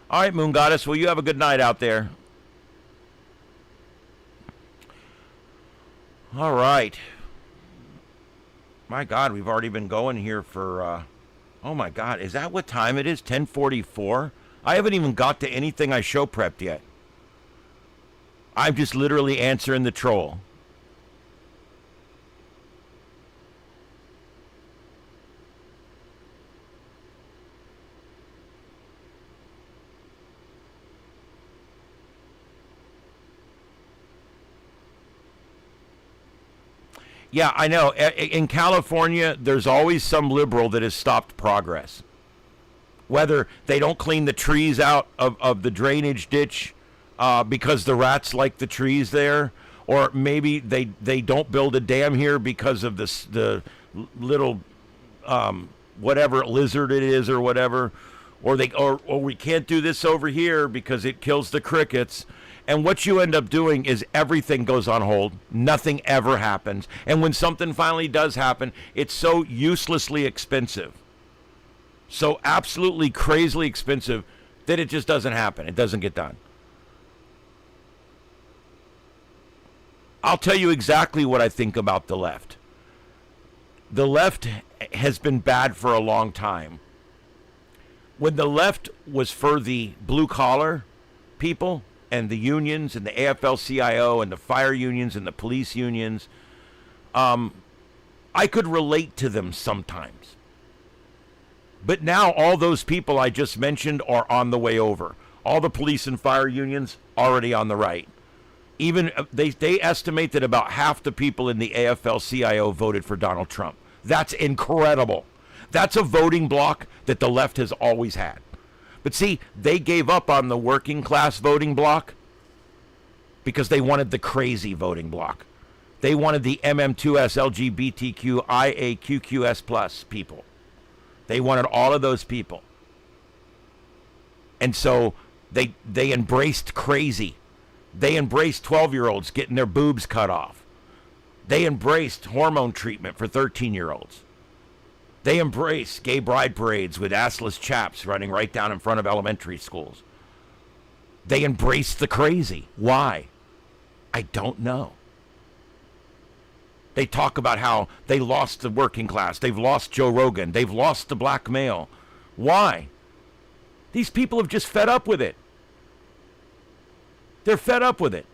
Speaker 2: All right, Moon Goddess. Well, you have a good night out there. All right. My God, we've already been going here for, oh my God, is that what time it is? 10:44? I haven't even got to anything I show prepped yet. I'm just literally answering the troll. Yeah, I know. In California, there's always some liberal that has stopped progress. Whether they don't clean the trees out of the drainage ditch because the rats like the trees there, or maybe they don't build a dam here because of the little whatever lizard it is or whatever, or we can't do this over here because it kills the crickets. And what you end up doing is everything goes on hold. Nothing ever happens. And when something finally does happen, it's so uselessly expensive, so absolutely crazily expensive, that it just doesn't happen. It doesn't get done. I'll tell you exactly what I think about the left. The left has been bad for a long time. When the left was for the blue-collar people, and the unions and the AFL-CIO and the fire unions and the police unions, I could relate to them sometimes. But now all those people I just mentioned are on the way over. All the police and fire unions already on the right. Even they estimate that about half the people in the AFL-CIO voted for Donald Trump. That's incredible. That's a voting bloc that the left has always had. But see, they gave up on the working class voting bloc because they wanted the crazy voting bloc. They wanted the MM2S, LGBTQ, IAQQS plus people. They wanted all of those people. And so they embraced crazy. They embraced 12-year-olds getting their boobs cut off. They embraced hormone treatment for 13-year-olds. They embrace gay bride parades with assless chaps running right down in front of elementary schools. They embrace the crazy. Why? I don't know. They talk about how they lost the working class. They've lost Joe Rogan. They've lost the black male. Why? These people have just fed up with it. They're fed up with it.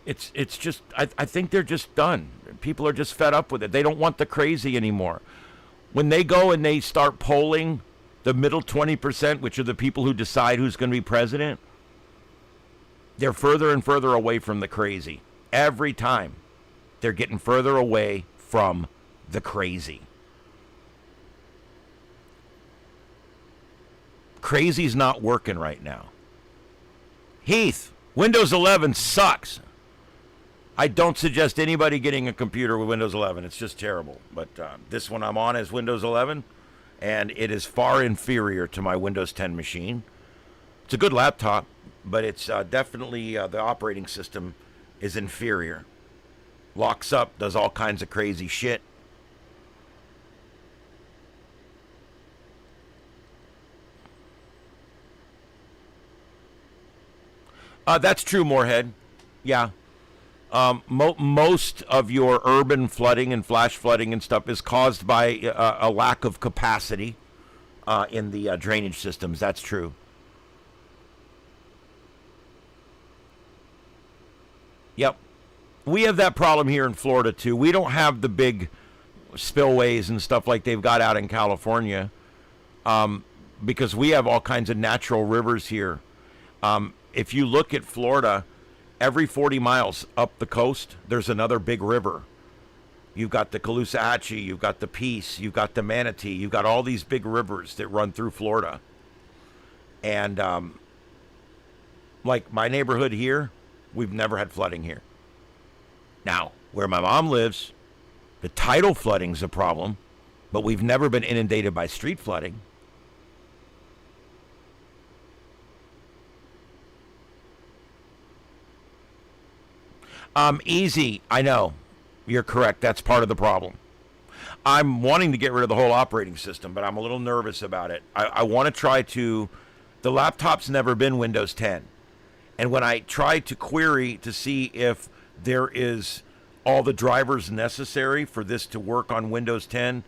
Speaker 2: It's just, I think they're just done. People are just fed up with it. They don't want the crazy anymore. When they go and they start polling the middle 20%, which are the people who decide who's going to be president, they're further and further away from the crazy. Every time, they're getting further away from the crazy. Crazy's not working right now. Heath, Windows 11 sucks. I don't suggest anybody getting a computer with Windows 11. It's just terrible. But this one I'm on is Windows 11, and it is far inferior to my Windows 10 machine. It's a good laptop, but it's definitely the operating system is inferior. Locks up, does all kinds of crazy shit. That's true, Moorhead. Yeah. Most of your urban flooding and flash flooding and stuff is caused by a lack of capacity in the drainage systems. That's true. Yep. We have that problem here in Florida, too. We don't have the big spillways and stuff like they've got out in California because we have all kinds of natural rivers here. If you look at Florida, every 40 miles up the coast, there's another big river. You've got the Caloosahatchee, you've got the Peace, you've got the Manatee, you've got all these big rivers that run through Florida. And like my neighborhood here, we've never had flooding here. Now, where my mom lives, the tidal flooding's a problem, but we've never been inundated by street flooding. Easy, I know. You're correct. That's part of the problem. I'm wanting to get rid of the whole operating system, but I'm a little nervous about it. I want to try to. The laptop's never been Windows 10. And when I try to query to see if there is all the drivers necessary for this to work on Windows 10,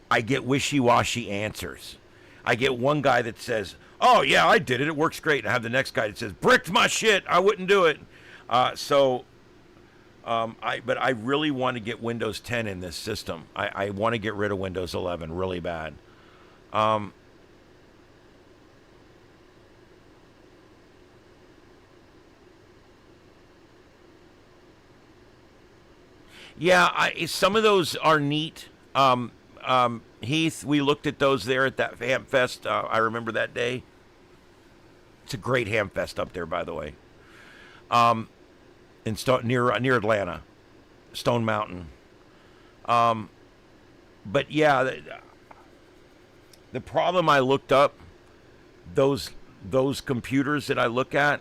Speaker 2: I get wishy-washy answers. I get one guy that says, oh, yeah, I did it. It works great. And I have the next guy that says, bricked my shit. I wouldn't do it. But I really want to get Windows 10 in this system. I want to get rid of Windows 11 really bad. Yeah, some of those are neat. Heath, we looked at those there at that Ham Fest. I remember that day. It's a great Ham Fest up there, by the way. Near Atlanta, Stone Mountain. But yeah, the problem I looked up, those computers that I look at,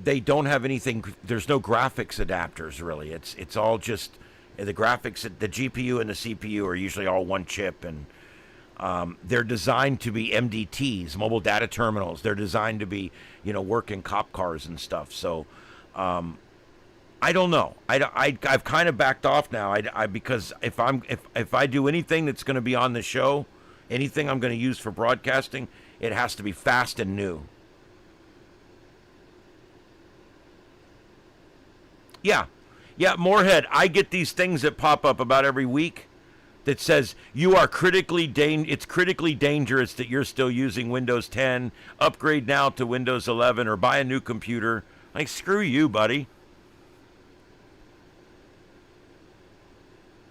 Speaker 2: they don't have anything. There's no graphics adapters really. It's all just the graphics. The GPU and the CPU are usually all one chip, and they're designed to be MDTs, mobile data terminals. They're designed to be, work in cop cars and stuff. So I don't know. I've kind of backed off now. Because if I do anything that's going to be on the show, anything I'm going to use for broadcasting, it has to be fast and new. Yeah, Moorhead, I get these things that pop up about every week that says you are it's critically dangerous that you're still using Windows 10, upgrade now to Windows 11 or buy a new computer. Like, screw you, buddy.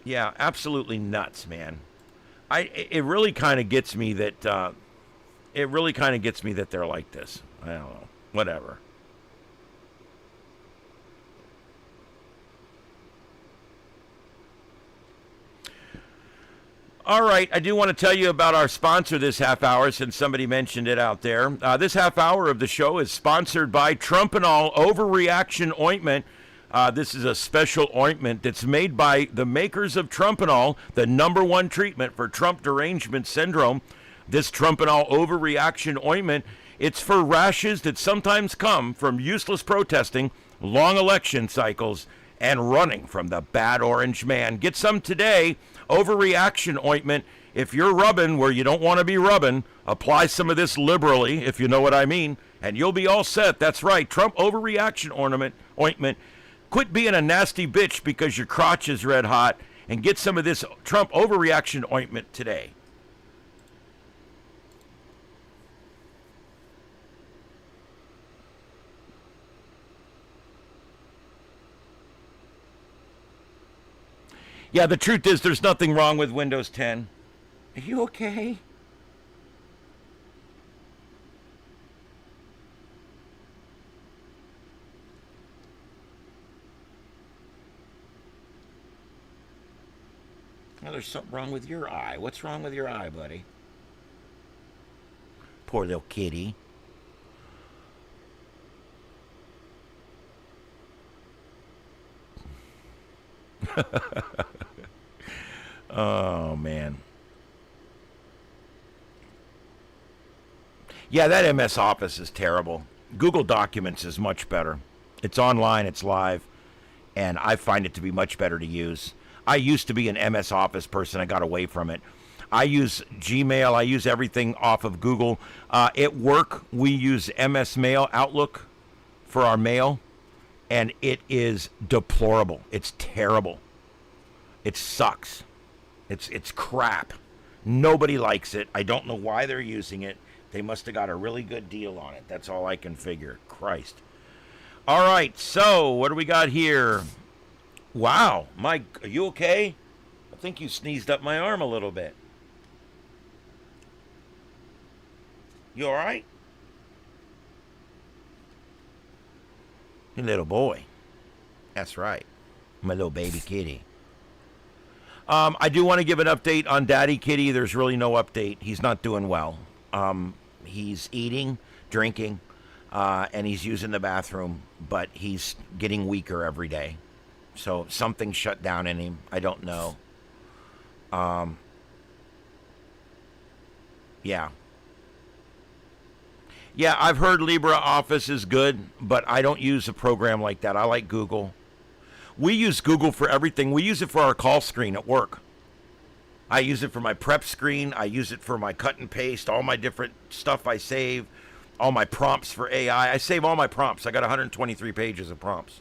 Speaker 2: Yeah, absolutely nuts, man. It really kind of gets me that they're like this. I don't know. Whatever. All right, I do want to tell you about our sponsor this half hour, since somebody mentioned it out there. This half hour of the show is sponsored by Trumpanol Overreaction Ointment. This is a special ointment that's made by the makers of Trumpanol, the #1 treatment for Trump derangement syndrome. This Trumpanol Overreaction Ointment, it's for rashes that sometimes come from useless protesting, long election cycles, and running from the bad orange man. Get some today. Overreaction Ointment. If you're rubbing where you don't want to be rubbing, apply some of this liberally, if you know what I mean, and you'll be all set. That's right. Trump Overreaction Ointment. Quit being a nasty bitch because your crotch is red hot, and get some of this Trump Overreaction Ointment today. Yeah, the truth is there's nothing wrong with Windows 10. Are you okay? Well, there's something wrong with your eye. What's wrong with your eye, buddy? Poor little kitty. Oh, man. Yeah, that MS Office is terrible. Google Documents is much better. It's online, it's live, and I find it to be much better to use. I used to be an MS Office person. I got away from it. I use Gmail. I use everything off of Google. At work, we use MS Mail, Outlook, for our mail, and it is deplorable. It's terrible. It sucks. It's crap. Nobody likes it. I don't know why they're using it. They must have got a really good deal on it. That's all I can figure. Christ. All right, so what do we got here? Wow, Mike, are you okay? I think you sneezed up my arm a little bit. You all right? Your little boy. That's right. My little baby kitty. I do want to give an update on Daddy Kitty. There's really no update. He's not doing well. He's eating, drinking, and he's using the bathroom, but he's getting weaker every day. So something shut down in him. I don't know. Yeah. Yeah, I've heard LibreOffice is good, but I don't use a program like that. I like Google. We use Google for everything. We use it for our call screen at work. I use it for my prep screen. I use it for my cut and paste, all my different stuff I save, all my prompts for AI. I save all my prompts. I got 123 pages of prompts.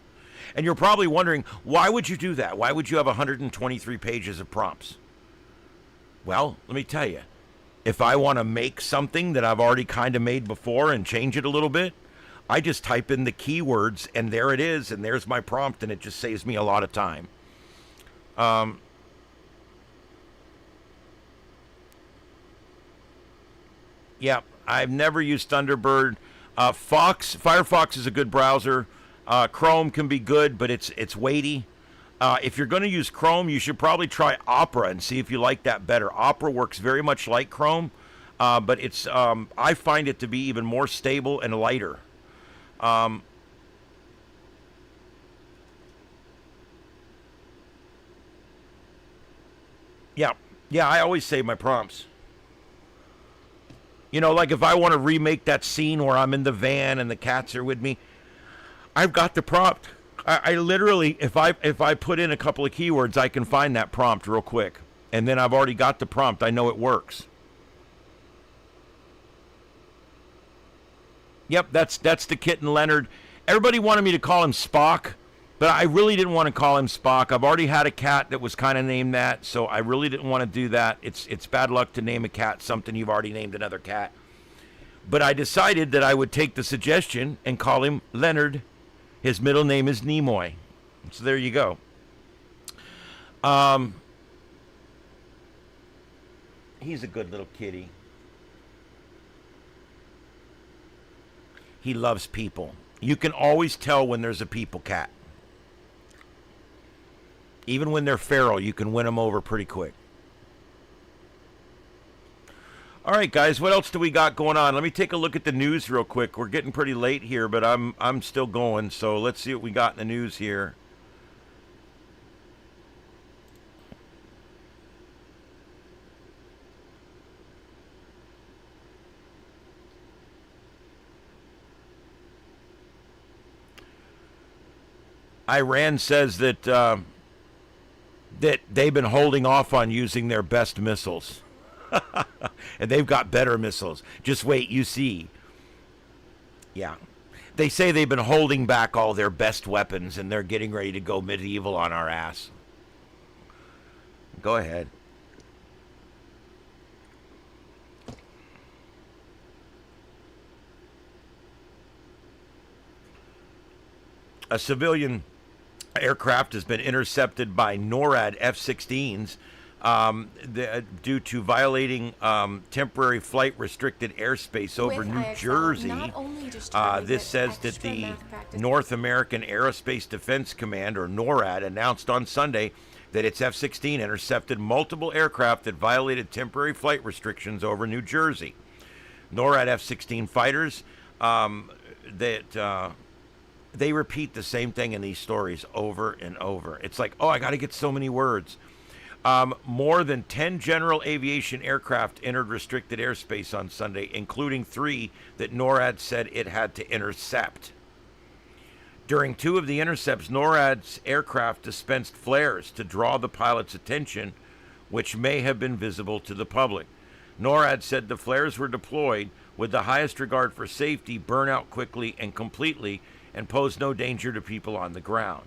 Speaker 2: And you're probably wondering, why would you do that? Why would you have 123 pages of prompts? Well, let me tell you. If I want to make something that I've already kind of made before and change it a little bit, I just type in the keywords and there it is, and there's my prompt, and it just saves me a lot of time. Yeah, I've never used Thunderbird. Firefox is a good browser. Chrome can be good, but it's weighty. If you're going to use Chrome, you should probably try Opera and see if you like that better. Opera works very much like Chrome, but it's I find it to be even more stable and lighter. Yeah, I always save my prompts. You know, like if I want to remake that scene where I'm in the van and the cats are with me, I've got the prompt. I literally, if I put in a couple of keywords, I can find that prompt real quick. And then I've already got the prompt. I know it works. Yep, that's the kitten Leonard. Everybody wanted me to call him Spock, but I really didn't want to call him Spock. I've already had a cat that was kind of named that, so I really didn't want to do that. It's bad luck to name a cat something you've already named another cat. But I decided that I would take the suggestion and call him Leonard. His middle name is Nimoy. So there you go. He's a good little kitty. He loves people. You can always tell when there's a people cat. Even when they're feral, you can win them over pretty quick. All right, guys, what else do we got going on? Let me take a look at the news real quick. We're getting pretty late here, but I'm still going, so let's see what we got in the news here. Iran says that that they've been holding off on using their best missiles. And they've got better missiles. Just wait, you see. Yeah. They say they've been holding back all their best weapons and they're getting ready to go medieval on our ass. Go ahead. A civilian aircraft has been intercepted by NORAD F-16s due to violating temporary flight restricted airspace over New Jersey. This says that the North American Aerospace Defense Command, or NORAD, announced on Sunday that its F-16 intercepted multiple aircraft that violated temporary flight restrictions over New Jersey. NORAD F-16 fighters they repeat the same thing in these stories over and over. It's like, oh, I got to get so many words. More than 10 general aviation aircraft entered restricted airspace on Sunday, including 3 that NORAD said it had to intercept. During 2 of the intercepts, NORAD's aircraft dispensed flares to draw the pilot's attention, which may have been visible to the public. NORAD said the flares were deployed with the highest regard for safety, burn out quickly and completely, and pose no danger to people on the ground.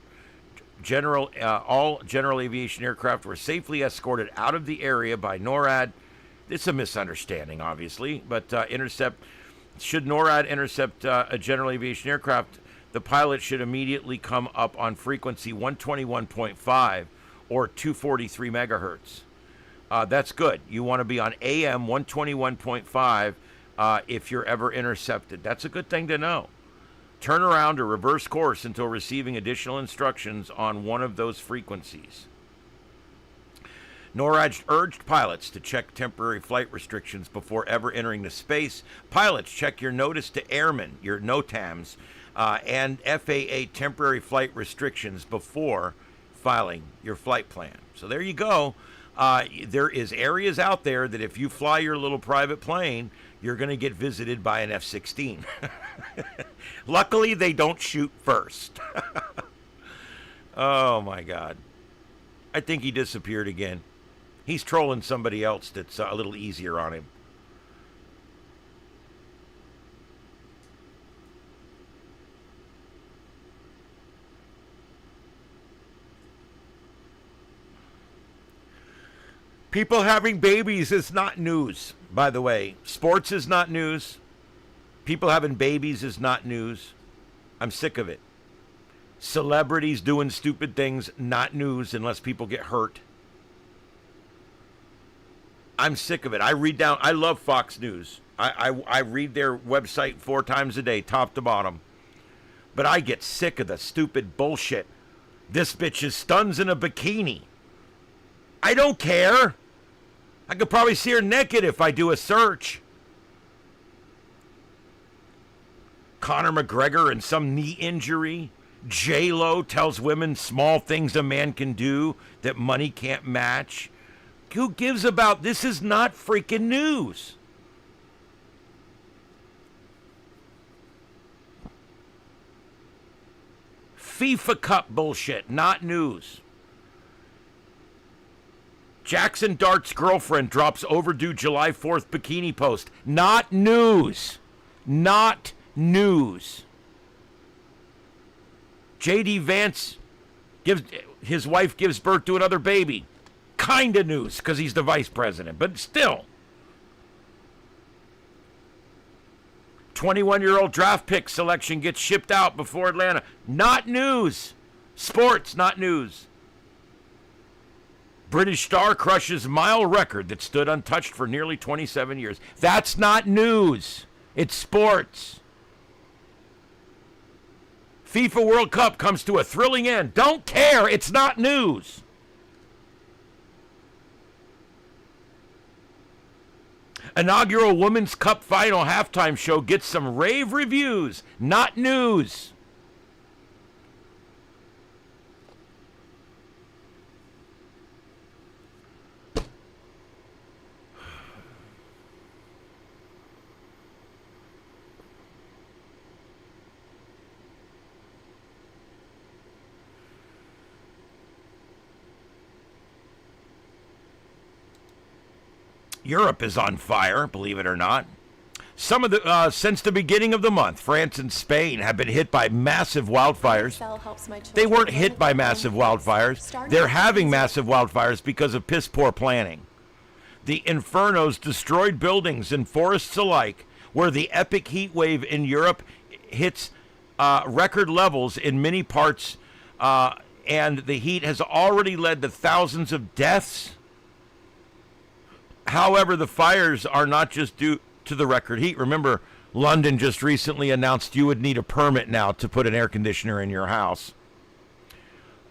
Speaker 2: All general aviation aircraft were safely escorted out of the area by NORAD. It's a misunderstanding, obviously, but should NORAD intercept a general aviation aircraft, the pilot should immediately come up on frequency 121.5 or 243 megahertz. That's good. You want to be on AM 121.5 if you're ever intercepted. That's a good thing to know. Turn around or reverse course until receiving additional instructions on one of those frequencies. NORAD urged pilots to check temporary flight restrictions before ever entering the space. Pilots, check your notice to airmen, your NOTAMs, and FAA temporary flight restrictions before filing your flight plan. So there you go. There is areas out there that if you fly your little private plane, you're going to get visited by an F-16. Luckily, they don't shoot first. Oh, my God. I think he disappeared again. He's trolling somebody else that's a little easier on him. People having babies is not news, by the way. Sports is not news. People having babies is not news. I'm sick of it. Celebrities doing stupid things, not news unless people get hurt. I'm sick of it. I love Fox News. I read their website 4 times a day, top to bottom. But I get sick of the stupid bullshit. This bitch is stuns in a bikini. I don't care. I could probably see her naked if I do a search. Conor McGregor and some knee injury. J-Lo tells women small things a man can do that money can't match. Who gives about this? Is not freaking news. FIFA Cup bullshit, not news. Jackson Dart's girlfriend drops overdue July 4th bikini post. Not news. Not news. J.D. Vance his wife gives birth to another baby. Kind of news because he's the vice president, but still. 21-year-old draft pick selection gets shipped out before Atlanta. Not news. Sports, not news. British star crushes mile record that stood untouched for nearly 27 years. That's not news. It's sports. FIFA World Cup comes to a thrilling end. Don't care. It's not news. Inaugural Women's Cup final halftime show gets some rave reviews. Not news. Europe is on fire, believe it or not. Some of the since the beginning of the month, France and Spain have been hit by massive wildfires. They weren't hit by massive wildfires. They're having massive wildfires because of piss poor planning. The infernos destroyed buildings and forests alike, where the epic heat wave in Europe hits record levels in many parts, and the heat has already led to thousands of deaths. However, the fires are not just due to the record heat. Remember, London just recently announced you would need a permit now to put an air conditioner in your house.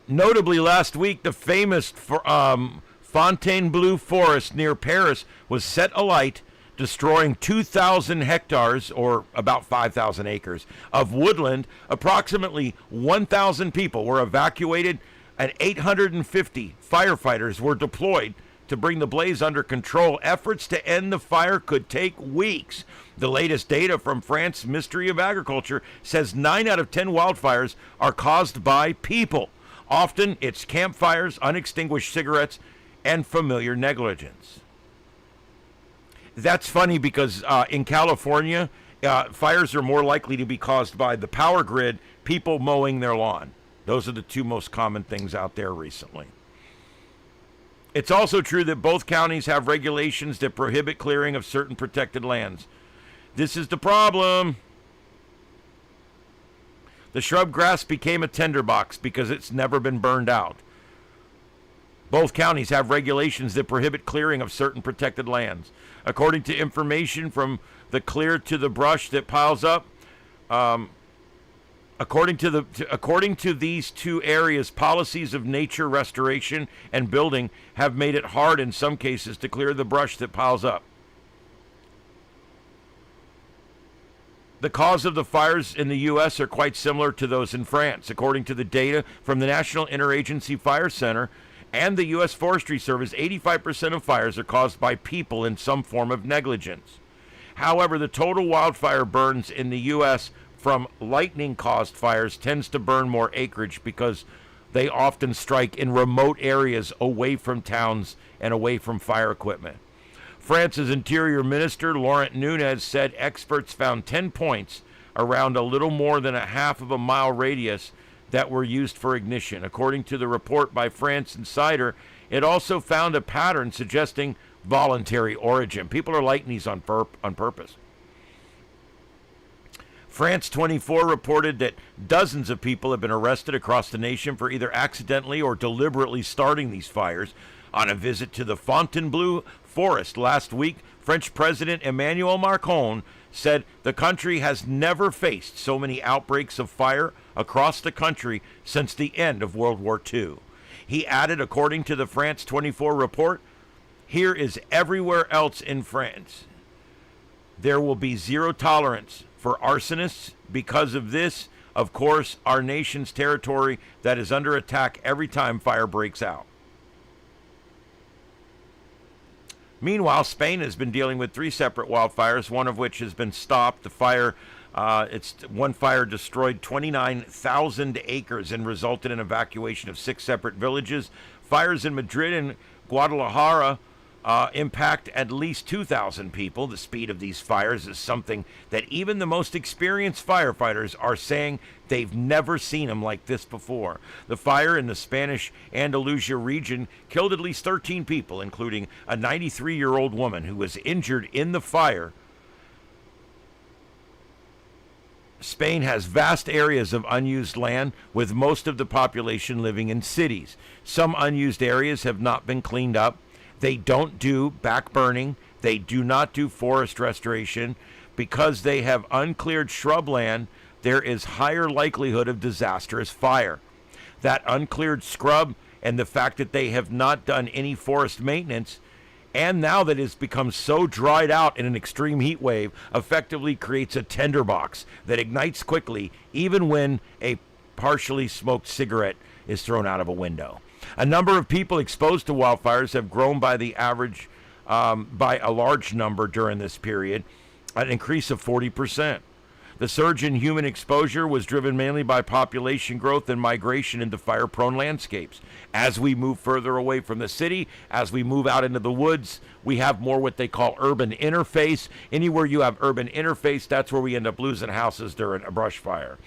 Speaker 2: Notably, last week, the famous Fontainebleau forest near Paris was set alight, destroying 2,000 hectares, or about 5,000 acres, of woodland. Approximately 1,000 people were evacuated, and 850 firefighters were deployed to bring the blaze under control. Efforts to end the fire could take weeks. The latest data from France's Ministry of Agriculture says 9 out of 10 wildfires are caused by people. Often it's campfires, unextinguished cigarettes, and familiar negligence. That's funny because in California, fires are more likely to be caused by the power grid, people mowing their lawn. Those are the 2 most common things out there recently. It's also true that both counties have regulations that prohibit clearing of certain protected lands. This is the problem. The shrub grass became a tinderbox because it's never been burned out. Both counties have regulations that prohibit clearing of certain protected lands. According to information from the clear to the brush that piles up, According to these 2 areas, policies of nature restoration and building have made it hard in some cases to clear the brush that piles up. The cause of the fires in the U.S. are quite similar to those in France. According to the data from the National Interagency Fire Center, and the U.S. Forestry Service, 85% of fires are caused by people in some form of negligence. However, the total wildfire burns in the U.S. from lightning-caused fires tends to burn more acreage because they often strike in remote areas away from towns and away from fire equipment. France's Interior Minister, Laurent Nunez, said experts found 10 points around a little more than a half of a mile radius that were used for ignition. According to the report by France Insider, it also found a pattern suggesting voluntary origin. People are lighting these on purpose. France 24 reported that dozens of people have been arrested across the nation for either accidentally or deliberately starting these fires. On a visit to the Fontainebleau forest last week, French President Emmanuel Macron said the country has never faced so many outbreaks of fire across the country since the end of World War II. He added, according to the France 24 report, here is everywhere else in France. There will be zero tolerance for arsonists. Because of this, of course, our nation's territory that is under attack every time fire breaks out. Meanwhile, Spain has been dealing with 3 separate wildfires, one of which has been stopped. One fire destroyed 29,000 acres and resulted in evacuation of 6 separate villages. Fires in Madrid and Guadalajara impact at least 2,000 people. The speed of these fires is something that even the most experienced firefighters are saying they've never seen them like this before. The fire in the Spanish Andalusia region killed at least 13 people, including a 93-year-old woman who was injured in the fire. Spain has vast areas of unused land, with most of the population living in cities. Some unused areas have not been cleaned up. They don't do backburning. They do not do forest restoration. Because they have uncleared shrubland, there is higher likelihood of disastrous fire. That uncleared scrub and the fact that they have not done any forest maintenance, and now that it's become so dried out in an extreme heat wave, effectively creates a tinderbox that ignites quickly, even when a partially smoked cigarette is thrown out of a window. A number of people exposed to wildfires have grown by a large number during this period, an increase of 40%. The surge in human exposure was driven mainly by population growth and migration into fire-prone landscapes. As we move further away from the city, as we move out into the woods, we have more what they call urban interface. Anywhere you have urban interface, that's where we end up losing houses during a brush fire.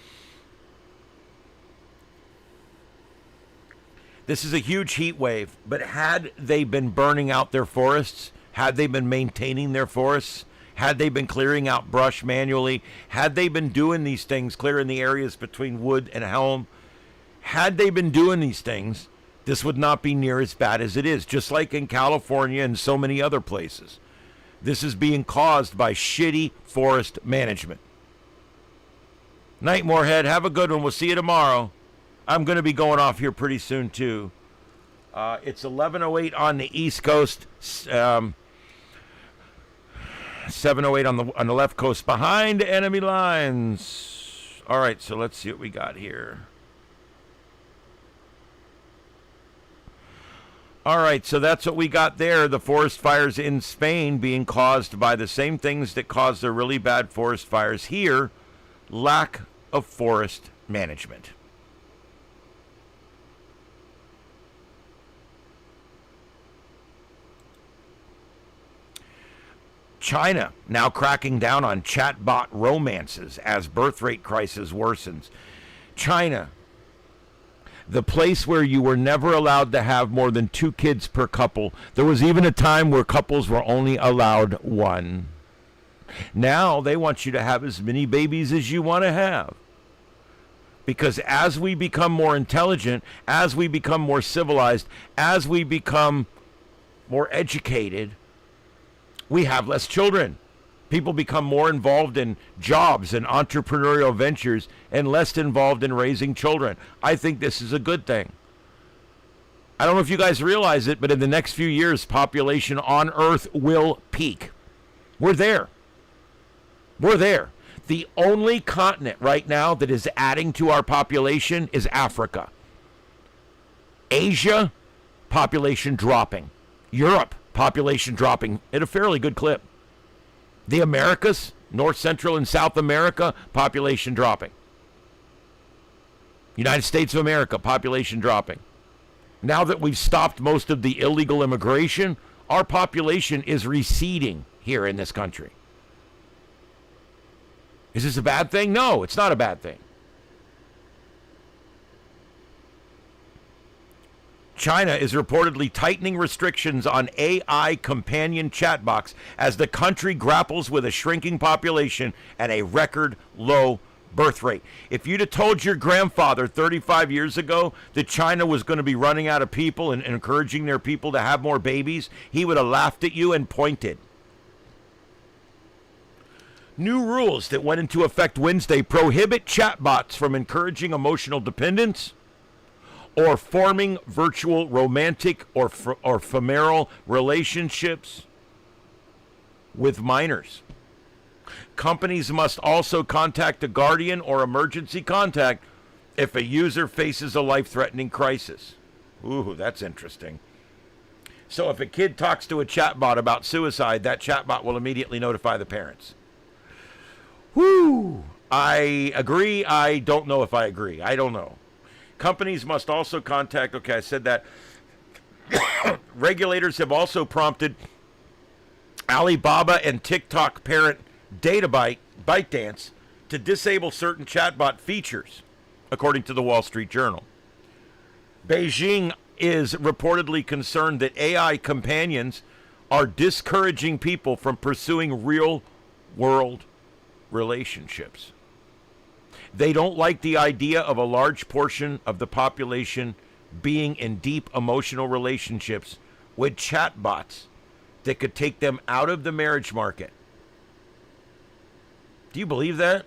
Speaker 2: This is a huge heat wave, but had they been burning out their forests, had they been maintaining their forests, had they been clearing out brush manually, had they been doing these things, clearing the areas between wood and elm, had they been doing these things, this would not be near as bad as it is, just like in California and so many other places. This is being caused by shitty forest management. Night, Moorhead. Have a good one. We'll see you tomorrow. I'm going to be going off here pretty soon, too. It's 11:08 on the East Coast, 7:08 on the left coast, behind enemy lines. All right, so let's see what we got here. All right, so that's what we got there. The forest fires in Spain being caused by the same things that caused the really bad forest fires here, lack of forest management. China now cracking down on chatbot romances as birth rate crisis worsens. China, the place where you were never allowed to have more than 2 kids per couple. There was even a time where couples were only allowed 1. Now they want you to have as many babies as you want to have. Because as we become more intelligent, as we become more civilized, as we become more educated, we have less children. People become more involved in jobs and entrepreneurial ventures and less involved in raising children. I think this is a good thing. I don't know if you guys realize it, but in the next few years, population on Earth will peak. We're there. We're there. The only continent right now that is adding to our population is Africa. Asia, population dropping. Europe, population dropping at a fairly good clip. The Americas, North, Central, and South America, population dropping. United States of America, population dropping. Now that we've stopped most of the illegal immigration, our population is receding here in this country. Is this a bad thing? No, it's not a bad thing. China is reportedly tightening restrictions on AI companion chatbots as the country grapples with a shrinking population and a record low birth rate. If you'd have told your grandfather 35 years ago that China was going to be running out of people and encouraging their people to have more babies, he would have laughed at you and pointed. New rules that went into effect Wednesday prohibit chatbots from encouraging emotional dependence or forming virtual romantic or ephemeral relationships with minors. Companies must also contact a guardian or emergency contact if a user faces a life-threatening crisis. Ooh, that's interesting. So if a kid talks to a chatbot about suicide, that chatbot will immediately notify the parents. Whoo! I agree. I don't know if I agree. I don't know. Companies must also contact, okay, I said that. Regulators have also prompted Alibaba and TikTok parent ByteDance to disable certain chatbot features, according to the Wall Street Journal. Beijing is reportedly concerned that AI companions are discouraging people from pursuing real-world relationships. They don't like the idea of a large portion of the population being in deep emotional relationships with chatbots that could take them out of the marriage market. Do you believe that?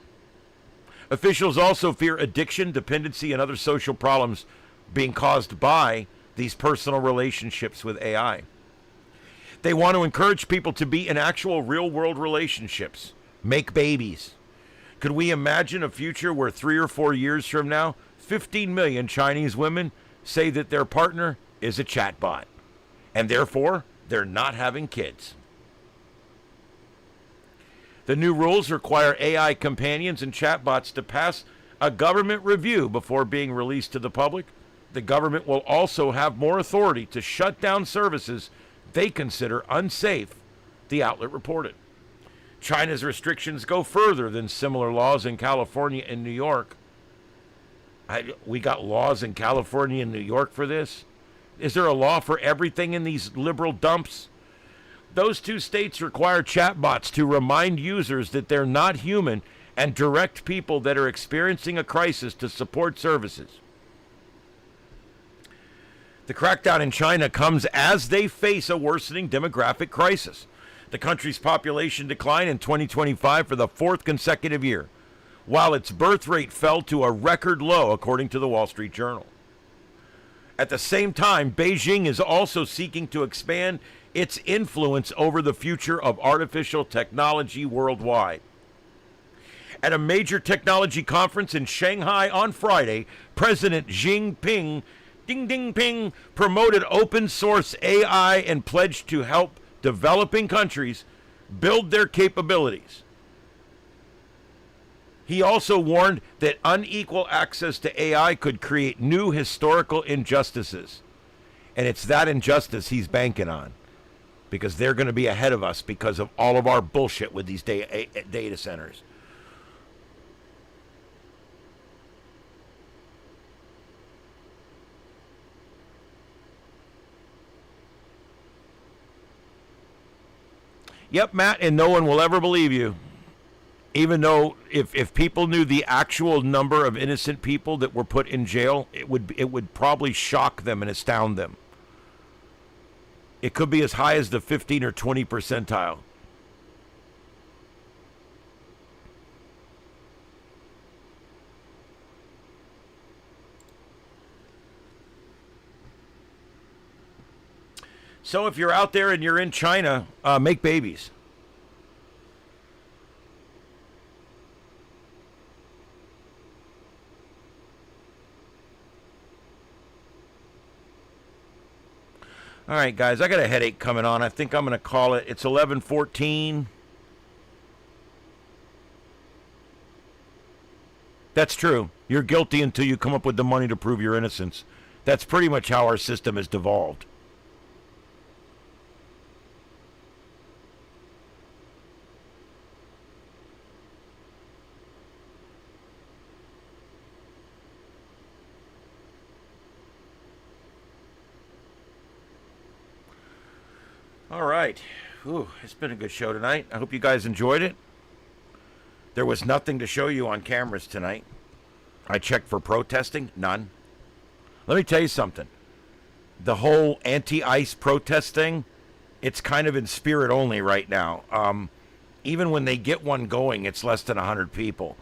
Speaker 2: Officials also fear addiction, dependency, and other social problems being caused by these personal relationships with AI. They want to encourage people to be in actual real-world relationships, make babies. Could we imagine a future where 3 or 4 years from now, 15 million Chinese women say that their partner is a chatbot, and therefore they're not having kids? The new rules require AI companions and chatbots to pass a government review before being released to the public. The government will also have more authority to shut down services they consider unsafe, the outlet reported. China's restrictions go further than similar laws in California and New York. We got laws in California and New York for this? Is there a law for everything in these liberal dumps? Those two states require chatbots to remind users that they're not human and direct people that are experiencing a crisis to support services. The crackdown in China comes as they face a worsening demographic crisis. The country's population declined in 2025 for the 4th consecutive year, while its birth rate fell to a record low, according to the Wall Street Journal. At the same time, Beijing is also seeking to expand its influence over the future of artificial technology worldwide. At a major technology conference in Shanghai on Friday, President Xi Jinping promoted open source AI and pledged to help developing countries build their capabilities. He also warned that unequal access to AI could create new historical injustices. And it's that injustice he's banking on, because they're going to be ahead of us because of all of our bullshit with these data centers. Yep, Matt, and no one will ever believe you. Even though if people knew the actual number of innocent people that were put in jail, it would probably shock them and astound them. It could be as high as the 15 or 20 percentile. So if you're out there and you're in China, make babies. All right, guys, I got a headache coming on. I think I'm going to call it. It's 11:14. That's true. You're guilty until you come up with the money to prove your innocence. That's pretty much how our system has devolved. All right. Ooh, it's been a good show tonight. I hope you guys enjoyed it. There was nothing to show you on cameras tonight. I checked for protesting. None. Let me tell you something. The whole anti-ice protest thing, it's kind of in spirit only right now. Even when they get one going, it's less than 100 people.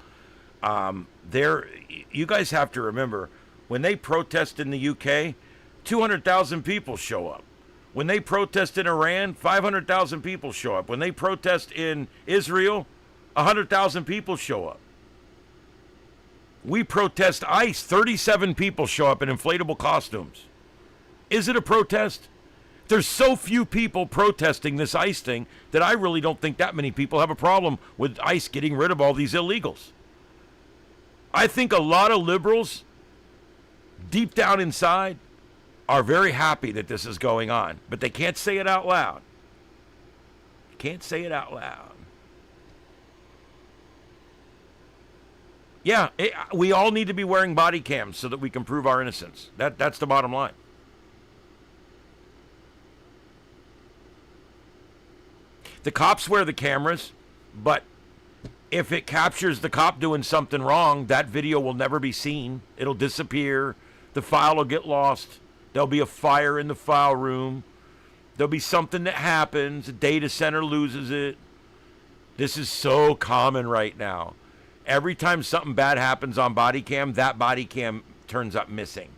Speaker 2: You guys have to remember, when they protest in the UK, 200,000 people show up. When they protest in Iran, 500,000 people show up. When they protest in Israel, 100,000 people show up. We protest ICE, 37 people show up in inflatable costumes. Is it a protest? There's so few people protesting this ICE thing that I really don't think that many people have a problem with ICE getting rid of all these illegals. I think a lot of liberals, deep down inside, are very happy that this is going on, but they can't say it out loud. Can't say it out loud. Yeah, we all need to be wearing body cams so that we can prove our innocence. That's the bottom line. The cops wear the cameras, but if it captures the cop doing something wrong, that video will never be seen. It'll disappear. The file will get lost. There'll be a fire in the file room. There'll be something that happens. The data center loses it. This is so common right now. Every time something bad happens on body cam, that body cam turns up missing.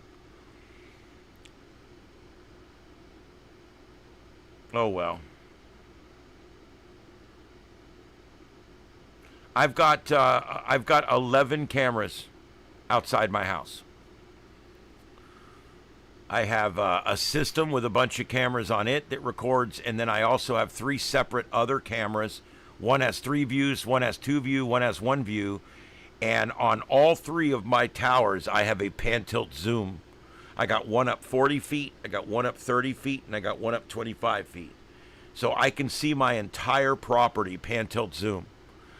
Speaker 2: Oh, well. I've got 11 cameras outside my house. I have a system with a bunch of cameras on it that records, and then I also have 3 separate other cameras. One has 3 views, one has 2 views, one has 1 view, and on all 3 of my towers, I have a pan-tilt zoom. I got one up 40 feet, I got one up 30 feet, and I got one up 25 feet. So I can see my entire property pan-tilt zoom.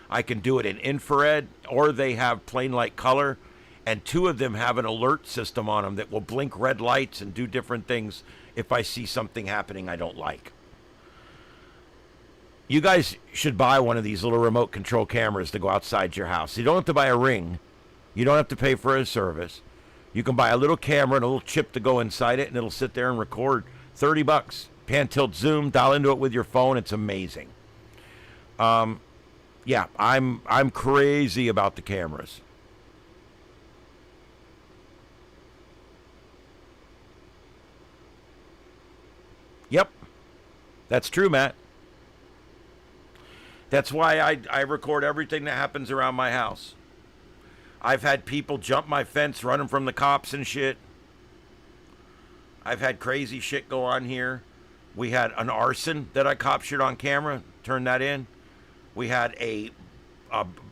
Speaker 2: I can do it in infrared, or they have plain light color, and 2 of them have an alert system on them that will blink red lights and do different things if I see something happening I don't like. You guys should buy one of these little remote control cameras to go outside your house. You don't have to buy a ring. You don't have to pay for a service. You can buy a little camera and a little chip to go inside it, and it'll sit there and record. $30. Pan tilt zoom, dial into it with your phone. It's amazing. Yeah, I'm crazy about the cameras. Yep, that's true, Matt. That's why I record everything that happens around my house. I've had people jump my fence running from the cops and shit. I've had crazy shit go on here. We had an arson that I captured on camera, turned that in. We had a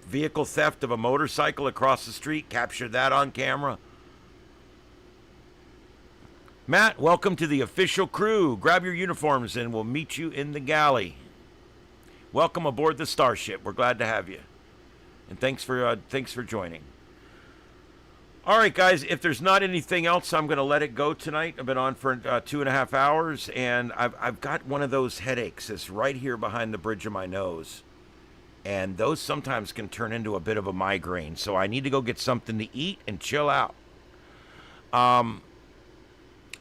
Speaker 2: vehicle theft of a motorcycle across the street, captured that on camera. Matt, welcome to the official crew. Grab your uniforms and we'll meet you in the galley. Welcome aboard the Starship. We're glad to have you. And thanks for joining. All right, guys, if there's not anything else, I'm going to let it go tonight. I've been on for 2.5 hours, and I've got one of those headaches that's right here behind the bridge of my nose. And those sometimes can turn into a bit of a migraine. So I need to go get something to eat and chill out.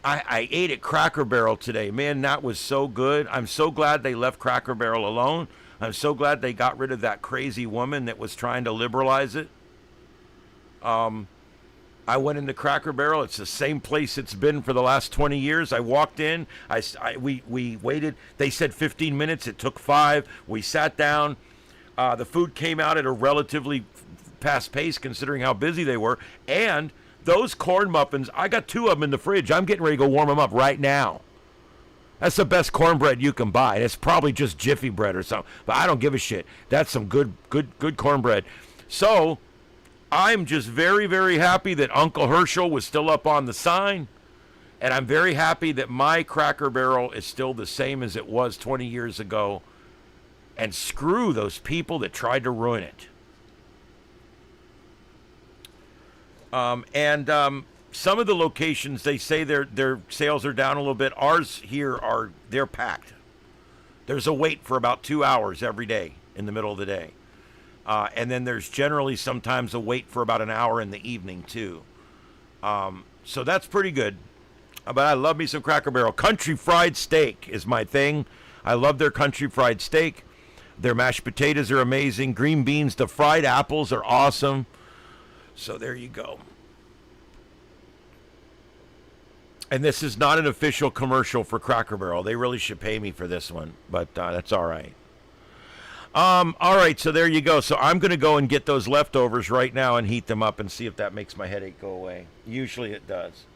Speaker 2: I ate at Cracker Barrel today. Man, that was so good. I'm so glad they left Cracker Barrel alone. I'm so glad they got rid of that crazy woman that was trying to liberalize it. I went into Cracker Barrel. It's the same place it's been for the last 20 years. I walked in. We waited. They said 15 minutes. It took 5. We sat down. The food came out at a relatively fast pace considering how busy they were. And those corn muffins, I got 2 of them in the fridge. I'm getting ready to go warm them up right now. That's the best cornbread you can buy. It's probably just Jiffy bread or something, but I don't give a shit. That's some good cornbread. So I'm just very, very happy that Uncle Herschel was still up on the sign, and I'm very happy that my Cracker Barrel is still the same as it was 20 years ago, and screw those people that tried to ruin it. Some of the locations, they say their sales are down a little bit. Ours here they're packed. There's a wait for about 2 hours every day in the middle of the day. And then there's generally sometimes a wait for about an hour in the evening too. So that's pretty good. But I love me some Cracker Barrel. Country fried steak is my thing. I love their country fried steak. Their mashed potatoes are amazing. Green beans, the fried apples are awesome. So there you go. And this is not an official commercial for Cracker Barrel. They really should pay me for this one, but that's all right. All right, so there you go. So I'm going to go and get those leftovers right now and heat them up and see if that makes my headache go away. Usually it does.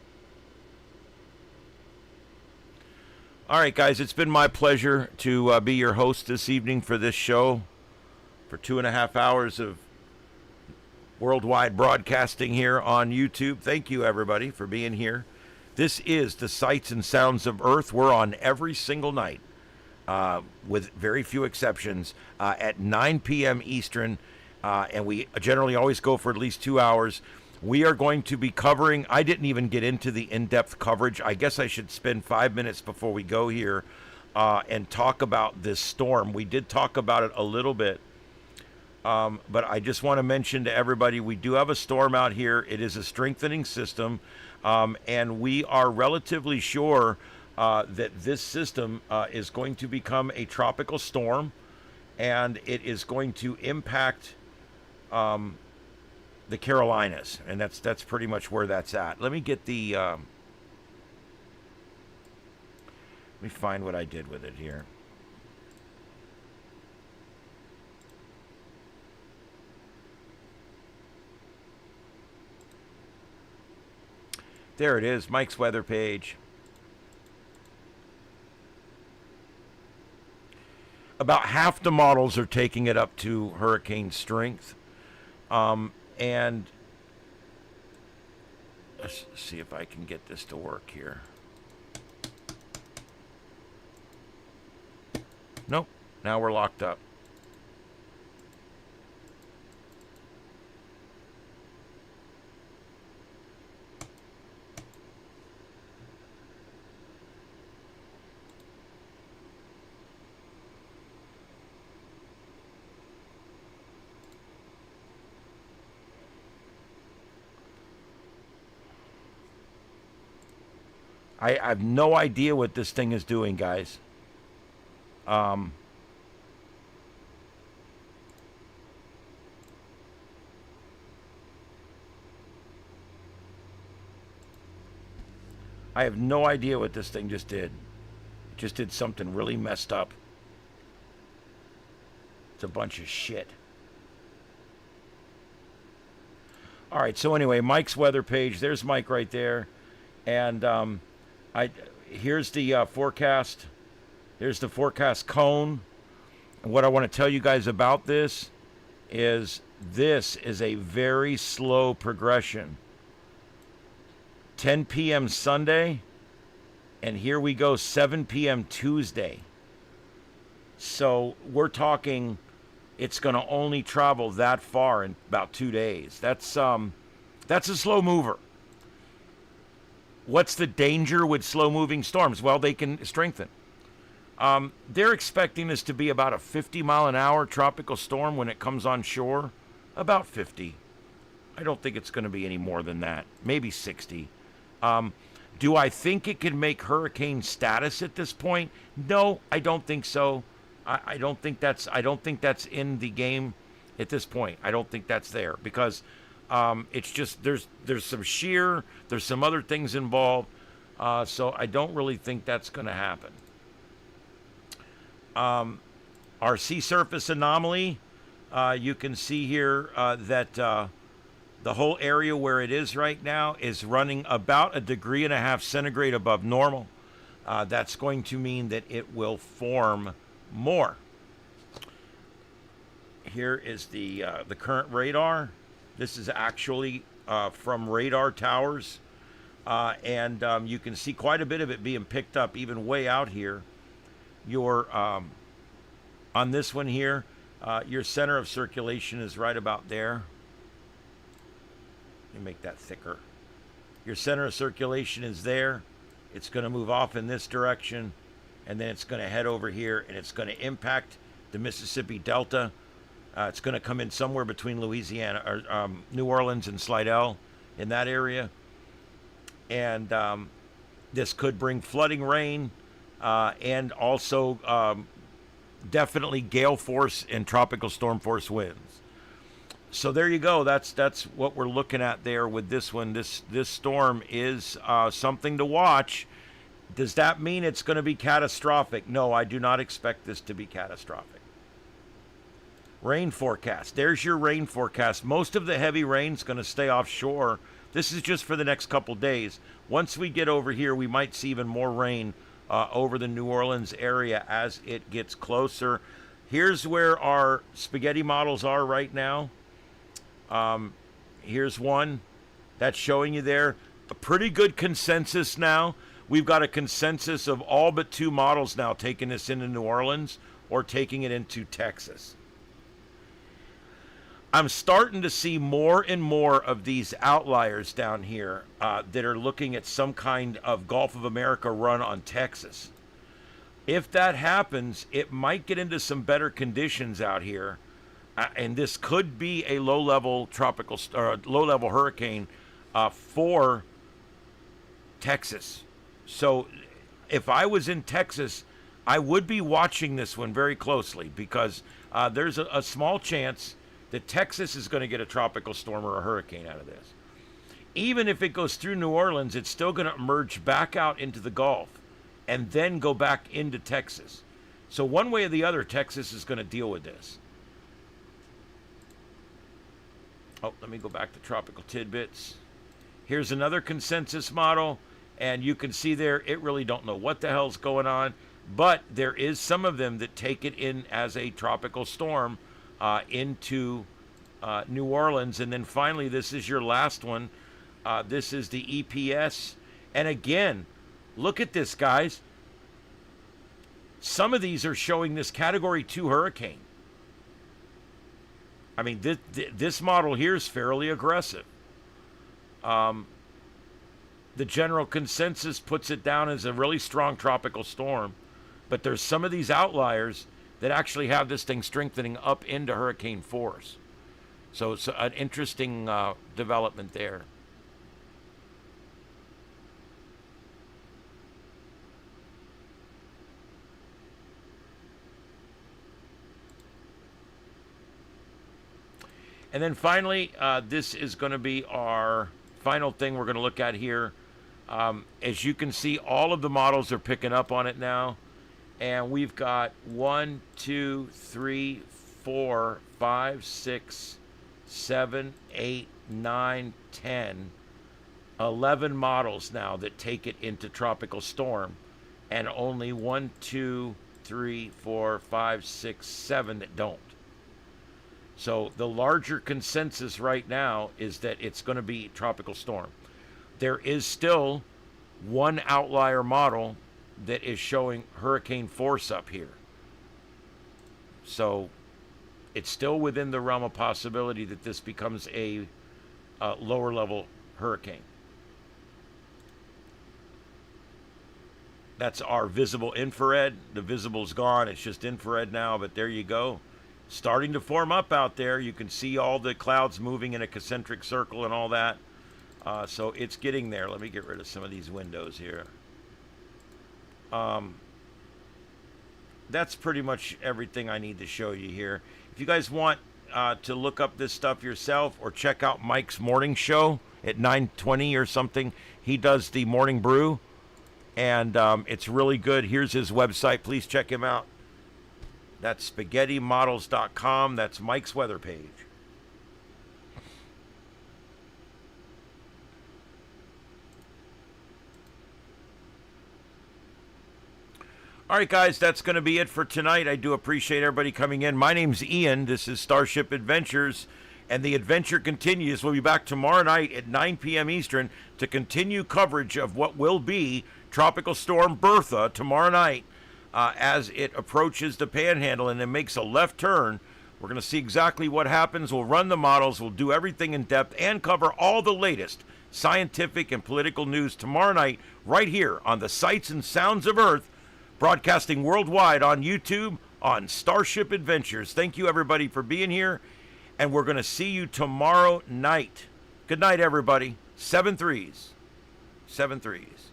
Speaker 2: All right, guys, it's been my pleasure to be your host this evening for this show for 2.5 hours of worldwide broadcasting here on YouTube. Thank you, everybody, for being here. This is the Sights and Sounds of Earth. We're on every single night, with very few exceptions, at 9 p.m. Eastern, and we generally always go for at least 2 hours. We are going to be covering, I didn't even get into the in-depth coverage. I guess I should spend 5 minutes before we go here and talk about this storm. We did talk about it a little bit, but I just want to mention to everybody, we do have a storm out here. It is a strengthening system. And we are relatively sure that this system is going to become a tropical storm, and it is going to impact the Carolinas, and that's pretty much where that's at. Let me get the let me find what I did with it here. There it is, Mike's weather page. About half the models are taking it up to hurricane strength. And let's see if I can get this to work here. Nope, now we're locked up. I have no idea what this thing is doing, guys. I have no idea what this thing just did. It just did something really messed up. It's a bunch of shit. All right, so anyway, Mike's weather page. There's Mike right there. And here's the forecast. Here's the forecast cone. And what I want to tell you guys about this is a very slow progression. 10 p.m. Sunday, and here we go, 7 p.m. Tuesday. So we're talking, it's going to only travel that far in about 2 days. That's a slow mover. What's the danger with slow-moving storms? Well, they can strengthen. They're expecting this to be about a 50-mile-an-hour tropical storm when it comes on shore. About 50. I don't think it's going to be any more than that. Maybe 60. Do I think it can make hurricane status at this point? No, I don't think so. I don't think that's in the game at this point. I don't think that's there because it's just there's some shear, there's some other things involved, so I don't really think that's going to happen. Our sea surface anomaly, you can see here that the whole area where it is right now is running about 1.5 degrees centigrade above normal. that's going to mean that it will form more. Here is the current radar. This is actually from radar towers, and you can see quite a bit of it being picked up even way out here. Your on this one here, your center of circulation is right about there. Let me make that thicker. Your center of circulation is there. It's going to move off in this direction, and then it's going to head over here, and it's going to impact the Mississippi Delta. It's going to come in somewhere between Louisiana or New Orleans and Slidell, in that area. And this could bring flooding rain, and also definitely gale force and tropical storm force winds. So there you go. That's what we're looking at there with this one. This storm is something to watch. Does that mean it's going to be catastrophic? No, I do not expect this to be catastrophic. Rain forecast. There's your rain forecast. Most of the heavy rain is going to stay offshore. This is just for the next couple days. Once we get over here, we might see even more rain over the New Orleans area as it gets closer. Here's where our spaghetti models are right now. Here's one that's showing you there. A pretty good consensus now. We've got a consensus of all but 2 models now taking this into New Orleans or taking it into Texas. I'm starting to see more and more of these outliers down here that are looking at some kind of Gulf of America run on Texas. If that happens, it might get into some better conditions out here. And this could be a low-level tropical or low-level hurricane for Texas. So if I was in Texas, I would be watching this one very closely, because there's a small chance that Texas is going to get a tropical storm or a hurricane out of this. Even if it goes through New Orleans, it's still going to emerge back out into the Gulf and then go back into Texas. So one way or the other, Texas is going to deal with this. Oh, let me go back to tropical tidbits. Here's another consensus model, and you can see there, it really don't know what the hell's going on, but there is some of them that take it in as a tropical storm into New Orleans. And then finally, this is your last one. This is the EPS. And again, look at this, guys. Some of these are showing this Category 2 hurricane. I mean, this model here is fairly aggressive. The general consensus puts it down as a really strong tropical storm, but there's some of these outliers that actually have this thing strengthening up into hurricane force. So it's an interesting development there. And then finally, this is going to be our final thing we're going to look at here. As you can see, all of the models are picking up on it now. And we've got 1, 2, 3, 4, 5, 6, 7, 8, 9, 10, 11 models now that take it into tropical storm. And only 1, 2, 3, 4, 5, 6, 7 that don't. So the larger consensus right now is that it's going to be tropical storm. There is still one outlier model that is showing hurricane force up here. So it's still within the realm of possibility that this becomes a lower level hurricane. That's our visible infrared. The visible's gone. It's just infrared now, but there you go. Starting to form up out there. You can see all the clouds moving in a concentric circle and all that. So it's getting there. Let me get rid of some of these windows here. That's pretty much everything I need to show you here. If you guys want to look up this stuff yourself or check out Mike's morning show at 9:20 or something, he does the morning brew, and it's really good. Here's his website. Please check him out. That's spaghettimodels.com. That's Mike's weather page. All right, guys, that's going to be it for tonight. I do appreciate everybody coming in. My name's Ian. This is StarShip Adventures, and the adventure continues. We'll be back tomorrow night at 9 p.m. Eastern to continue coverage of what will be Tropical Storm Bertha tomorrow night as it approaches the Panhandle and it makes a left turn. We're going to see exactly what happens. We'll run the models. We'll do everything in depth and cover all the latest scientific and political news tomorrow night right here on the Sights and Sounds of Earth, broadcasting worldwide on YouTube on StarShip Adventures. Thank you, everybody, for being here, and we're going to see you tomorrow night. Good night, everybody. 7 threes. 7 threes.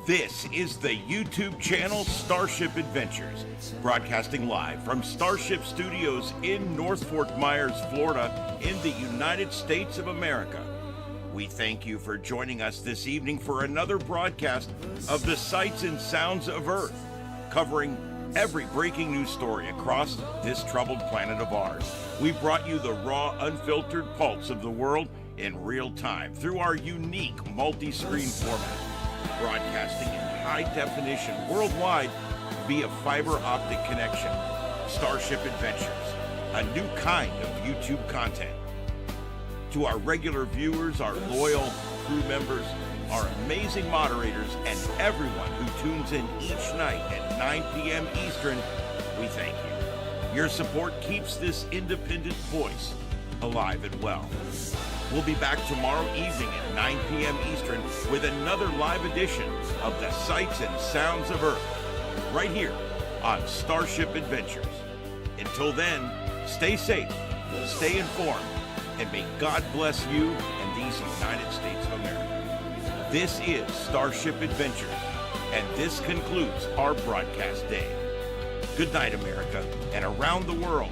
Speaker 2: This is the YouTube channel StarShip Adventures, broadcasting live from StarShip Studios in North Fort Myers, Florida, in the United States of America. We thank you for joining us this evening for another broadcast of the Sights and Sounds of Earth, covering every breaking news story across this troubled planet of ours. We brought you the raw, unfiltered pulse of the world in real time through our unique multi-screen format, broadcasting in high definition worldwide via fiber optic connection. StarShip Adventures, a new kind of YouTube content. To our regular viewers, our loyal crew members, our amazing moderators, and everyone who tunes in each night at 9 p.m. Eastern, we thank you. Your support keeps this independent voice alive and well. We'll be back tomorrow evening at 9 p.m. Eastern with another live edition of the Sights and Sounds of Earth, right here on StarShip Adventures. Until then, stay safe, stay informed, and may God bless you and these United States of America. This is StarShip Adventures, and this concludes our broadcast day. Good night, America, and around the world.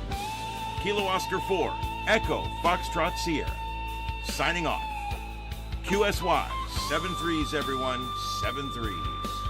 Speaker 2: Kilo Oscar 4, Echo Foxtrot Sierra, signing off. QSY, 7 3s, everyone, 7 3s.